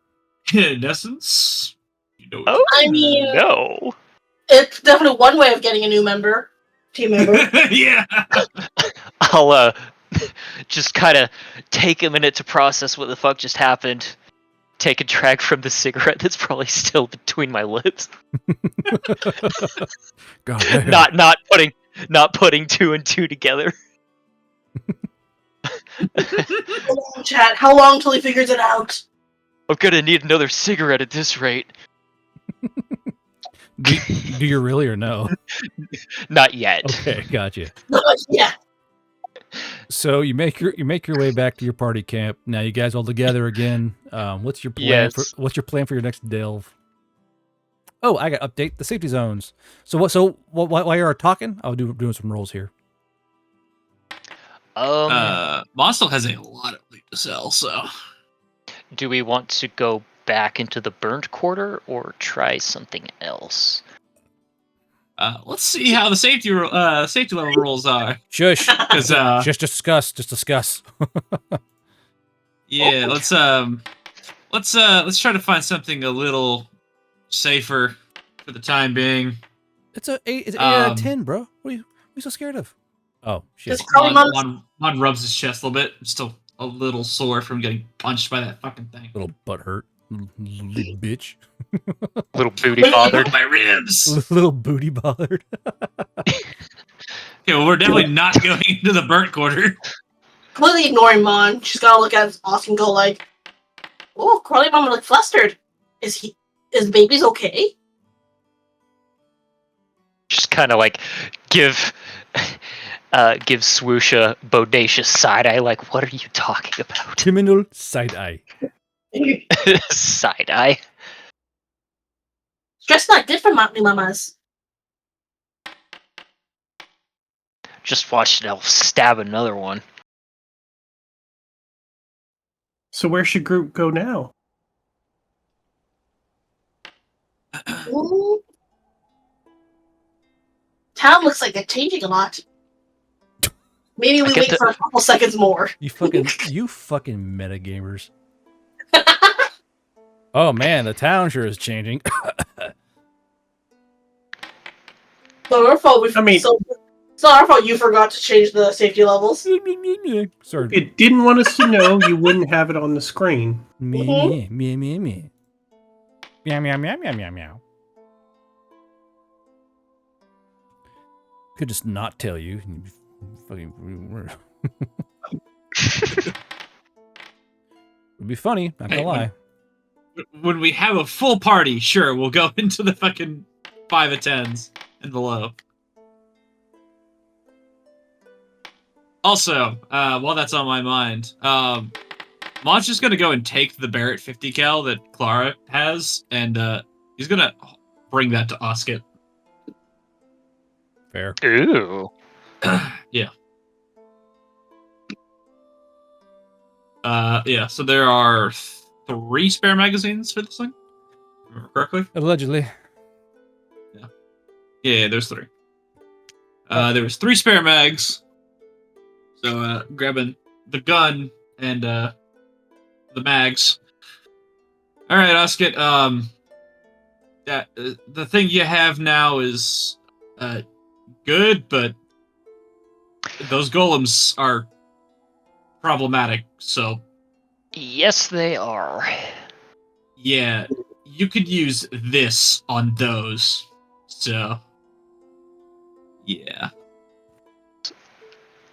Nessence, you know. Oh, I mean, no. it's definitely one way of getting a new team member. Yeah. I'll just kind of take a minute to process what the fuck just happened. Take a drag from the cigarette that's probably still between my lips. God damn. Not putting two and two together. Chat, how long till he figures it out? I'm gonna need another cigarette at this rate. Do you really or no? Not yet. Okay, gotcha. Yeah. So you make your way back to your party camp. Now you guys all together again. What's your plan? Yes. What's your plan for your next delve? Oh, I got to update the safety zones. While you're talking, I'll doing some rolls here. Mostel has a lot of lead to sell, so. Do we want to go back into the burnt quarter or try something else? Let's see how the safety level rolls are. Shush. Because Just discuss. yeah, let's try to find something a little safer for the time being. It's an 8 out of 10, bro. What are you so scared of? Oh shit. Mon rubs his chest a little bit. I'm still a little sore from getting punched by that fucking thing. Little butt hurt. Little bitch. Little booty bothered. My ribs. Little booty bothered. Okay, well, we're definitely not going into the burnt quarter. Completely ignoring Mon. She's gotta look at Oscar and go like, "Oh, Crawly Mom look flustered. Is baby's okay?" Just kind of like give Swoosh a bodacious side eye. Like, what are you talking about? Criminal side eye. Side eye. Stress not good for mamas. Just watch it. I'll stab another one. So where should group go now? Ooh. Town looks like they're changing a lot. Maybe we wait for a couple seconds more. You fucking metagamers. Oh man, the town sure is changing. So our fault. It's not our fault you forgot to change the safety levels. Sorry. It didn't want us to know. You wouldn't have it on the screen. Meow. Meow, meow, meow, meow, meow, meow. Could just not tell you. Fucking. It'd be funny, not gonna lie. When we have a full party, sure, we'll go into the fucking 5 of 10s and below. Also, while that's on my mind, Mon's just gonna go and take the Barrett 50 cal that Clara has, and he's gonna bring that to Osket. Fair. Ooh. Yeah. Yeah, so there are 3 spare magazines for this thing? Remember correctly? Allegedly. Yeah, there's 3. There was 3 spare mags. So grabbing the gun and the mags. All right, Oscar. That the thing you have now is good, but those golems are problematic. So Yes, they are. yeah, you could use this on those. So yeah,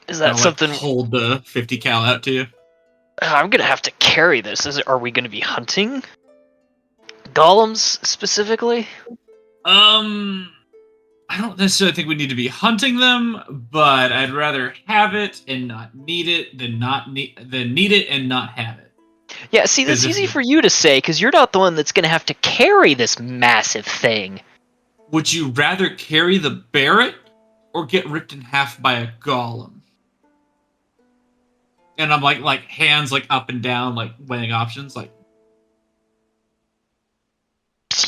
Is that I'll something hold the 50 cal out to you. I'm gonna have to carry this? Are we gonna be hunting golems specifically? I don't necessarily think we need to be hunting them, but I'd rather have it and not need it than need it and not have it. Yeah, see, that's easy for you to say because you're not the one that's gonna have to carry this massive thing. Would you rather carry the Barret or get ripped in half by a golem? And I'm like hands like up and down, like weighing options, like.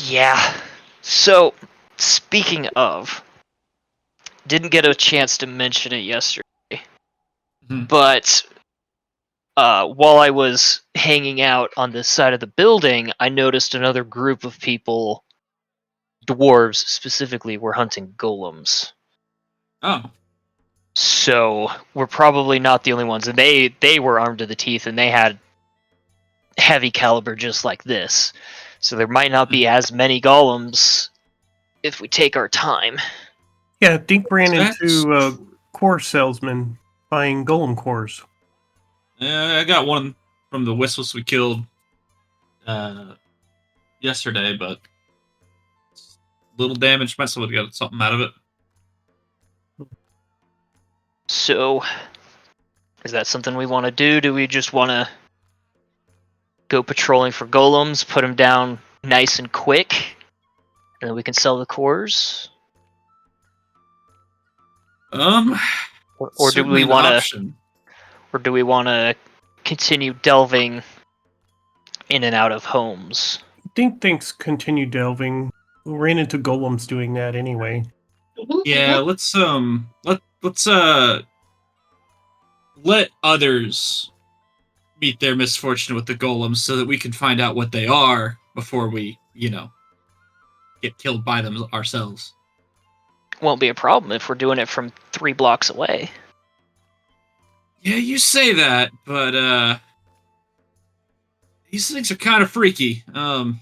Yeah. So, speaking of, didn't get a chance to mention it yesterday, but while I was hanging out on this side of the building, I noticed another group of people, dwarves specifically, were hunting golems. Oh. So we're probably not the only ones, and they were armed to the teeth, and they had heavy caliber just like this. So there might not be as many golems if we take our time. Yeah, Dink ran into a core salesman buying golem cores. I got one from the whistles we killed yesterday, but little damage. Might still got something out of it. So, is that something we want to do? Do we just want to go patrolling for golems, put them down nice and quick, and then we can sell the cores? Or do we want to? Or do we want to continue delving in and out of homes? Dink thinks continue delving. We ran into golems doing that anyway. Yeah, let's let others meet their misfortune with the golems so that we can find out what they are before we, get killed by them ourselves. Won't be a problem if we're doing it from 3 blocks away. Yeah, you say that, but these things are kind of freaky. I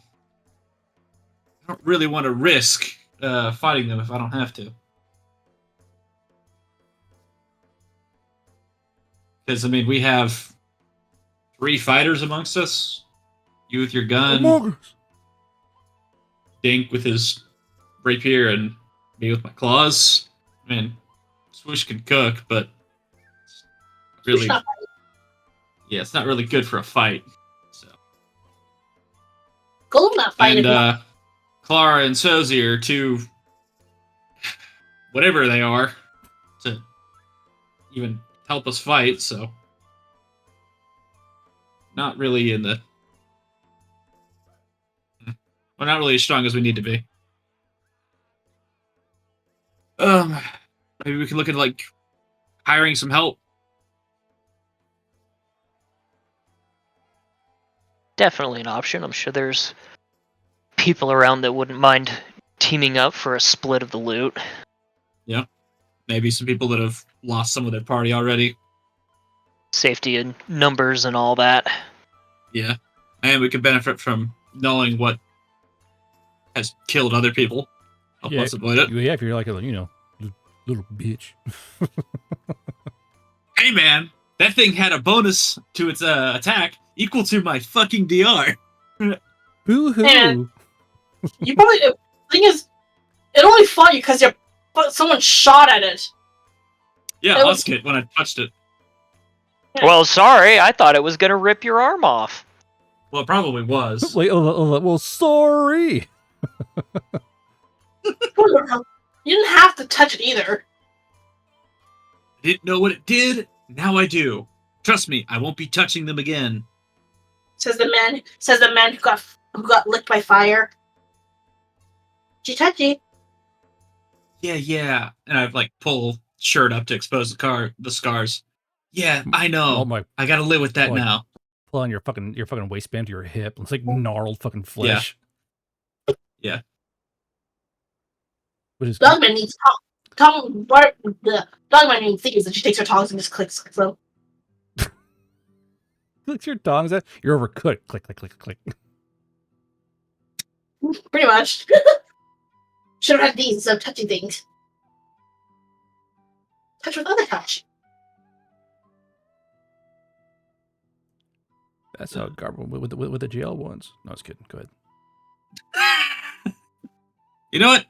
don't really want to risk fighting them if I don't have to. Because, we have 3 fighters amongst us. You with your gun. Dink with his rapier, and me with my claws. Swoosh can cook, but really, it's not really good for a fight. So, Golem not fighting. And Clara and Sozi are 2, whatever they are, to even help us fight. So, not really we're not really as strong as we need to be. Maybe we can look at hiring some help. Definitely an option. I'm sure there's people around that wouldn't mind teaming up for a split of the loot. Yeah. Maybe some people that have lost some of their party already. Safety and numbers and all that. Yeah. And we could benefit from knowing what has killed other people. Help us avoid it. Yeah, if you're like a, little bitch. Hey, man. That thing had a bonus to its attack equal to my fucking DR. Boo-hoo. And you probably... The thing is, it only fought you because someone shot at it. Yeah, It Husk it when I touched it. Yeah. Well, sorry, I thought it was gonna rip your arm off. Well, it probably was. Wait, well, sorry. You didn't have to touch it either. I didn't know what it did. Now I do. Trust me, I won't be touching them again. Says the man who got licked by fire. Touchy. yeah. And I've like pull shirt up to expose the scars. Yeah, I know. Oh my! I gotta live with that Oh my- now. Pull on your fucking waistband to your hip. It's like gnarled fucking flesh. Yeah. Which is Dogman needs Dogman needs things that she takes her tongs and just clicks them. clicks your tongs out. You're overcooked. Click, click, click, click. Pretty much. Should have had these instead of touching things. Touch with other touch. That's how it garbled with the jail ones. No, I was kidding. Go ahead. You know what?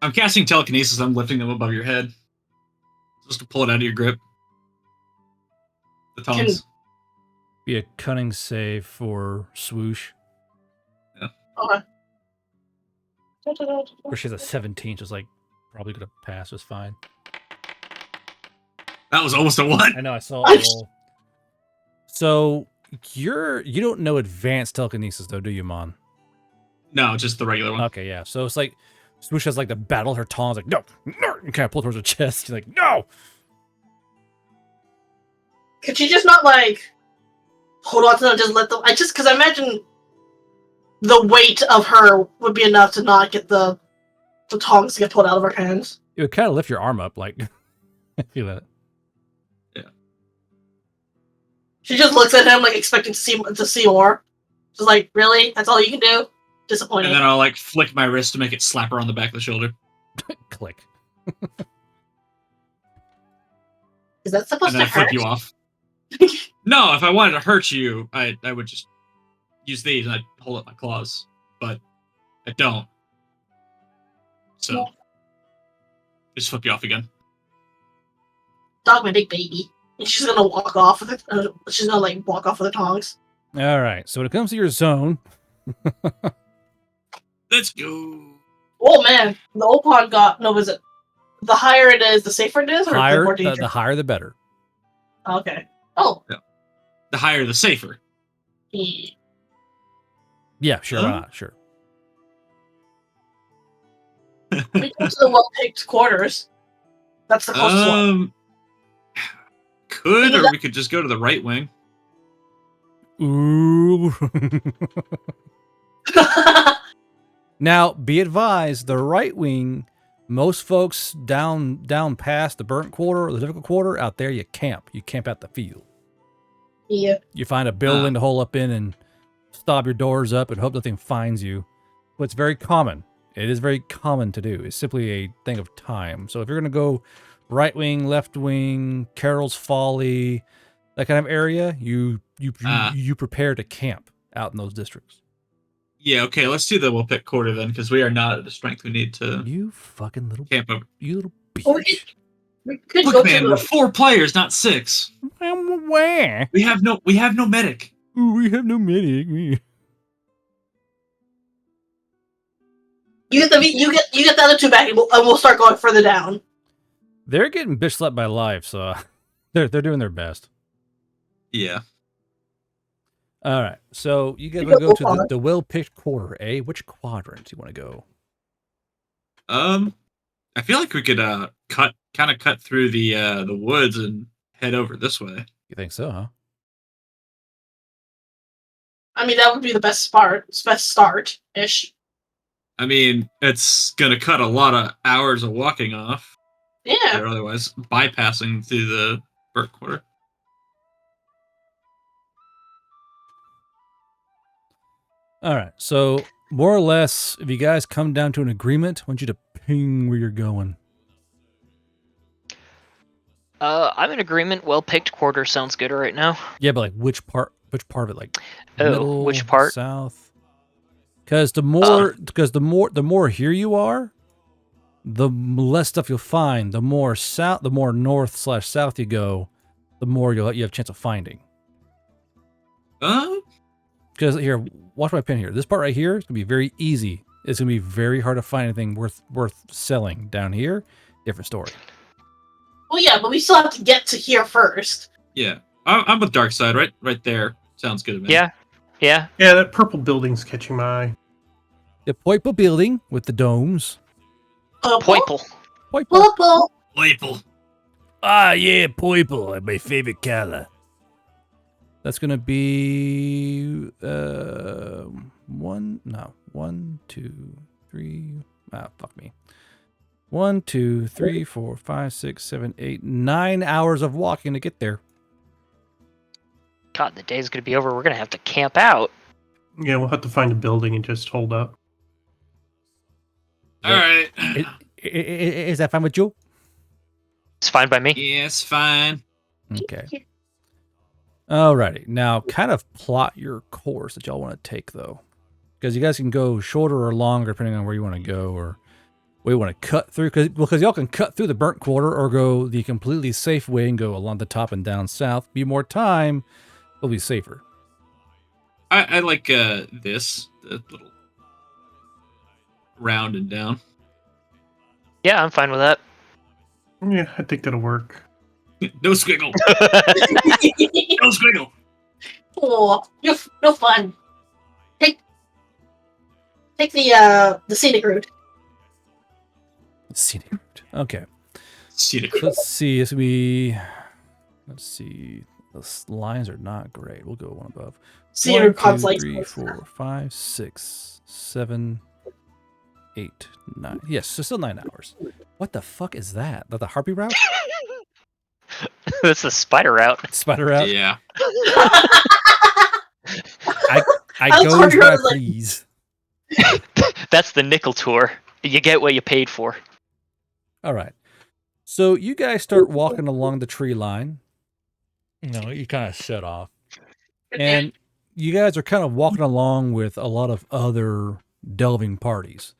I'm casting telekinesis. I'm lifting them above your head, just to pull it out of your grip. The tongs. Be a cunning save for swoosh. Okay. Or she's a 17, just like probably gonna pass just fine. That was almost a 1. I know, I saw it roll. So you don't know advanced telekinesis though, do you, Mon? No, just the regular one. Okay, yeah. So it's like swoosh has like to battle her tongs, like no, and kind of pull towards her chest. She's like, no. Could she just not like hold on to them, just let them? Because I imagine the weight of her would be enough to not get the tongs to get pulled out of her hands. It would kind of lift your arm up, like I feel that. Yeah. She just looks at him like expecting to see more. Just like, really? That's all you can do? Disappointing. And then I'll like flick my wrist to make it slap her on the back of the shoulder. Click. Is that supposed And then to I flip hurt? you off. No, if I wanted to hurt you, I would just use these and I'd hold up my claws. But I don't. So just flip you off again. Dogman, big baby. And she's gonna walk off with it. She's gonna like walk off with the tongs. All right. So when it comes to your zone, Let's go. Oh man, the Opon got no. Was it the higher it is, the safer it is, or the higher more dangerous? the higher the better. Okay. Oh. The higher, the safer. Yeah. Yeah, sure, why Huh? not? Sure. We go to the well-picked quarters. That's the closest one. Could, or we could just go to the right wing. Ooh. Now, be advised, the right wing, most folks down past the burnt quarter or the difficult quarter, out there you camp. You camp out the field. Yeah. You find a building to hole up in and stop your doors up and hope nothing finds you. But it's very common. It is very common to do. It's simply a thing of time. So if you're going to go right wing, left wing, Carol's Folly, that kind of area, you prepare to camp out in those districts. Yeah, okay, let's do the we'll pick quarter then, because we are not at the strength we need to You fucking little camp over. You little Or bitch. we could go Look, to man, the we're 4 players, not 6. I'm aware. We have no medic. Ooh, we have no medic. you get the other two back, and we'll start going further down. They're getting bitch slapped by life, so they're doing their best. Yeah. All right, so you guys You want to go go to the well-picked quarter, eh? Which quadrant do you want to go? I feel like we could cut through the woods and head over this way. You think so, huh? I mean, that would be the best start-ish. I mean, it's gonna cut a lot of hours of walking off. Yeah. Or otherwise bypassing through the burnt quarter. All right, so more or less, if you guys come down to an agreement, I want you to ping where you're going. I'm in agreement. Well-picked quarter sounds good right now. Yeah, but like which part of it? Like Oh, middle, which part? south? Because the more here you are, the less stuff you'll find. The more north/south you go, the more you have a chance of finding. Because here, watch my pin here. This part right here is gonna be very easy. It's gonna be very hard to find anything worth selling. Down here, different story. Well, yeah, but we still have to get to here first. Yeah. I'm with Dark Side, right there. Sounds good to me. Yeah. Yeah, that purple building's catching my eye. The Poipa building with the domes. Poiple. Purple. Label. Ah, yeah, purple, my favorite color. That's gonna be 1, 2, 3. Ah, fuck me. 1, 2, 3, 4, 5, 6, 7, 8, 9 hours of walking to get there. God, the day's gonna be over. We're gonna have to camp out. Yeah, we'll have to find a building and just hold up. All right. Is that fine with you? It's fine by me. Yes, fine. Okay. Alrighty. Now, kind of plot your course that y'all want to take, though. Because you guys can go shorter or longer, depending on where you want to go, or where you want to cut through. Because y'all can cut through the burnt quarter, or go the completely safe way and go along the top and down south. Be more time, will be safer. I like this, the little round and down. Yeah, I'm fine with that. Yeah, I think that'll work. No squiggle. No squiggle. Oh, no fun. Take the scenic route. Scenic route. Okay. Scenic. Let's see. This will be. Let's see. The lines are not great. We'll go one above. Scenic 1, route comes 2, like 3, 4, 5, 6, 7, 8, 9. Yes, so still 9 hours. What the fuck is that? That the harpy route? That's the spider route. Spider route? Yeah. I was go harpy where I route is like- please. That's the nickel tour. You get what you paid for. All right. So you guys start walking along the tree line. You know, you kind of shut off. And you guys are kind of walking along with a lot of other delving parties.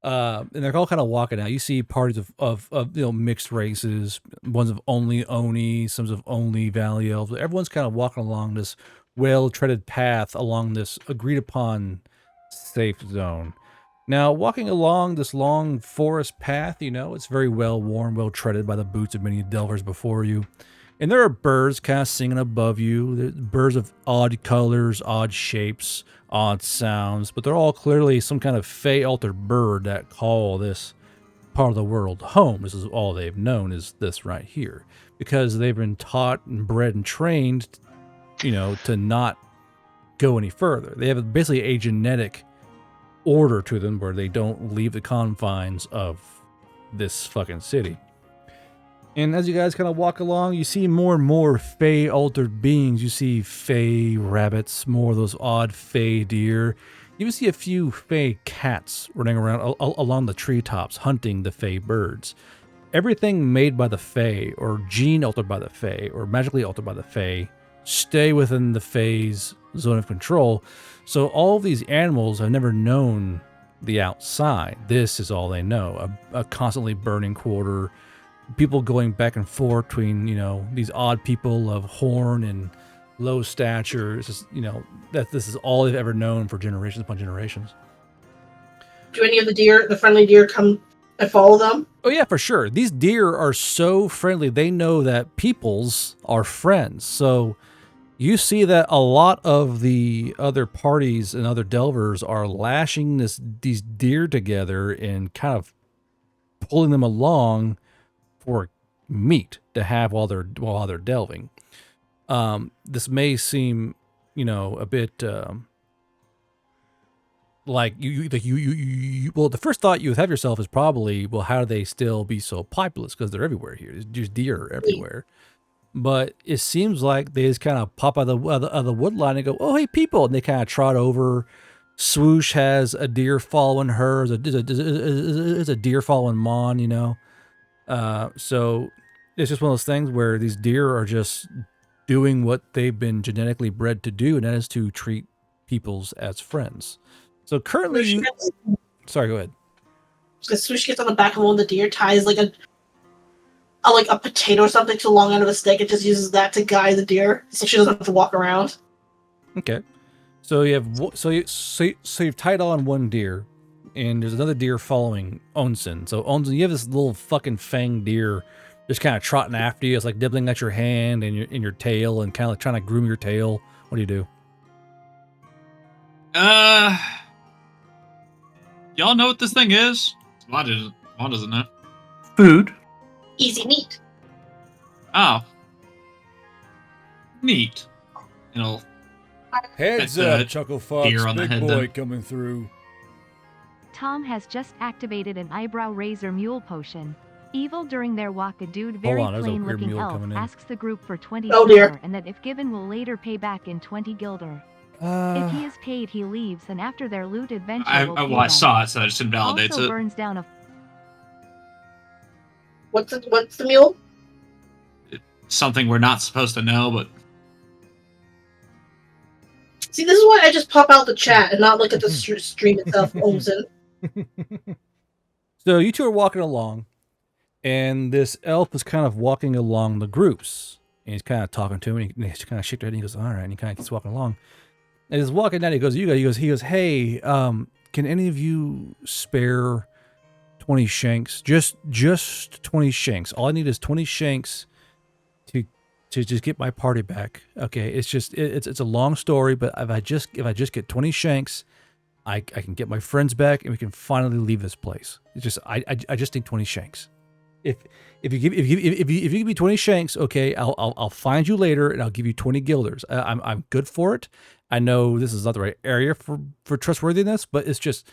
And they're all kind of walking out. You see parties of mixed races, ones of only Oni, some of only Valley Elves. Everyone's kind of walking along this well-treaded path along this agreed-upon safe zone. Now, walking along this long forest path, it's very well worn, well treaded by the boots of many delvers before you. And there are birds kind of singing above you. There's birds of odd colors, odd shapes, odd sounds, but they're all clearly some kind of fey-altered bird that call this part of the world home. This is all they've known, is this right here. Because they've been taught and bred and trained, to not go any further. They have basically a genetic order to them where they don't leave the confines of this fucking city. And as you guys kind of walk along, you see more and more fey-altered beings. You see fey rabbits, more of those odd fey deer. You even see a few fey cats running around along the treetops, hunting the fey birds. Everything made by the fey, or gene-altered by the fey, or magically altered by the fey, stay within the fey's zone of control. So all of these animals have never known the outside. This is all they know. A constantly burning quarter, people going back and forth between, these odd people of horn and low stature. It's just, that this is all they've ever known for generations upon generations. Do any of the friendly deer come and follow them? Oh yeah, for sure. These deer are so friendly. They know that peoples are friends. So you see that a lot of the other parties and other delvers are lashing these deer together and kind of pulling them along for meat to have while they're delving. This may seem, a bit like you. Well, the first thought you have yourself is probably, well, how do they still be so populous? Because they're everywhere here. There's deer everywhere. But it seems like they just kind of pop out of the wood line and go, "Oh, hey, people!" And they kind of trot over. Swoosh has a deer following her. Is a deer following Mon, So it's just one of those things where these deer are just doing what they've been genetically bred to do, and that is to treat peoples as friends. So currently, sorry, go ahead. Because Swoosh gets on the back of one of the deer, ties like a potato or something to the long end of a stick, and just uses that to guide the deer, so she doesn't have to walk around. Okay, so you've tied on one deer, and there's another deer following Onsen. So Onsen, you have this little fucking fang deer just kind of trotting after you. It's like nibbling at your hand and your tail, and kind of like trying to groom your tail. What do you do? Y'all know what this thing is? Well, Juan doesn't know. Food. Easy meat. Oh. Neat. You know, Heads Pet, up, Chuckle deer Fox. on the Big head, boy then. coming through. Tom has just activated an eyebrow razor mule potion. Evil during their walk, a dude very on, there's a weird plain-looking mule elf coming in. asks the group for 20 Oh, dear. silver and that if given will later pay back in 20 gilder. If Uh, he is paid, he leaves, and after their loot adventure will I pay them. saw it, so that just invalidates Also it. burns down a What's the mule? Something we're not supposed to know, but See, this is why I just pop out the chat and not look at the stream itself, Olsen. So you two are walking along, and this elf is kind of walking along the groups. And he's kind of talking to him, and he's kind of shaking her head, and he goes, all right, and he kind of keeps walking along. And he's walking down, he goes, he goes, hey, can any of you spare 20 shanks? Just 20 shanks. All I need is 20 shanks to just get my party back. Okay, it's just it's a long story, but if I just get 20 shanks, I can get my friends back and we can finally leave this place. It's just I just need 20 shanks. If you give me 20 shanks, okay, I'll find you later and I'll give you 20 guilders. I'm good for it. I know this is not the right area for trustworthiness, but it's just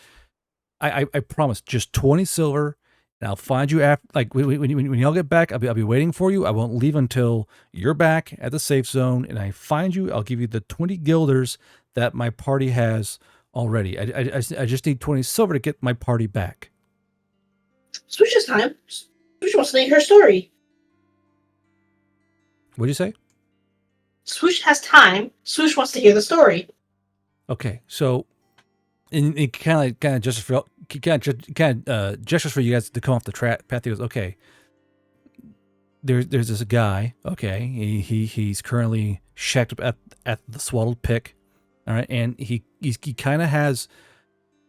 I promise, just 20 silver. And I'll find you after, like when y'all get back. I'll be waiting for you. I won't leave until you're back at the safe zone, and I find you. I'll give you the 20 guilders that my party has already. I just need 20 silver to get my party back. Swoosh is time. Swoosh wants to hear her story. What'd you say? Swoosh has time. Swoosh wants to hear the story. Okay, so it kind of gestures for you guys to come off the path. He goes, okay. There's this guy. Okay, he's currently shacked up at the Swaddled Pick. All right, and he kind of has,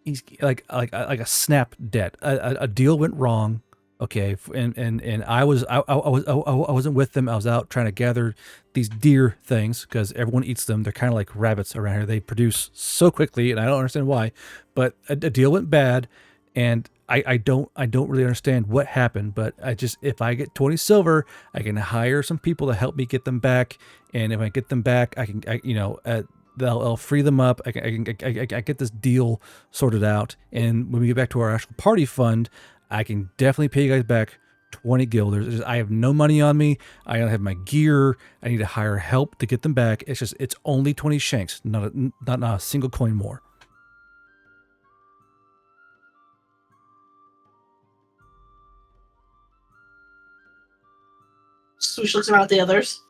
he's like a snap debt. A deal went wrong. Okay, and I wasn't with them. I was out trying to gather these deer things because everyone eats them. They're kind of like rabbits around here. They produce so quickly, and I don't understand why. But a deal went bad, and I don't really understand what happened. But if I get 20 silver, I can hire some people to help me get them back. And if I get them back, I'll free them up. I get this deal sorted out, and when we get back to our actual party fund, I can definitely pay you guys back 20 guilders. I have no money on me. I don't have my gear. I need to hire help to get them back. It's only 20 shanks, not a single coin more. Swoosh looks around at the others.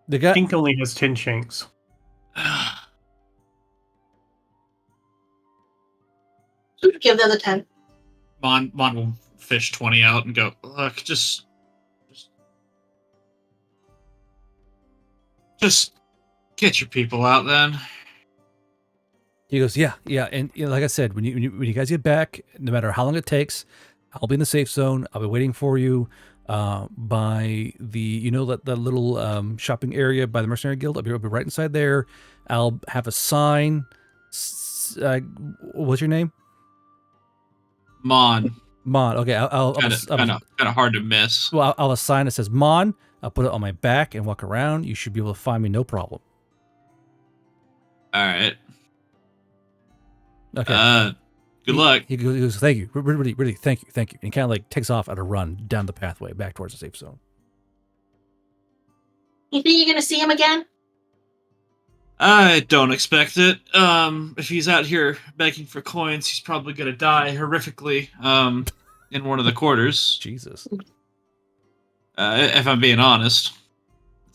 The guy Dink only has 10 shanks. Swoosh give the other 10. Mon will fish 20 out and go, look, just get your people out then. He goes, yeah, and like I said, when you guys get back, no matter how long it takes, I'll be in the safe zone. I'll be waiting for you by the that little shopping area by the Mercenary Guild. I'll be right inside there. I'll have a sign. What's your name? Mon. Okay, I'll Kind of hard to miss. Well, I'll have a sign that says Mon. I'll put it on my back and walk around. You should be able to find me, no problem. All right. Okay. Good luck. He goes, thank you, really, thank you. And he kind of like takes off at a run down the pathway back towards the safe zone. You think you're gonna see him again? I don't expect it. If he's out here begging for coins, he's probably gonna die horrifically. In one of the quarters. Jesus. If I'm being honest.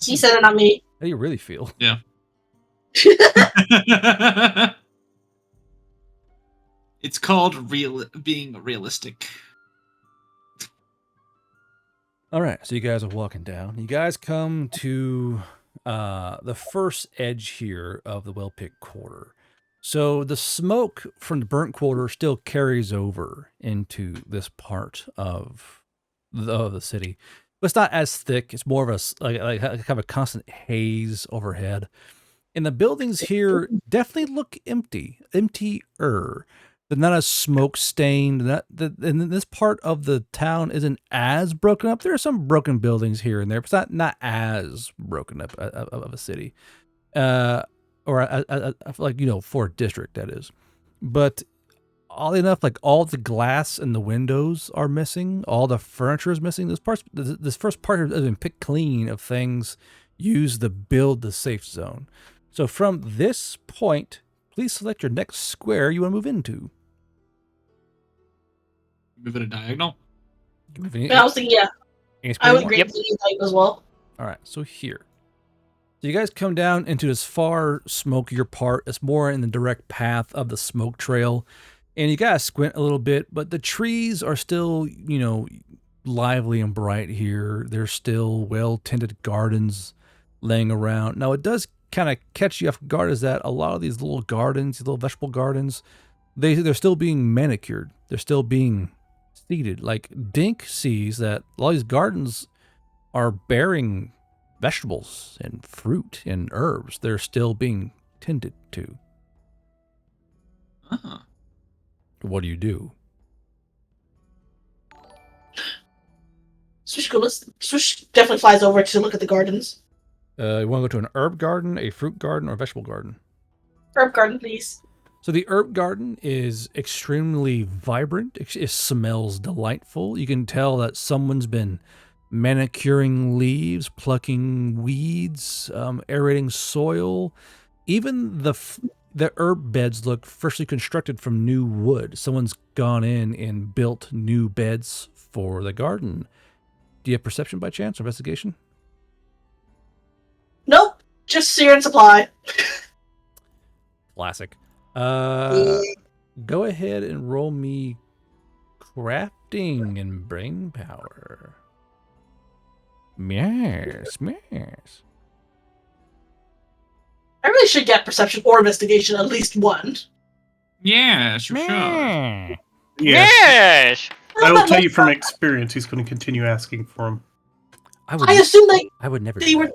He said it, not me. How do you really feel? Yeah. It's called being realistic. All right, so you guys are walking down. You guys come to the first edge here of the well-picked quarter. So the smoke from the burnt quarter still carries over into this part of the city, but it's not as thick. It's more of a kind of a constant haze overhead. And the buildings here definitely look empty, emptier. They're not as smoke stained. And this part of the town isn't as broken up. There are some broken buildings here and there, but it's not as broken up of a city, like for a district that is. But oddly enough, like all the glass in the windows are missing. All the furniture is missing. This first part has been picked clean of things used to build the safe zone. So from this point, please select your next square you want to move into. Move it a diagonal. I was thinking, I would agree with the type as well. All right, so here. So you guys come down into this far smokier part. It's more in the direct path of the smoke trail. And you gotta squint a little bit, but the trees are still, lively and bright here. There's still well-tended gardens laying around. Now, it does kind of catch you off guard is that a lot of these little gardens, these little vegetable gardens, they're still being manicured. They're still being seeded. Like, Dink sees that a lot of these gardens are bearing vegetables and fruit and herbs. They're still being tended to. Uh-huh. What do you do? Swoosh definitely flies over to look at the gardens. You want to go to an herb garden, a fruit garden, or a vegetable garden? Herb garden, please. So the herb garden is extremely vibrant. It smells delightful. You can tell that someone's been manicuring leaves, plucking weeds, aerating soil. Even the herb beds look freshly constructed from new wood. Someone's gone in and built new beds for the garden. Do you have perception by chance or investigation? Nope. Just sear and supply. Classic. Go ahead and roll me crafting and brain power. Yes. I really should get perception or investigation, at least one. Yeah, sure. Yes. Yes. I will tell you from experience, he's going to continue asking for them. I assume I would never. they were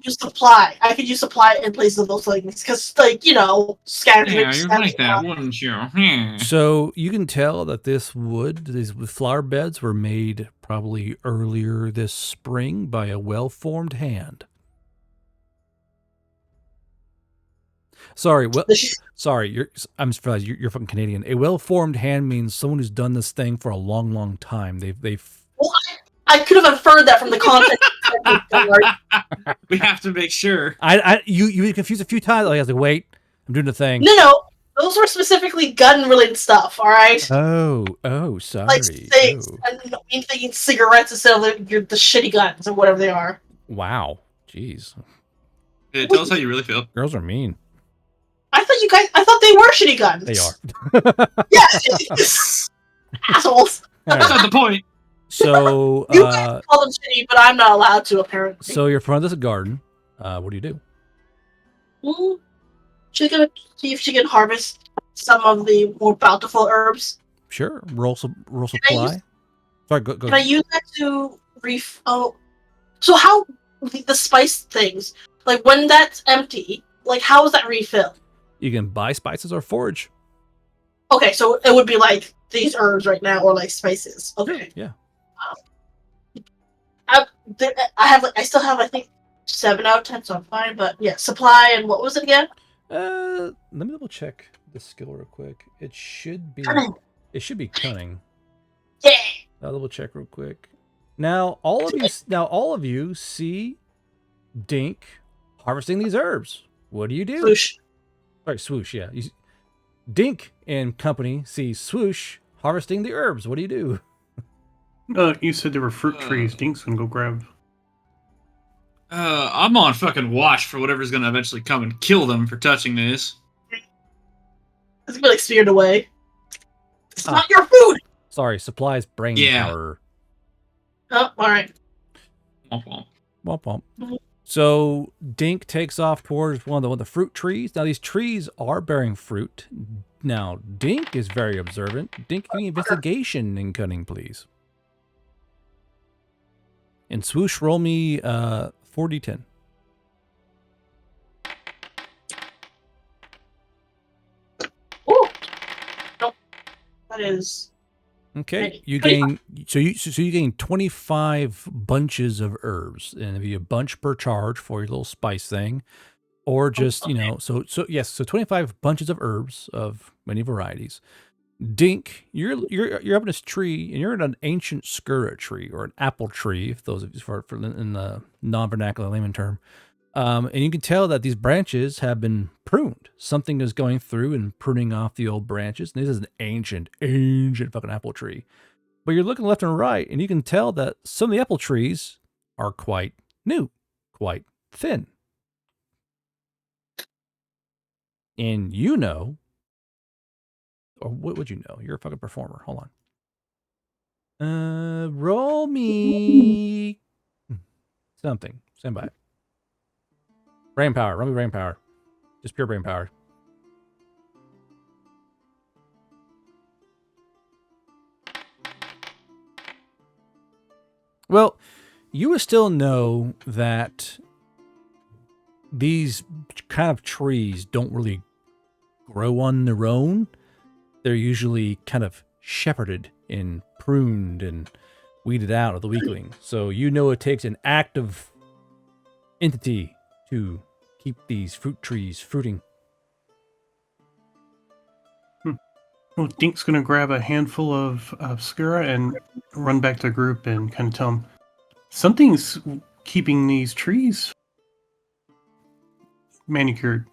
use supply. I could use supply in place of those things because, scattered. Yeah, you'd like that, wouldn't you? So you can tell that these flower beds were made probably earlier this spring by a well-formed hand. Sorry, I'm surprised you're fucking Canadian. A well-formed hand means someone who's done this thing for a long, long time. They've. Well, I could have inferred that from the context. We have to make sure. You confused a few times. I was like, wait, I'm doing the thing. No, those were specifically gun-related stuff. All right. Oh, sorry. Like things, and I'm thinking cigarettes instead of the shitty guns or whatever they are. Wow, jeez. Tell us how you really feel. Girls are mean. I thought they were shitty guns. They are. Yes. Assholes. Right. That's not the point. So you guys call them shitty, but I'm not allowed to, apparently. So you're in front of this garden. What do you do? She's gonna see if she can harvest some of the more bountiful herbs. Sure. Roll supply. Sorry, go. Can I use that to so how the spice things, like when that's empty, like how is that refill? You can buy spices or forage. Okay, so it would be like these herbs right now, or like spices. Okay. Yeah. I still have, I think, 7 out of 10, so I'm fine. But yeah, supply and what was it again? Let me double check the skill real quick. It should be Cunning. It should be cunning. Yeah. I'll double check real quick. Now all of you see Dink harvesting these herbs. What do you do? Swoosh. Sorry, Swoosh. Yeah. Dink and company see Swoosh harvesting the herbs. What do you do? You said there were fruit trees. Dink's gonna go grab. I'm on fucking watch for whatever's gonna eventually come and kill them for touching this. It's been like speared away. It's not your food. Sorry, supplies brain power. Oh, all right. Womp womp. So Dink takes off towards one of the fruit trees. Now these trees are bearing fruit. Now Dink is very observant. Dink, give me investigation and cunning, please. And Swoosh, roll me 4d10. That is. Okay, Right. you gain so you gain 25 bunches of herbs, and it'll be a bunch per charge for your little spice thing, or just okay. so 25 bunches of herbs of many varieties. Dink, you're up in this tree, and you're in an ancient skura tree or an apple tree, if those of you for in the non-vernacular layman term. And you can tell that these branches have been pruned. Something is going through and pruning off the old branches. And this is an ancient fucking apple tree. But you're looking left and right, and you can tell that some of the apple trees are quite new, quite thin. And you know, or what would you know? You're a fucking performer. Hold on. Roll me something. Stand by. Brain power. Roll me brain power. Just pure brain power. Well, you would still know that these kind of trees don't really grow on their own. They're usually kind of shepherded and pruned and weeded out of the weakling. So you know it takes an active entity to keep these fruit trees fruiting. Well, Dink's gonna grab a handful of skura and run back to the group and kind of tell them something's keeping these trees manicured.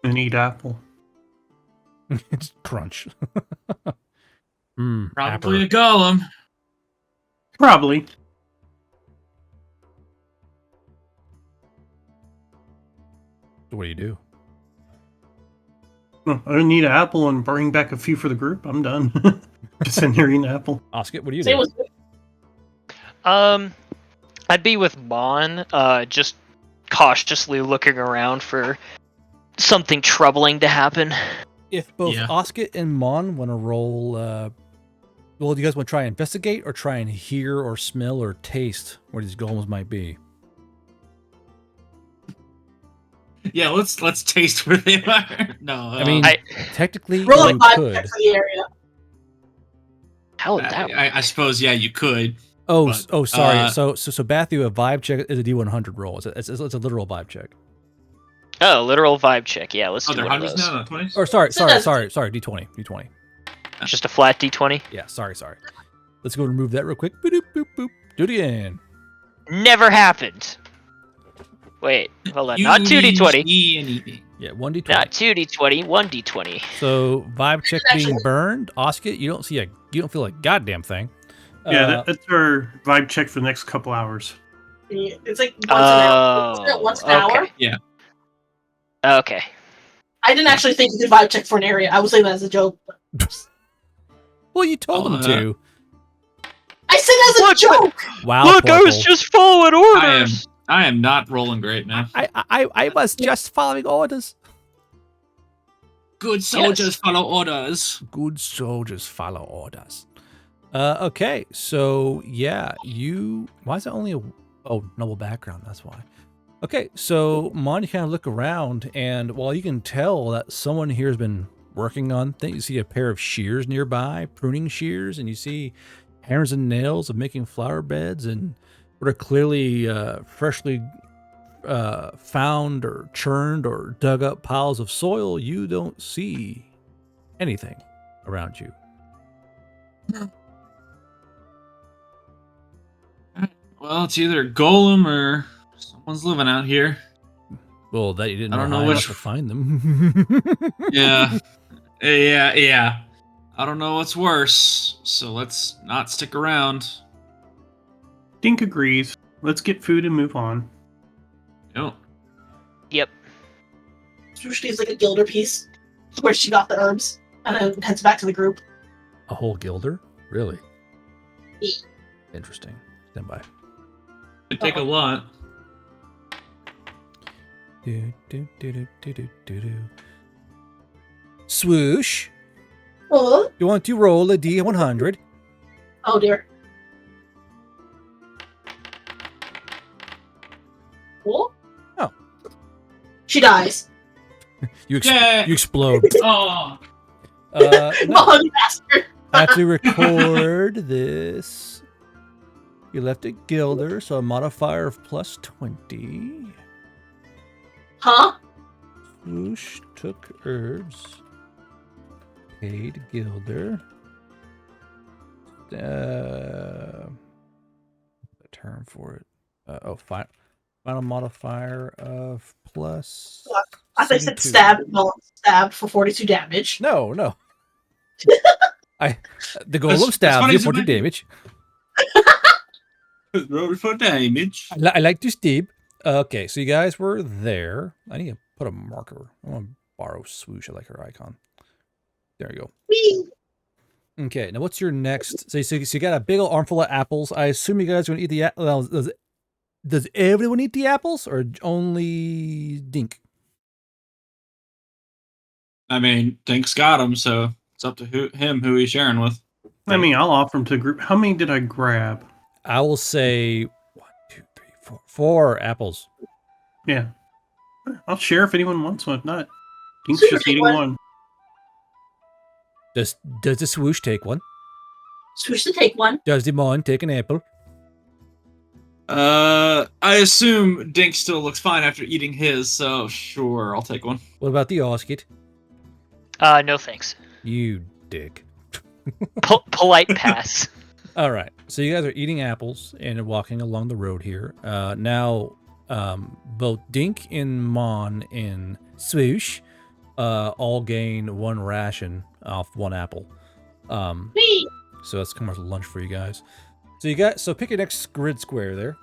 And eat apple. It's crunch. Probably a golem. Probably. So what do you do? Well, I need an apple and bring back a few for the group. I'm done. Just sitting here eating an apple. Oscar, what do you Same do? with I'd be with Mon, just cautiously looking around for something troubling to happen. If both Oscar and Mon want to roll, well, do you guys want to try and investigate or try and hear or smell or taste where these golems might be? Yeah, let's taste where they are. No, I mean, technically roll you a 5 could. check for the area. How would that? I suppose you could. Oh, but, sorry. So Bathu, a vibe check is a D100 roll. It's a literal vibe check. Oh, literal vibe check. Yeah, let's do they're one of hundreds those. now, not 20s? Or sorry, D20. Just a flat D20. Yeah, sorry. Let's go remove that real quick. Boop, boop, boop. Do it again. Never happened. Wait, hold on. Not 2D20. Yeah, 1D20. Not 2D20, 1D20. So vibe check being burned. Oscar, you don't feel a goddamn thing. Yeah, that's our vibe check for the next couple hours. It's like once an hour. Isn't it once an hour? Yeah. Okay. I didn't actually think you could vibe check for an area. I was saying that as a joke. Well, you told them to. I said as a joke. Wow. Look, I was just following orders. I am not rolling great, man. I was just following orders. Good soldiers follow orders. Good soldiers follow orders. Okay, so yeah, why is it only noble background? That's why. Okay, so Mon, you kind of look around, and while you can tell that someone here has been working on things, you see a pair of shears nearby, pruning shears, and you see hammers and nails of making flower beds, and what are clearly freshly found or churned or dug up piles of soil. You don't see anything around you. Well, it's either a golem or someone's living out here. Well, that you didn't. I don't know how which to find them. Yeah. I don't know what's worse, so let's not stick around. Dink agrees. Let's get food and move on. Yep. Swoosh needs like a gilder piece where she got the herbs and then heads back to the group. A whole gilder? Really? Yeah. Interesting. Stand by. It'd take a lot. Swoosh. Oh. You want to roll a D100? Oh dear. Cool. Oh. She dies. You Yeah. explode. Oh. No. Mahogany bastard. I have to record this. You left it Gilder, so a modifier of plus 20. Huh? Swoosh took herbs. Paid Gilder. The term for it. Final modifier of plus. I think it's 72. stabbed. Well, stabbed for 42 damage. No. The golem That's stabs funny you to for 2 me. damage. Roll for damage. I like to stab. Okay, so you guys were there. I need to put a marker. I want to borrow Swoosh. I like her icon. There you go. Whee! Okay, now what's your next? So you got a big old armful of apples. I assume you guys are going to eat the apples. Does everyone eat the apples or only Dink? I mean, Dink's got them, so it's up to who he's sharing with. I mean, I'll offer them to a group. How many did I grab? I will say 1, 2, 3, 4. 4 apples. Yeah. I'll share if anyone wants one. If not, Dink's Super just eating one. one. Does the Swoosh take one? Swoosh to take one. Does the Mon take an apple? I assume Dink still looks fine after eating his, so sure, I'll take one. What about the Oskit? No thanks. You dick. Polite pass. All right. So you guys are eating apples and walking along the road here. Now, both Dink and Mon and Swoosh all gain 1 ration off 1 apple. Whee! So that's commercial lunch for you guys. So pick your next grid square there.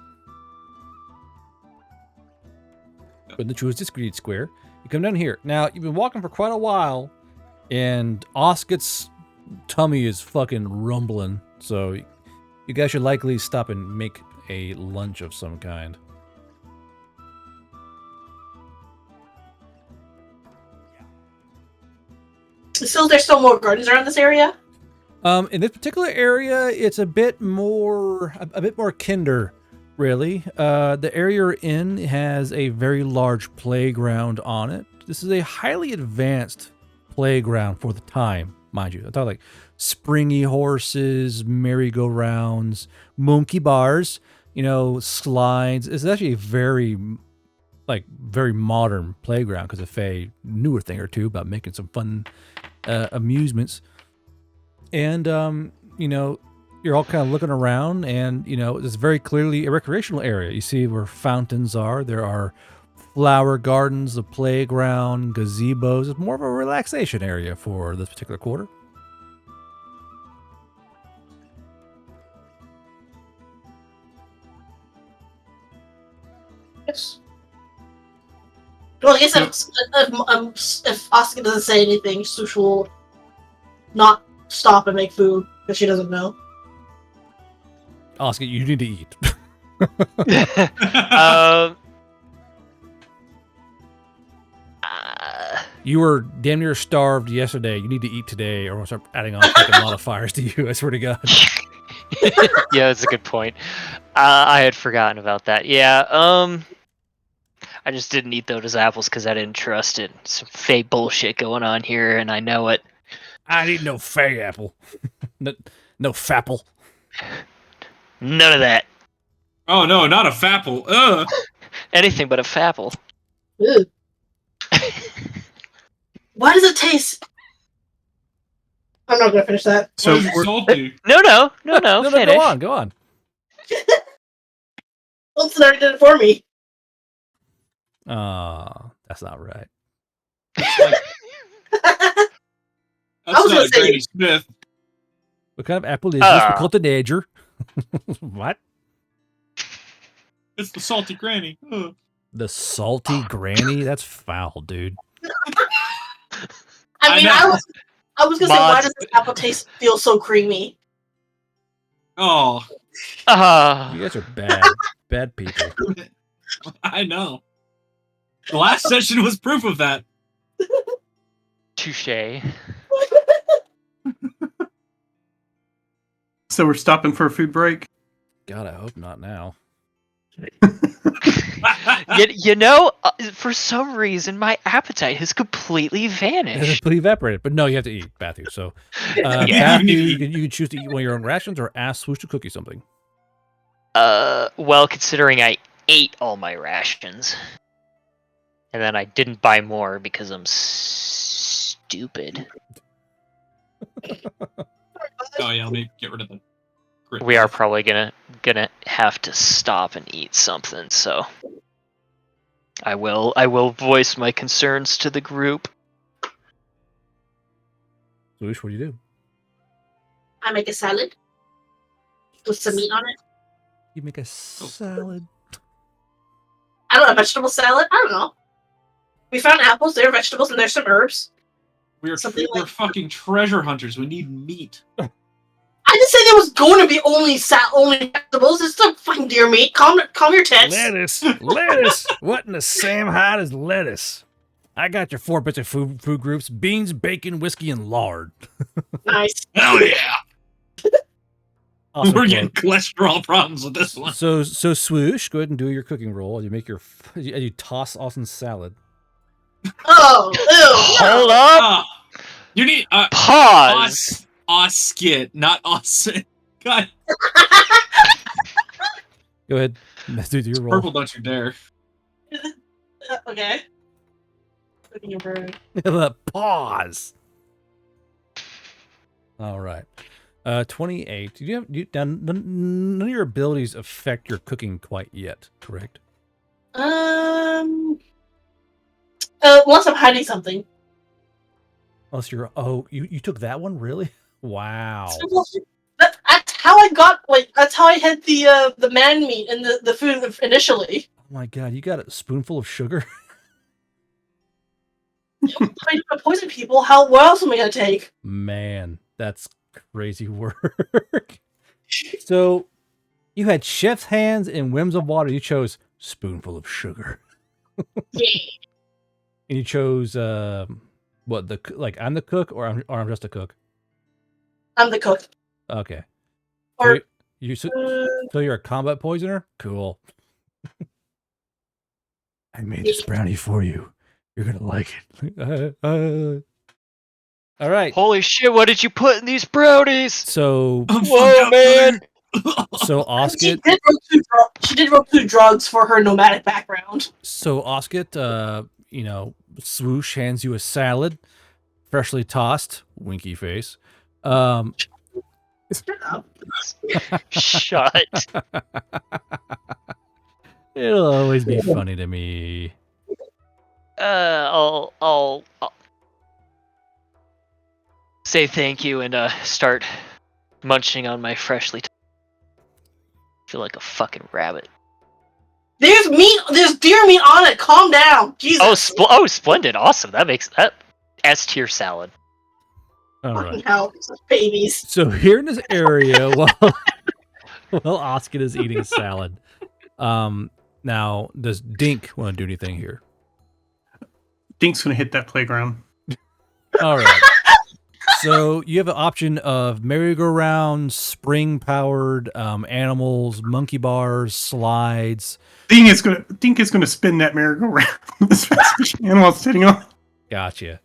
Going to choose this grid square. You come down here. Now, you've been walking for quite a while, and Oskit's tummy is fucking rumbling. So you guys should likely stop and make a lunch of some kind. There's still more gardens around this area. In this particular area, it's a bit more kinder, really. The area you're in has a very large playground on it. This is a highly advanced playground for the time, mind you. I thought like springy horses, merry-go-rounds, monkey bars, slides. It's actually a very modern playground because of a newer thing or two about making some fun amusements. And, you're all kind of looking around and, it's very clearly a recreational area. You see where fountains are. There are flower gardens, a playground, gazebos. It's more of a relaxation area for this particular quarter. Yes. Well, I guess if Oscar doesn't say anything, Swoosh will not stop and make food because she doesn't know. Oscar, you need to eat. You were damn near starved yesterday. You need to eat today, or we'll start adding on fucking modifiers to you. I swear to God. Yeah, that's a good point. I had forgotten about that. Yeah, I just didn't eat those apples because I didn't trust it. Some fake bullshit going on here, and I know it. I need no fag apple. no fapple. None of that. Oh no, not a fapple. Ugh. Anything but a fapple. Ew. Why does it taste? I'm not gonna finish that. So Why is it salty? No, No, finish. go on. Wilson already did it for me. That's not right. That's was not gonna a say- Granny Smith. What kind of apple is this? We call it the Nager. What? It's the salty granny. Ugh. The salty granny? That's foul, dude. I mean, know. I was gonna say, why Mods- does this apple taste feel so creamy? Oh, You guys are bad people. I know. The last session was proof of that. touche. So we're stopping for a food break. God, I hope not now. You know, for some reason, my appetite has completely vanished. Completely evaporated. But no, you have to eat, Bathu. So, Yeah, Bathu, you you need can choose to eat one of your own rations or ask Swoosh to cook you something. Well, considering I ate all my rations, and then I didn't buy more because I'm stupid. Oh yeah, let me get rid of the. Grit We are knife. probably gonna have to stop and eat something, so I will voice my concerns to the group. Swoosh, what do you do? I make a salad with some meat on it. You make a salad. I don't know, vegetable salad. I don't know. We found apples. There are vegetables, and there's some herbs. We're Something we're like- fucking treasure hunters. We need meat. I didn't say there was going to be only vegetables. It's some fucking deer meat. Calm your tits. Lettuce. What in the Sam hide is lettuce? I got your 4 bits of food groups: beans, bacon, whiskey, and lard. Nice. Hell yeah! Awesome We're quote. getting cholesterol problems with this one. So Swoosh, go ahead and do your cooking roll. You make you toss Austin's salad. Oh, ew. Hold up! Ah, you need Pause! Oskit, not Austin. God, Go ahead. Do your roll. purple, don't you dare. Okay. Cooking your bird. Pause. All right. 28. None of your abilities affect your cooking quite yet, correct? Unless I'm hiding something. Unless you're you took that one, really? Wow. That's how I got. Like that's how I had the man meat and the food initially. Oh my god, you got a spoonful of sugar? If I poison people, what else am I gonna take? Man, that's crazy work. So you had chef's hands and whims of water. You chose spoonful of sugar. Yeah. And you chose what I'm the cook or I'm just a cook. I'm the cook. Okay. Or So you're a combat poisoner? Cool. I made this brownie for you. You're gonna like it. All right. Holy shit! What did you put in these brownies? So Whoa, man! so she Oskit. did rope through drugs for her nomadic background. So Oskit, Swoosh hands you a salad, freshly tossed, winky face. Shut up. Shut. It'll always be funny to me. I'll say thank you and start munching on my freshly. Feel like a fucking rabbit. There's meat. There's deer meat on it. Calm down. Jesus. Oh, splendid! Awesome. That makes that S-tier salad. All Fucking right. hell, babies. So here in this area, while Oskit is eating salad, now does Dink want to do anything here? Dink's gonna hit that playground. All right. So you have an option of merry-go-round, spring-powered animals, monkey bars, slides. Dink is gonna spin that merry-go-round as fast as he can while sitting on. Gotcha.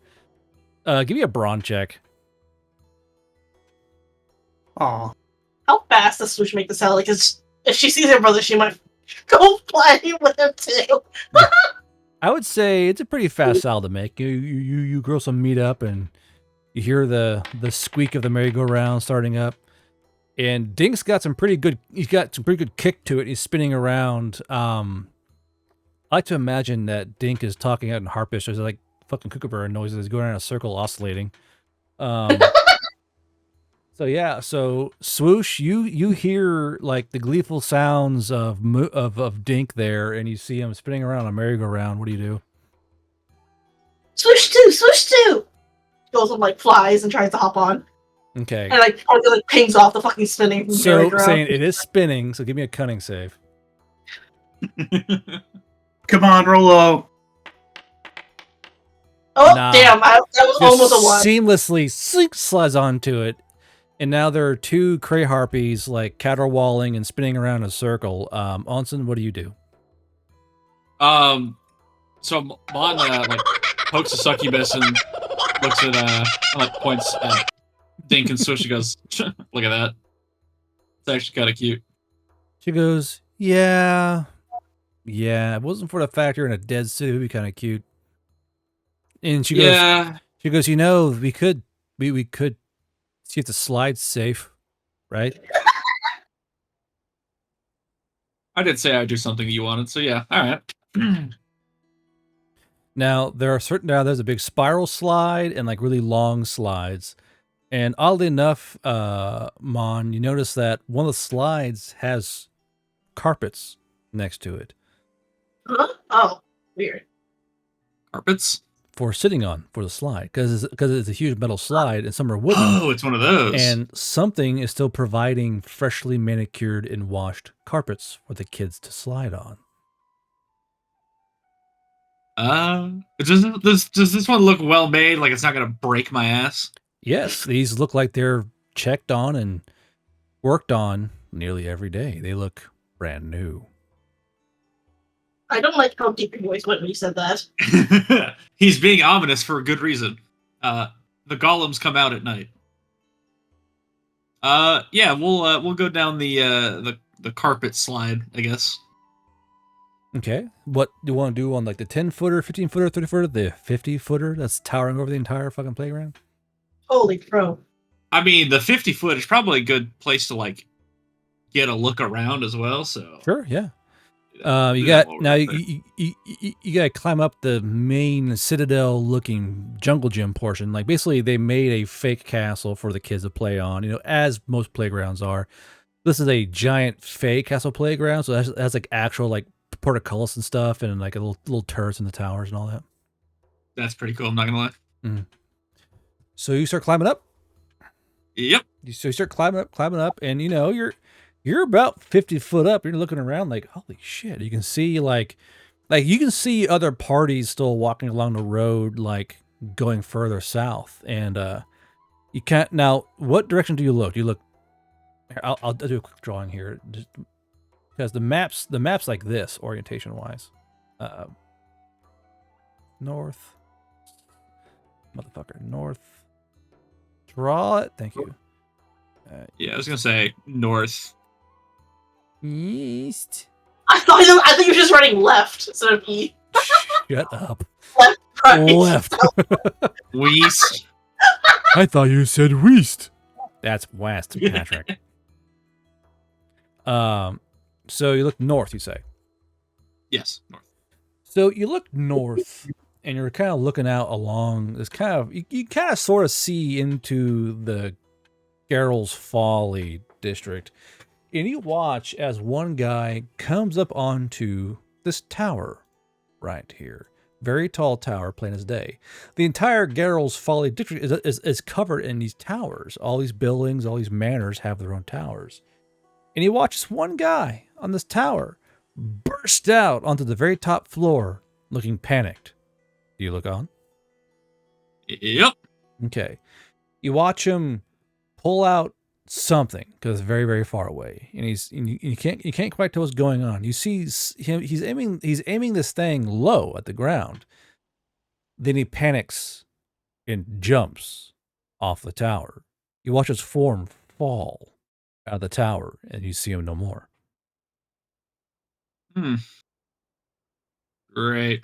Give me a brawn check. Aw. How fast does Swoosh make the salad? Because if she sees her brother, she might go play with him too. I would say it's a pretty fast salad to make. You grill some meat up and you hear the squeak of the merry-go-round starting up. And Dink's got some pretty good kick to it. He's spinning around. I like to imagine that Dink is talking out in Harpish. There's like fucking kookaburra noises. He's going around in a circle oscillating. So yeah, so Swoosh, you hear like the gleeful sounds of Dink there, and you see him spinning around on a merry-go-round. What do you do? Swoosh too. Goes and like flies and tries to hop on, Okay. and like pings off the fucking spinning. So merry-go-round. saying it is spinning, so give me a cunning save. Come on, Rolo. Oh Nah. damn! That was almost a one. Seamlessly slides onto it, and now there are two cray harpies like caterwauling and spinning around in a circle. Onsen, what do you do? So Mon like pokes a succubus and looks at like points at Dink and Swish and goes, "Look at that. It's actually kind of cute." She goes, yeah. Yeah, if it wasn't for the fact you're in a dead city, it would be kind of cute. And she goes, Yeah, you know, we could see if the slide's safe, right? I did say I'd do something you wanted, so yeah, all right. Now there's a big spiral slide and like really long slides. And oddly enough, Mon, you notice that one of the slides has carpets next to it Huh? Oh, weird. Carpets? for sitting on for the slide because it's a huge metal slide and some are wooden. Oh, it's one of those. And something is still providing freshly manicured and washed carpets for the kids to slide on. Does this one look well made? Like it's not gonna break my ass? Yes, these look like they're checked on and worked on nearly every day. They look brand new. I don't like how deep your voice went when you said that. He's being ominous for a good reason. The golems come out at night. Yeah, we'll go down the carpet slide, I guess. Okay. What do you want to do on like the 10-footer, 15-footer, 30-footer, the 50-footer that's towering over the entire fucking playground? Holy crow. I mean, the 50-foot is probably a good place to like get a look around as well. So Sure, yeah. You do got that while we're now up there. you got to climb up the main citadel-looking jungle gym portion. Like basically, they made a fake castle for the kids to play on. You know, as most playgrounds are. This is a giant fake castle playground, so it has like actual like portcullis and stuff, and like a little turrets in the towers and all that. That's pretty cool. I'm not gonna lie. So you start climbing up. Yep. So you start climbing up, and you know you're about 50 foot up. You're looking around like, holy shit! You can see like you can see other parties still walking along the road, like going further south, and you can't. Now, what direction do you look? Do you look? I'll do a quick drawing here, just because the map's like this orientation wise. North, motherfucker, north. Draw it. Thank you. Yeah, I was gonna say north. East. I thought you were just running left instead of E. Shut up. Left, right. Left. West. I thought you said west. That's west, Patrick. So you look north, you say. Yes, north. So you look north, and you're kind of looking out along this kind of you kind of sort of see into the Garrel's Folly district, and you watch as one guy comes up onto this tower right here. Very tall tower, plain as day. The entire Garrel's Folly district is covered in these towers. All these buildings, all these manors have their own towers. And you watch this one guy on this tower burst out onto the very top floor looking panicked. Do you look on? Yep. Okay. You watch him pull out something because it's very, very far away, and you can't quite tell what's going on. You see him; he's aiming this thing low at the ground. Then he panics and jumps off the tower. You watch his form fall out of the tower, and you see him no more. Great.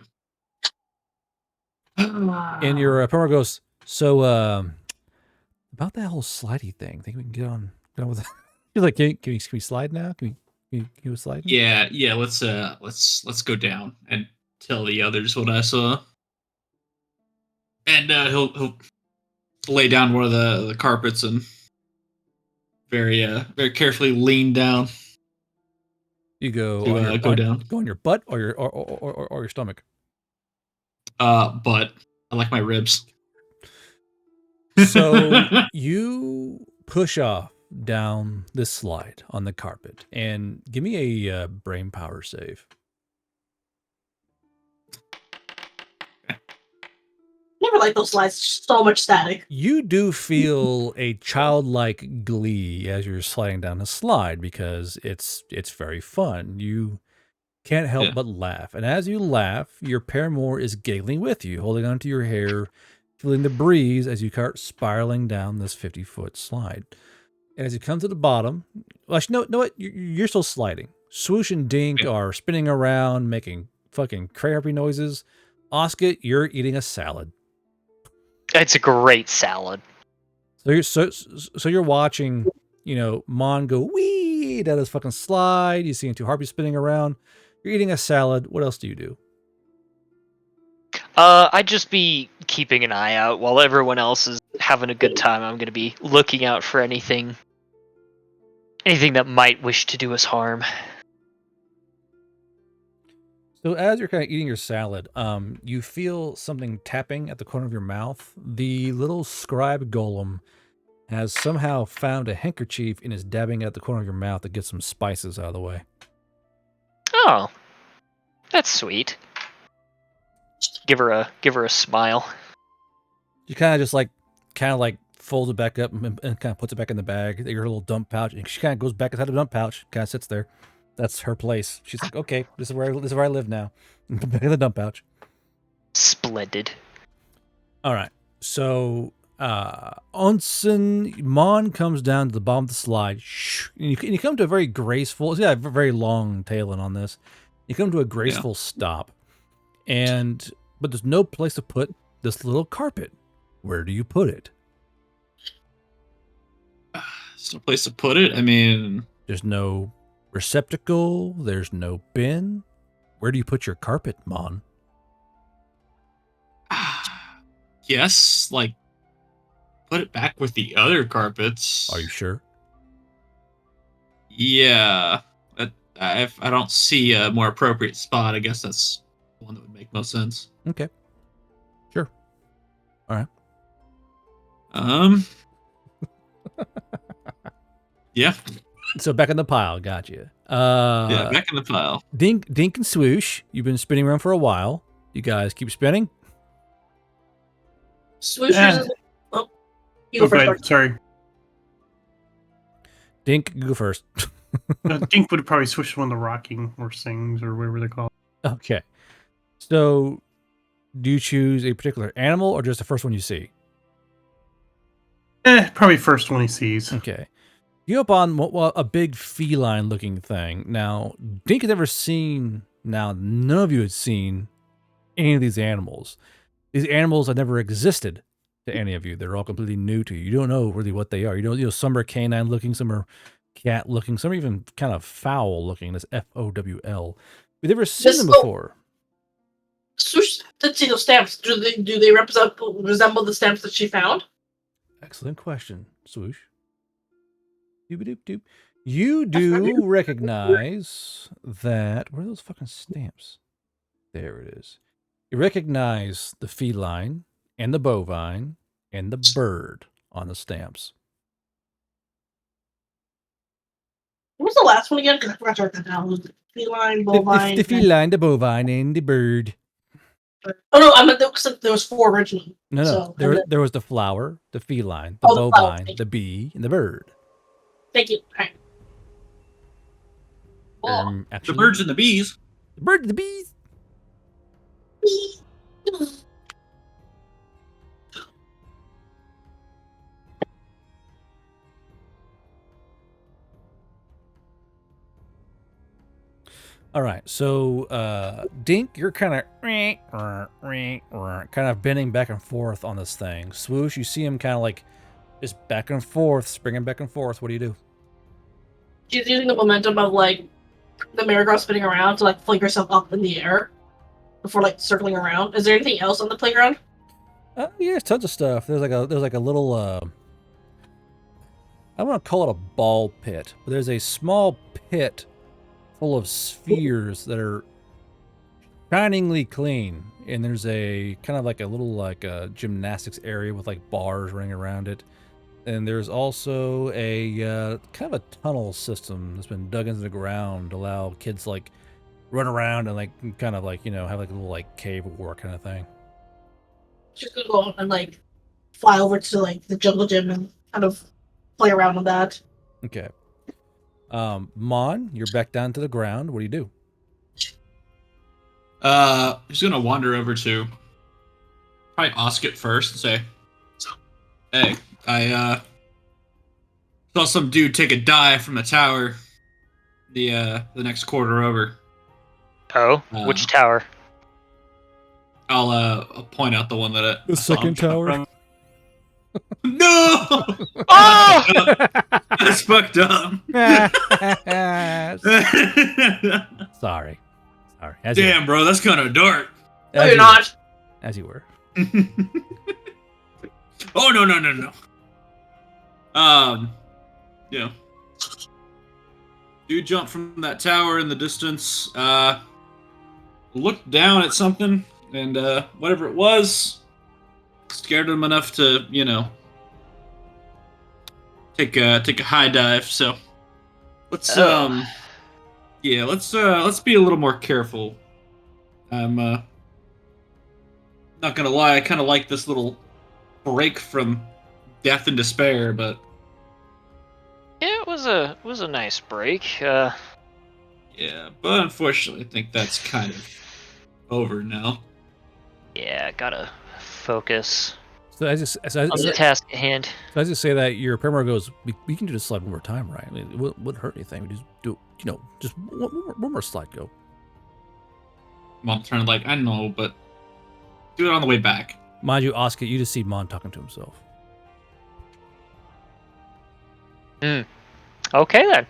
And your opponent goes, so about that whole slidey thing. Think we can get on with that? You're like, can we slide now? Can we slide? Yeah. Let's go down and tell the others what I saw. And he'll lay down one of the carpets and very carefully lean down. You go to, go down. Go on your butt or your stomach. But I like my ribs. So you push off down this slide on the carpet and give me a brain power save. Never like those slides. So much static. You do feel a childlike glee as you're sliding down the slide because it's very fun. You can't help Yeah. but laugh. And as you laugh, your paramour is giggling with you, holding onto your hair, feeling the breeze as you start spiraling down this 50-foot slide. And as you come to the bottom, well, actually, no, know what? You're still sliding. Swoosh and Dink Yeah. are spinning around, making fucking crappy noises. Oscar, you're eating a salad. It's a great salad. So you're watching, Mon go wee down his fucking slide. You see two harpies spinning around. You're eating a salad. What else do you do? I'd just be keeping an eye out while everyone else is having a good time. I'm gonna be looking out for anything that might wish to do us harm. So as you're kind of eating your salad, you feel something tapping at the corner of your mouth. The little scribe golem has somehow found a handkerchief and is dabbing at the corner of your mouth to get some spices out of the way. Oh, that's sweet. Give her a smile. You kind of just folds it back up and kind of puts it back in the bag, your little dump pouch. And she kind of goes back inside the dump pouch, kind of sits there. That's her place. She's like, okay, this is where I live now. Back in the dump pouch. Splendid. All right. So Onsen Mon comes down to the bottom of the slide, and you come to a very graceful. It's got a very long tailing on this. You come to a graceful stop, but there's no place to put this little carpet. Where do you put it? There's no place to put it. I mean, There's no receptacle. There's no bin. Where do you put your carpet, Mon? yes, like put it back with the other carpets. Are you sure? Yeah, if I don't see a more appropriate spot, I guess that's the one that would make most sense. Okay. Sure. All right. Yeah. So back in the pile, got you. Yeah, back in the pile. Dink and Swoosh, you've been spinning around for a while. You guys keep spinning? Swoosh is. Oh, you go Go ahead, first. sorry. Dink, go first. Dink would probably switch to one of the rocking horse things or whatever they call it. Okay. So, do you choose a particular animal or just the first one you see? Probably first one he sees. Okay. You go up on a big feline-looking thing. Now, Dink had never seen. Now, none of you had seen any of these animals. These animals have never existed to any of you. They're all completely new to you. You don't know really what they are. You know, some are canine-looking, some are cat-looking, some are even kind of fowl-looking. That's FOWL. We've never seen them before. Swoosh did see those stamps. Do they resemble the stamps that she found? Excellent question, Swoosh. Doop-a-doop-doop. You do recognize that. Where are those fucking stamps? There it is. You recognize the feline and the bovine and the bird on the stamps. What was the last one again? Because I forgot to write that down. It was the feline, bovine. The feline, the bovine, and the bird. Oh no, I meant there was 4 originally. No. So, There was the flower, the feline, the the flower, bovine, the bee, and the bird. Thank you. All right. Oh. The birds and the bees. The bird and the bees. All right, so Dink, you're kind of bending back and forth on this thing. Swoosh, you see him kind of like just back and forth, springing back and forth. What do you do? She's using the momentum of like the merry-go-round spinning around to like fling herself up in the air before like circling around. Is there anything else on the playground? Yeah, there's tons of stuff. There's like a little I don't want to call it a ball pit, but there's a small pit full of spheres that are shiningly clean, and there's a kind of like a little like a gymnastics area with like bars running around it, and there's also a kind of a tunnel system that's been dug into the ground to allow kids like run around and like kind of like have like a little like cave war kind of thing. She's gonna go and like fly over to like the jungle gym and kind of play around with that. Okay. Mon, you're back down to the ground. What do you do? He's gonna wander over to probably Oscar first and say, "Hey, I saw some dude take a dive from the tower the next quarter over." Oh, which tower? I'll point out the one that I The saw him second jump tower? from. No, Oh! that's fucked up. Sorry. As Damn, bro, that's kind of dark. No, you're not. As you were. Oh no. Yeah. Dude jumped from that tower in the distance. Looked down at something, and whatever it was, scared him enough to, take a high dive. So let's let's be a little more careful. I'm not gonna lie, I kind of like this little break from death and despair, but Yeah, it was a nice break. yeah, but unfortunately, I think that's kind of over now. Yeah, gotta focus So as on the task at hand. I just say that your Paramore goes, we can do this slide one more time, right? I mean, it wouldn't hurt anything. We just do, just one more slide go. Mom turned like, I know, but do it on the way back. Mind you, Oscar, you just see Mon talking to himself. Okay then.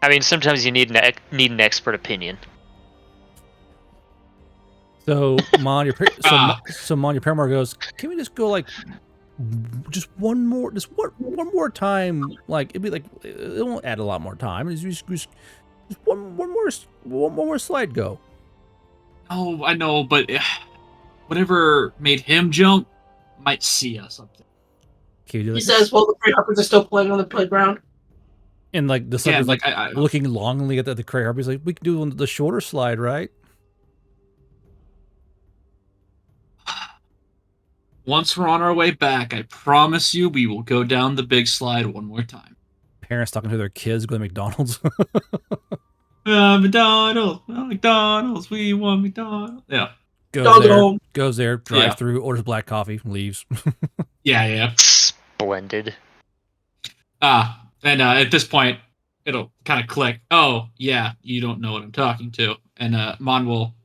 I mean, sometimes you need an expert opinion. So Mon, so Mon, your Paramore goes, can we just go like just one more time? Like it'd be like it won't add a lot more time. Just one more slide go. Oh, I know, but whatever made him jump might see us up there. He says, "Well, the Grey Harpers are still playing on the playground." And like the Yeah, is like I looking longingly at the Grey Harpies, like we can do the shorter slide, right? Once we're on our way back, I promise you we will go down the big slide one more time. Parents talking to their kids going to McDonald's. McDonald's, we want McDonald's. Yeah. Goes there, drive through, orders black coffee, leaves. Yeah. Splendid. And at this point, it'll kind of click. Oh, yeah, you don't know what I'm talking to. And Mon will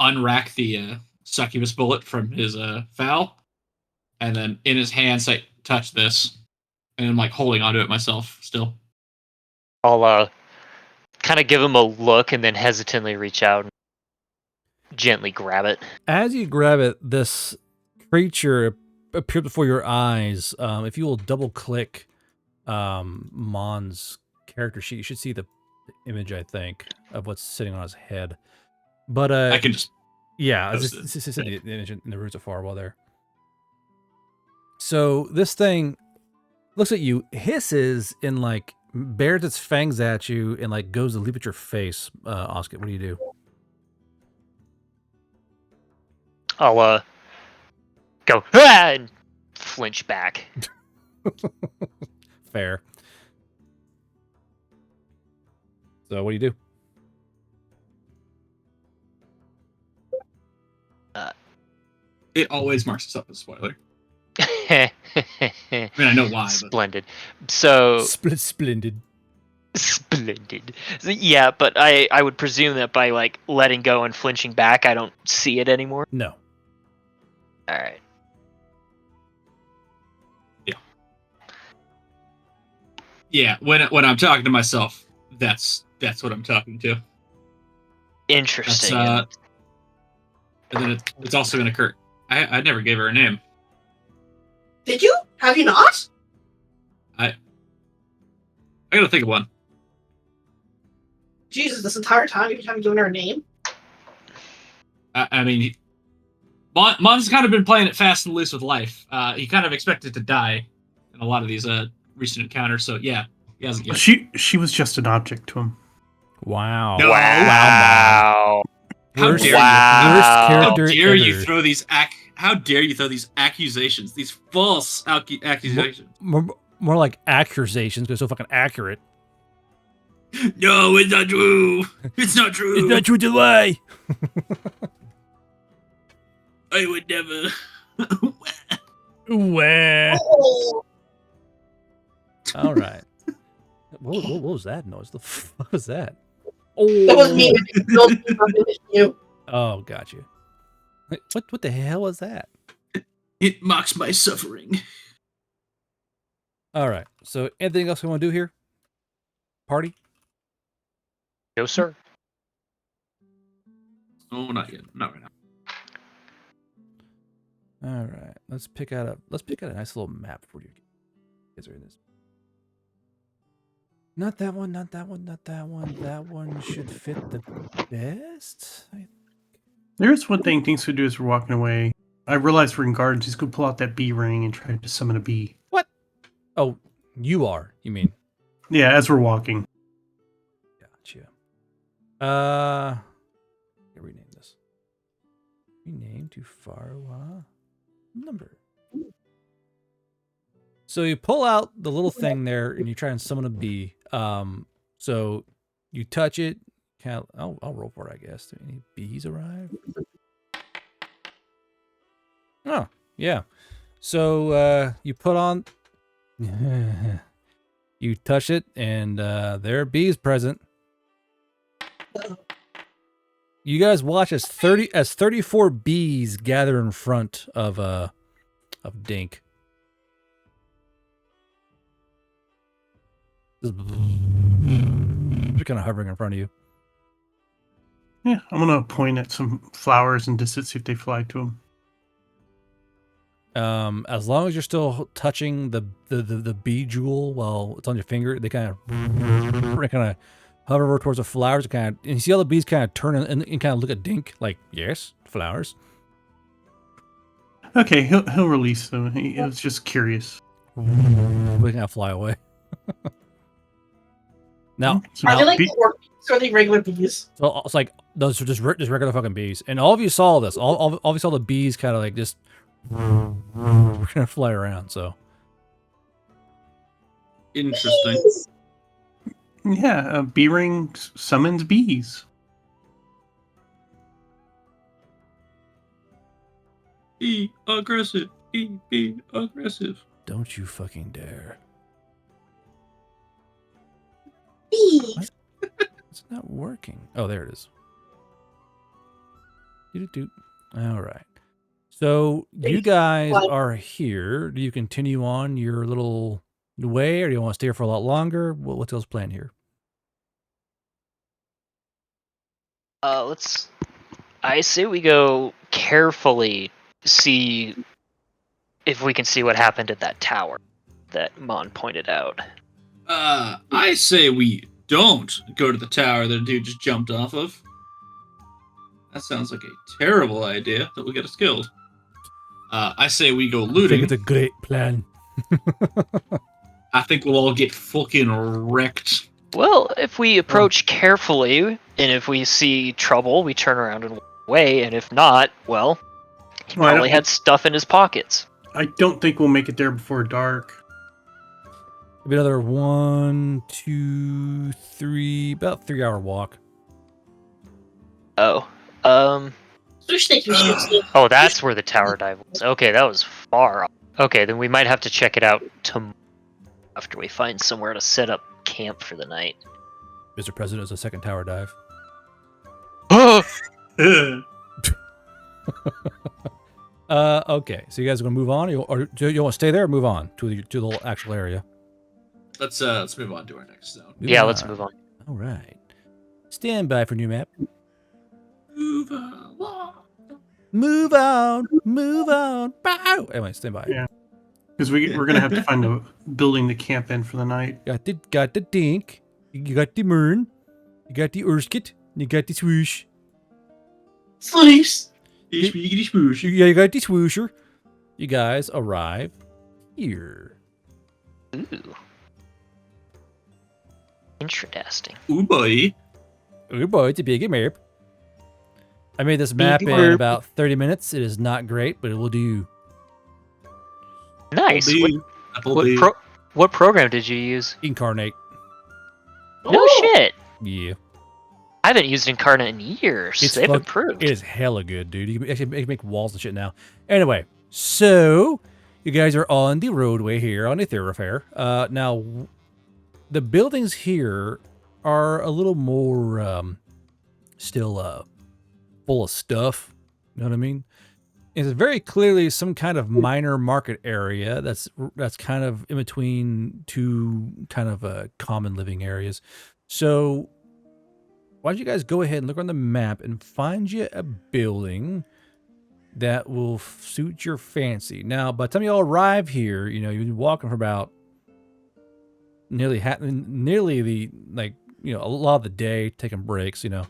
unrack the succubus bullet from his foul, and then in his hand say, touch this. And I'm like holding onto it myself still. I'll kind of give him a look and then hesitantly reach out and gently grab it. As you grab it, this creature appeared before your eyes. If you will double click Mon's character sheet, you should see the image, I think, of what's sitting on his head. But I can just this is the image in the roots of Farwa there. So this thing looks at you, hisses, and like bares its fangs at you, and like goes to leap at your face. Oscar, what do you do? I'll go and flinch back. Fair. So what do you do? It always marks us up as a spoiler. I mean, I know why. But... Splendid. So splendid. Splendid. So, yeah, but I would presume that by like letting go and flinching back, I don't see it anymore. No. All right. Yeah. When I'm talking to myself, that's what I'm talking to. Interesting. And then it's also going to Kurt. I never gave her a name. Did you? Have you not? I gotta think of one. Jesus, this entire time you haven't given her a name? I mean, Mon's kind of been playing it fast and loose with life. He kind of expected to die in a lot of these recent encounters, so yeah, he hasn't yet. She was just an object to him. Wow. No. Wow. How dare you throw these accusations, these false accusations? More like accusations, because it's so fucking accurate. No, it's not true. It's not true. It's not true to lie. I would never. Wah. Oh, All right. What was that noise? The fuck was that? Oh, that was me. That was you. Oh, got you. Wait, what the hell was that? It mocks my suffering. All right. So, anything else we want to do here? Party? No, sir. Oh, not yet. Not right now. All right. Let's pick out a nice little map for you. Guys are in this. Not that one. Not that one. Not that one. That one should fit the best. There's one thing Dinks would do as we're walking away. I realized we're in gardens. He's going to pull out that bee ring and try to summon a bee. What? Oh, you are. You mean? Yeah, as we're walking. Gotcha. Rename this. Rename to Farwa number. So you pull out the little thing there and you try and summon a bee. So you touch it. I'll roll for it, I guess. Do any bees arrive? Oh, yeah. So you put on you touch it and there are bees present. You guys watch as 34 bees gather in front of Dink. Just kind of hovering in front of you. Yeah, I'm going to point at some flowers and just see if they fly to him. As long as you're still touching the bee jewel while it's on your finger, they kind of hover over towards the flowers. And you see all the bees kind of turn and kind of look at Dink like, yes, flowers. Okay, he'll release them. He was just curious. We kind of fly away. Now, Are they like the orc bees or the regular bees? So it's like those are just regular fucking bees, and all of you saw this. All of you saw the bees kind of like just kind of fly around. So Interesting. Yeah, a bee ring summons bees. Be aggressive. Be aggressive. don't you fucking dare! Bees. It's not working. Oh, there it is. Doot. All right. So you guys are here. Do you continue on your little way, or do you want to stay here for a lot longer? What's y'all's plan here? I say we go carefully see if we can see what happened at that tower that Mon pointed out. I say we don't go to the tower that a dude just jumped off of. That sounds like a terrible idea that will get us killed. I say we go I think looting. it's a great plan. I think we'll all get fucking wrecked. Well, if we approach carefully, and if we see trouble, we turn around and walk away, and if not, well, he Well, I probably don't- had stuff in his pockets. I don't think we'll make it there before dark. Maybe another 1, 2, 3, about 3-hour walk. Oh, Switch take your shit. oh, that's where the tower dive was. Okay, that was far off. Okay, then we might have to check it out tomorrow after we find somewhere to set up camp for the night. Mr. President is a second tower dive. Okay. So you guys are gonna move on, or do you want to stay there or move on to the actual area? Let's move on to our next zone. Yeah, let's move on. All right. Stand by for new map. Move along. Move on. Move on. Bow. Anyway, stand by. Yeah. Because we're going to have to find a building to camp in for the night. Got the dink. You got the mern. You got the urskit. You got the swoosh. Swoosh. You got the swoosher. You guys arrive here. Ooh. Interesting. Ooh boy. Oh boy, it's a big map. I made this map in about 30 minutes. It is not great, but it will do. Nice. Apple What, D. what program did you use? Incarnate. No Ooh. shit. Yeah. I haven't used Incarnate in years. They've improved. It is hella good, dude. You can actually make walls and shit now. Anyway, so you guys are on the roadway here on the thoroughfare. Now the buildings here are a little more still full of stuff. You know what I mean? It's very clearly some kind of minor market area that's kind of in between two kind of common living areas. So why don't you guys go ahead and look on the map and find you a building that will suit your fancy. Now, by the time you all arrive here, you know, you've been walking for about nearly the, like, you know, a lot of the day, taking breaks, you know.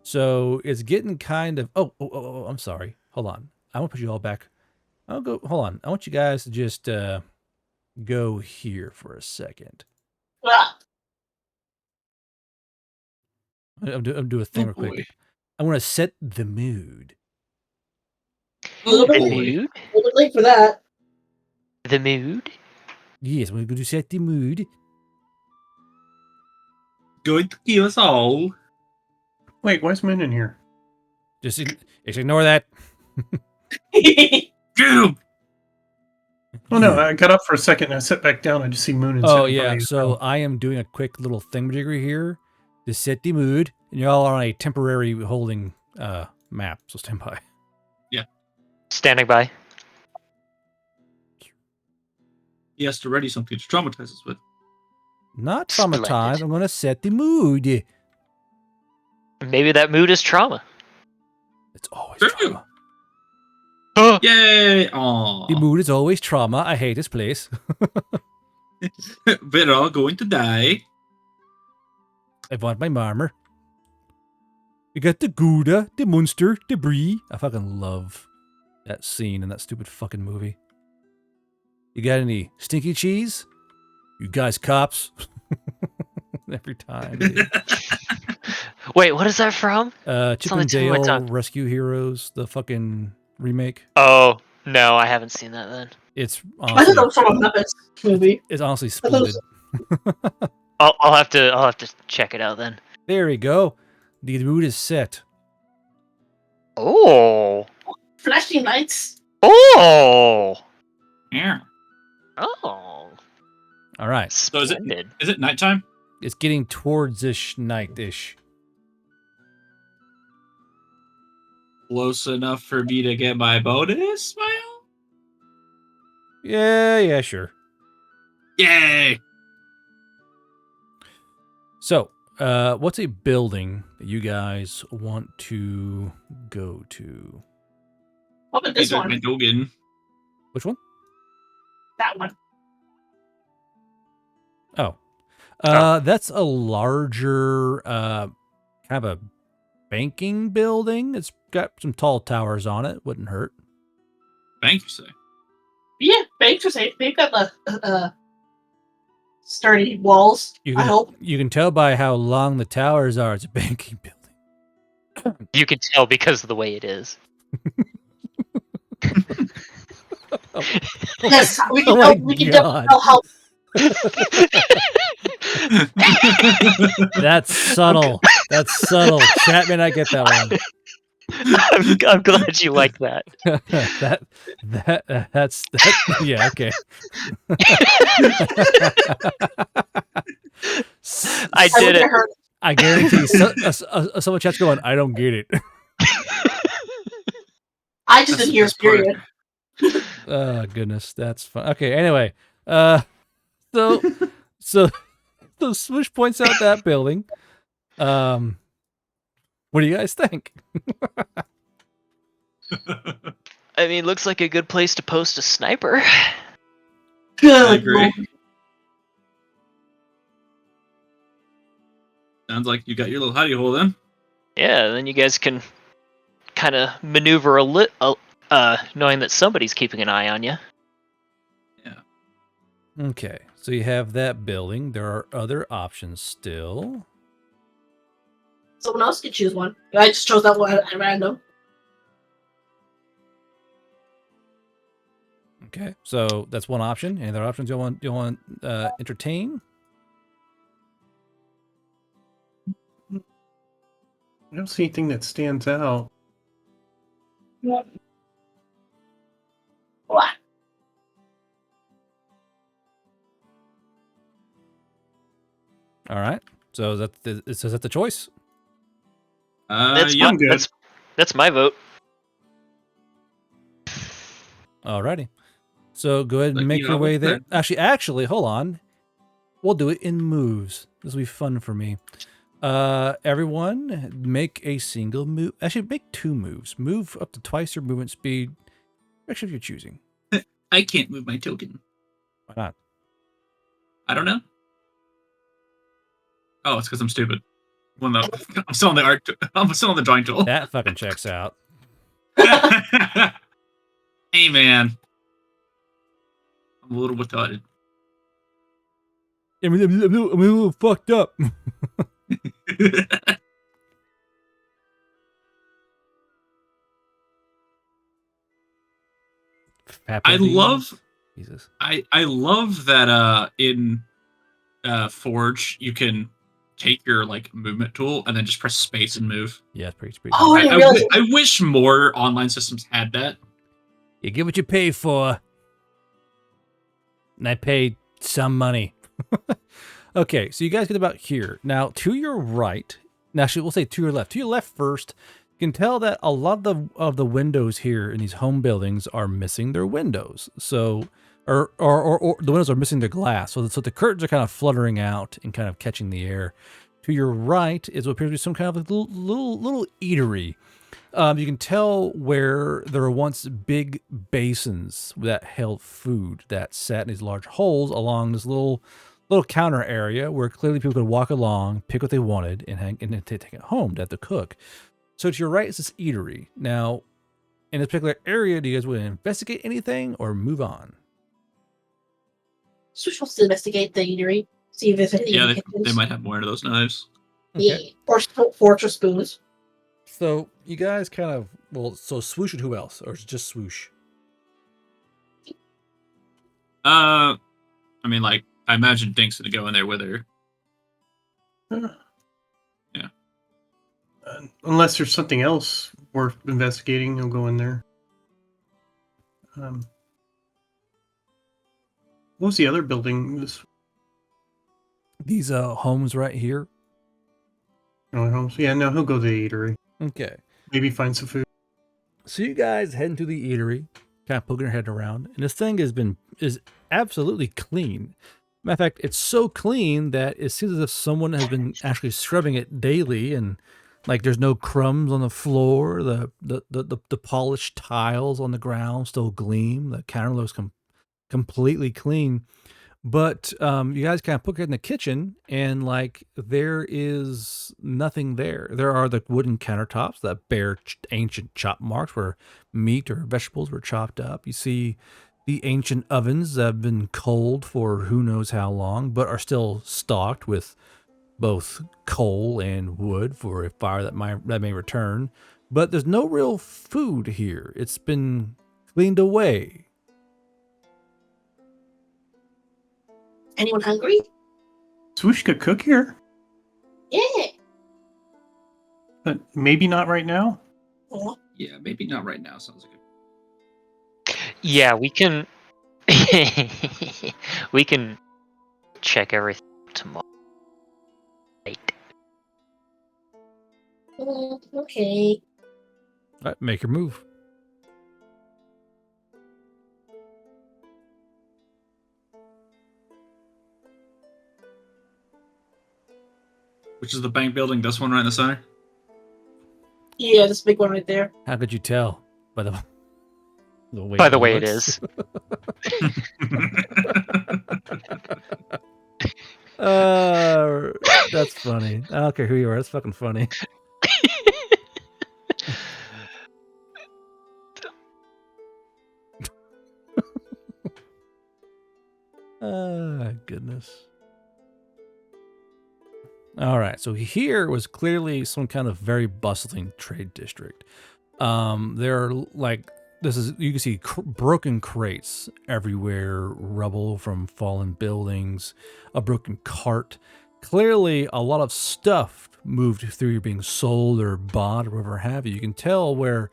So it's getting kind of, oh, I'm sorry. Hold on. I want to put you all back. Hold on. I want you guys to just go here for a second. Ah. I'm do a thing real quick. boy. I want to set the mood. A little bit The boy. mood? a little bit late for that. The mood? Yes, we're going to set the mood. Going to kill us all. Wait, why is Moon in here? Just ignore that. Get him! Oh no, I got up for a second and I sat back down. I just see Moon and Oh yeah, so I am doing a quick little thingamajigger here to set the mood, and you're all on a temporary holding map, so stand by. Standing by. He has to ready something to traumatize us with. Not Splendid. traumatized. I'm going to set the mood. Maybe that mood is trauma. It's always True. trauma. Yay! The Aww. mood is always trauma. I hate this place. We're all going to die. I want my marmor. We got the Gouda, the Munster, the Brie. I fucking love that scene in that stupid fucking movie. You got any stinky cheese? You guys cops? Every time. Dude. Wait, what is that from? Chip on the and tip of my Dale tongue. Rescue Heroes, the fucking remake. Oh, no, I haven't seen that then. It's I thought honestly, that was from a Muppets movie. it's honestly I thought it splendid. was- I'll have to check it out then. There we go. The mood is set. Oh. Flashing lights. Oh. Yeah. Oh. All right. So is Splendid. it nighttime? It's getting towards ish night-ish. Close enough for me to get my bonus smile? Yeah, sure. Yay! So, what's a building that you guys want to go to? What about this one? Dogan. Which one? That one. Oh. That's a larger, kind of a banking building. It's got some tall towers on it. Wouldn't hurt. Thank you, say. Yeah, banks are safe. They've got the sturdy walls. You I can, hope. you can tell by how long the towers are. It's a banking building. You can tell because of the way it is. Yes, we can Oh my we can God. tell how. That's subtle. That's subtle. Chapman, I get that one. I'm glad you like that. that's yeah, okay. I did it. I guarantee someone chat's going, I don't get it. I just didn't hear. Period. Oh goodness, that's fun. Okay, anyway, so Swoosh points out that building. What do you guys think? I mean, looks like a good place to post a sniper. Good. I agree. Lord. Sounds like you got your little hidey hole then. Yeah, then you guys can kind of maneuver knowing that somebody's keeping an eye on you. Okay, so you have that building. There are other options still. Someone else can choose one. I just chose that one at random. Okay, so that's one option. Any other options you want entertain? I don't see anything that stands out. What? All right. So is that the choice? Yeah. I'm good. That's my vote. Alrighty. So go ahead and Like, make you your know, way there. that- Actually, hold on. We'll do it in moves. This will be fun for me. Everyone, make a single move. Actually, make 2 moves. Move up to twice your movement speed. Actually, if you're choosing. I can't move my token. Why not? I don't know. Oh, it's because I'm stupid. Well, no, I'm still on the art. I'm still on the drawing tool. That fucking checks out. Hey, man. I'm a little retarded. I'm a little fucked up. I love Jesus. I love that in Forge you can take your like movement tool and then just press space and move. Yeah, it's pretty. Oh, I realized. I wish more online systems had that. You get what you pay for. And I paid some money. Okay, so you guys get about here. Now, to your right, actually, we'll say to your left. To your left first, you can tell that a lot of the windows here in these home buildings are missing their windows. So, or the windows are missing their glass. So the curtains are kind of fluttering out and kind of catching the air. To your right is what appears to be some kind of like little eatery. You can tell where there were once big basins that held food that sat in these large holes along this little counter area where clearly people could walk along, pick what they wanted, and then take it home to have to cook. So to your right is this eatery. Now, in this particular area, do you guys want to investigate anything or move on? So we'll still investigate the eatery. See if there's anything Yeah, in the they kitchens. might have more of those knives. Yeah. Or forks or spoons. So you guys kind of, so Swoosh and who else? Or is it just Swoosh? I mean, like, I imagine Dink's gonna go in there with her. Yeah. Unless there's something else worth investigating, he'll go in there. What was the other building? These homes right here. Homes. Yeah, no, he'll go to the eatery. Okay. Maybe find some food. So you guys head into the eatery, kind of poking your head around, and this thing is absolutely clean. Matter of fact, it's so clean that it seems as if someone has been actually scrubbing it daily, and like there's no crumbs on the floor. The polished tiles on the ground still gleam. The counter looks completely clean. But you guys kind of poke your head in the kitchen, and like there is nothing there. There are the wooden countertops that bear ancient chop marks where meat or vegetables were chopped up. You see the ancient ovens that have been cold for who knows how long, but are still stocked with both coal and wood for a fire that may return. But there's no real food here. It's been cleaned away. Anyone hungry? Swoosh could cook here, Yeah. but maybe not right now. Oh, Yeah, maybe not right now. Sounds like Yeah, we can. We can check everything tomorrow. okay. All right, make your move. Which is the bank building? This one right in the center? Yeah, this big one right there. How could you tell by the way By the way, it looks? is. That's funny. I don't care who you are. That's fucking funny. Goodness. All right, so here was clearly some kind of very bustling trade district. There are like you can see broken crates everywhere, rubble from fallen buildings, a broken cart clearly a lot of stuff moved through you being sold or bought or whatever have you. You can tell where,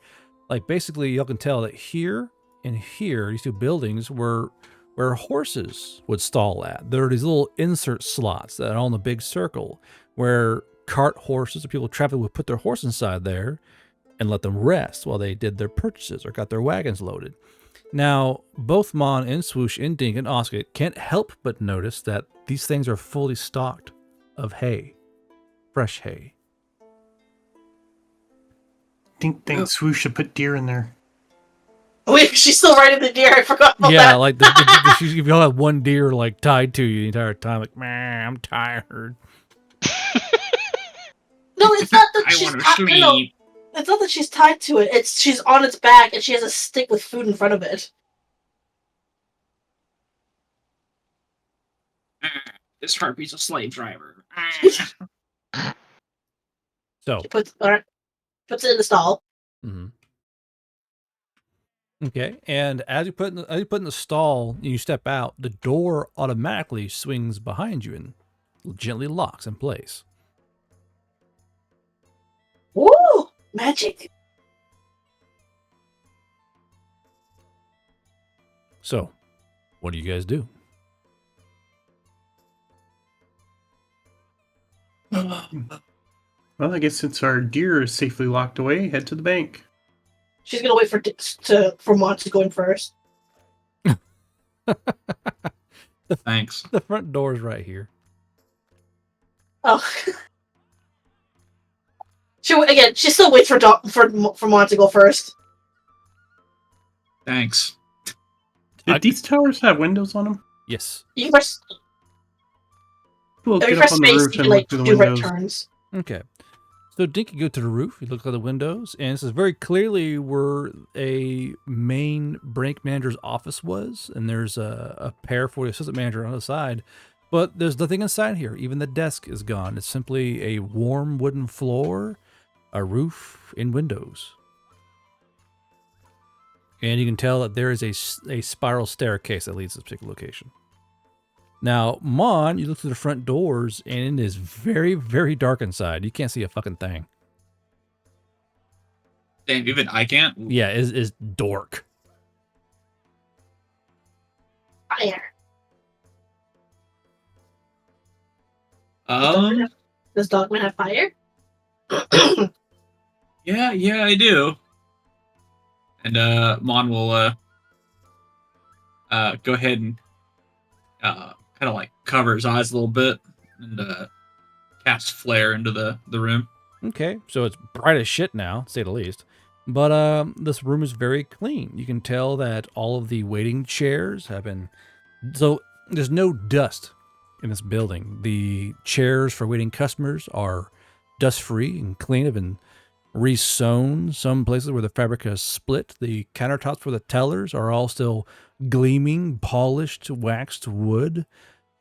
like, basically you can tell that here and here, these two buildings were where horses would stall at. There are these little insert slots that are on the big circle where cart horses or people traveling would put their horse inside there and let them rest while they did their purchases or got their wagons loaded. Now, both Mon and Swoosh and Dink and Oscar can't help but notice that these things are fully stocked of hay. Fresh hay. Dink think Swoosh should put deer in there. Oh, wait, she's still riding the deer. I forgot about Yeah, that. like if you all have one deer like tied to you the entire time, like, man, I'm tired. No, it's not that I she's want to tied. No, sleep. it's not that she's tied to it. It's she's on its back and she has a stick with food in front of it. This harpy's a slave driver. So, She puts it in the stall. mm-hmm. Okay, and as you put in the stall and you step out, the door automatically swings behind you and gently locks in place. Woo! Magic. So, what do you guys do? Well, I guess since our deer is safely locked away, head to the bank. She's gonna wait for Mont to go in first. Thanks. The front door is right here. Oh. She still waits for Mont to go first. Thanks. Did these towers have windows on them? Yes. You can press, We'll if you get press up on the space, roof you and can look like through the do right windows. turns. Okay. So Dink, you go to the roof, you look at the windows, and this is very clearly where a main bank manager's office was, and there's a pair for the assistant manager on the side, but there's nothing inside here. Even the desk is gone. It's simply a warm wooden floor, a roof, and windows. And you can tell that there is a spiral staircase that leads to this particular location. Now, Mon, you look through the front doors, and it is very, very dark inside. You can't see a fucking thing. Damn, even I can't. Yeah, is dork. Fire. Does Dogman have fire? Yeah, I do. And Mon will go ahead and kind of like cover his eyes a little bit and cast flare into the room. Okay, so it's bright as shit now, to say the least. But this room is very clean. You can tell that all of the waiting chairs have been... So there's no dust in this building. The chairs for waiting customers are dust-free and clean, have been re-sewn. Some places where the fabric has split. The countertops for the tellers are all still gleaming, polished, waxed wood.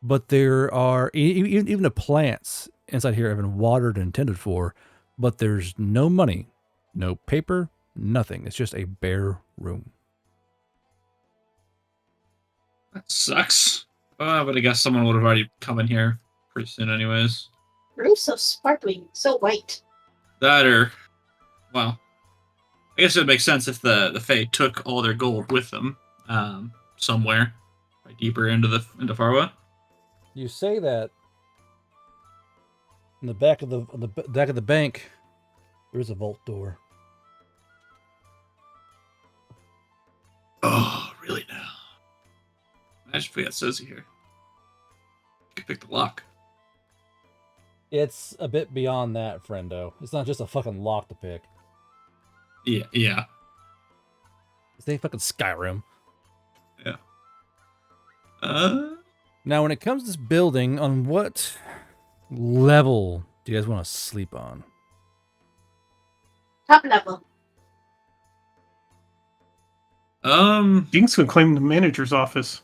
But there are... Even the plants inside here have been watered and tended for, but there's no money, no paper, nothing. It's just a bare room. That sucks. But I guess someone would have already come in here pretty soon anyways. Room's so sparkling, so white. That or, well, I guess it would make sense if the Fae took all their gold with them somewhere right deeper into Farwa. You say that in the back of the bank, there is a vault door. Oh, really now? Imagine if we got Suzy here. You could pick the lock. It's a bit beyond that, friendo. It's not just a fucking lock to pick. Yeah. It's a fucking Skyrim. Yeah. Now, when it comes to this building, on what level do you guys want to sleep on? Top level. Dink's gonna claim the manager's office.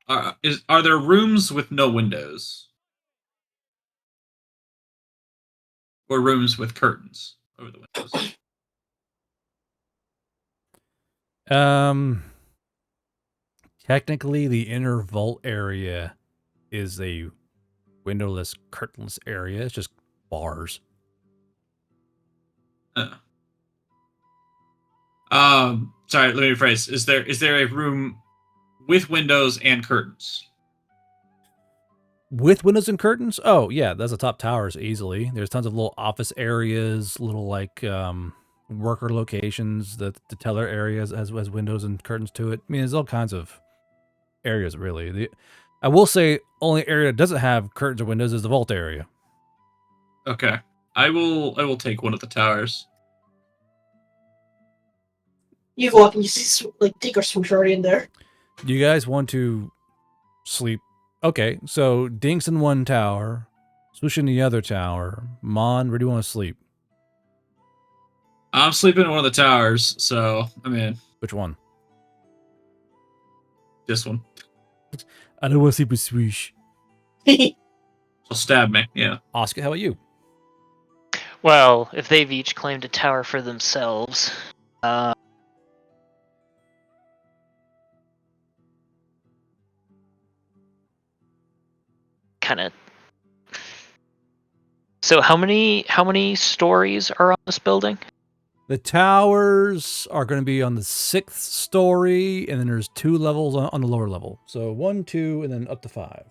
Are there rooms with no windows? Or rooms with curtains over the windows? Technically, the inner vault area is a windowless, curtainless area. It's just bars. Sorry, let me rephrase. Is there a room with windows and curtains? With windows and curtains? Oh, yeah, that's the top towers easily. There's tons of little office areas, little like worker locations, the teller areas has windows and curtains to it. I mean, there's all kinds of areas, really. I will say only area that doesn't have curtains or windows is the vault area. Okay. I will take one of the towers. You go up and you see like Dink or Swoosh already in there. Do you guys want to sleep? Okay, so Dink's in one tower, Swoosh in the other tower. Mon, where do you want to sleep? I'm sleeping in one of the towers, so I'm in. Which one? This one. I don't want to sleep with Swoosh. She'll stab me, yeah. Oscar, how about you? Well, if they've each claimed a tower for themselves, kind of. So how many stories are on this building? The towers are going to be on the 6th story, and then there's 2 levels on the lower level. So 1, 2, and then up to 5.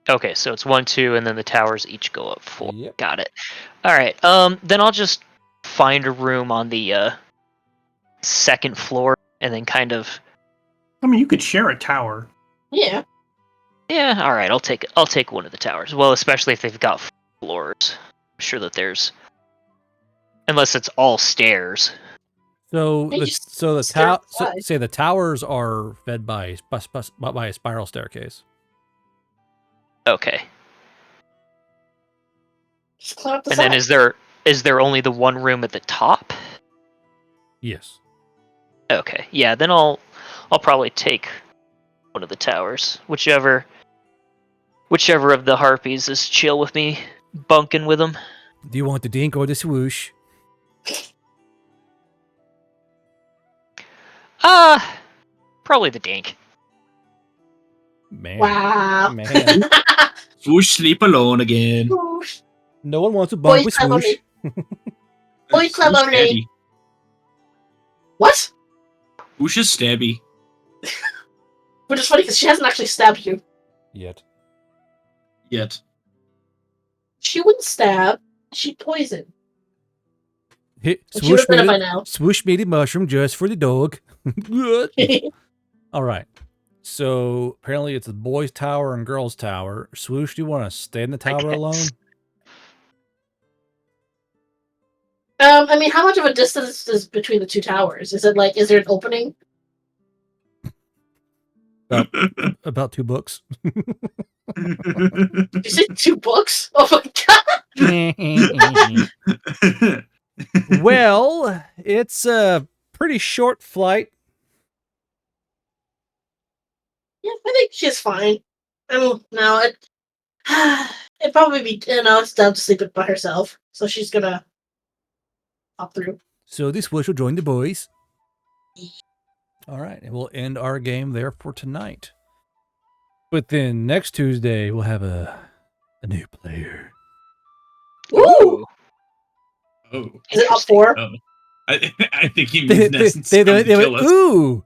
Okay, so it's 1, 2, and then the towers each go up 4. Yep. Got it. All right. Then I'll just find a room on the 2nd floor, and then kind of. I mean, you could share a tower. Yeah. Yeah. All right. I'll take one of the towers. Well, especially if they've got floors. I'm sure that there's. Unless it's all stairs. So They the just so the stare say the towers are fed by a spiral staircase. Okay. Just climb up the And side. then is there only the one room at the top? Yes. Okay. Yeah, then I'll probably take one of the towers. Whichever of the harpies is chill with me bunking with them. Do you want the Dink or the Swoosh? Probably the Dink. Man. Wow. Man. Swoosh sleep alone again. Swoosh. No one wants to bunk Boy, with clever Swoosh. Boy, clever Swoosh me. stabby. What? Swoosh is stabby. Which is funny because she hasn't actually stabbed you. Yet. She wouldn't stab. She'd poison. Hit, But she would Swoosh have been made it by it. now. Swoosh made a mushroom just for the dog. All right. So apparently it's the boys' tower and girls' tower. Swoosh, do you want to stay in the tower guess. alone? I mean, how much of a distance is between the 2 towers? Is there an opening? About 2 books. Did you say 2 books? Oh my god! Well, it's a pretty short flight. Yeah, I think she's fine. I mean, no, it'd probably be, it's dumb to sleep by herself. So she's gonna hop through. So this Swoosh will join the boys. All right, and we'll end our game there for tonight. But then next Tuesday we'll have a new player. Ooh! Oh. Is it up 4? Oh. I think he means Nessence coming to They kill went, us. ooh.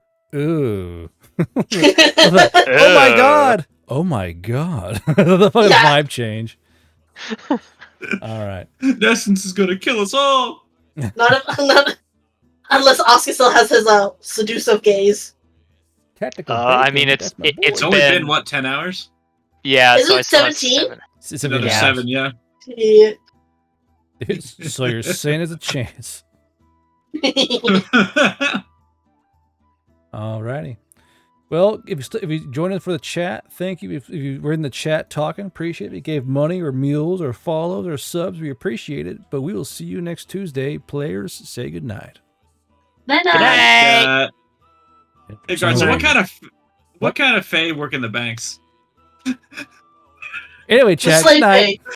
Like, oh my god. Oh my god. The fucking vibe change. All right. Nessence is gonna kill us all. Not unless Oscar still has his seductive gaze. Technical. I mean, bacon, it's that's my boy. It's only been what, 10 hours? Yeah, Isn't so I it still have 17? 7. It's Another yeah. 7, yeah. Yeah. So you're saying there's a chance. Alrighty. Well, if you joined us for the chat, thank you. If you were in the chat talking, appreciate it. If you gave money or mules or follows or subs, we appreciate it. But we will see you next Tuesday. Players, say goodnight. Night Good night. night. Hey, guys, so what kind of fae work in the banks? Anyway, The chat, slave good night. pig.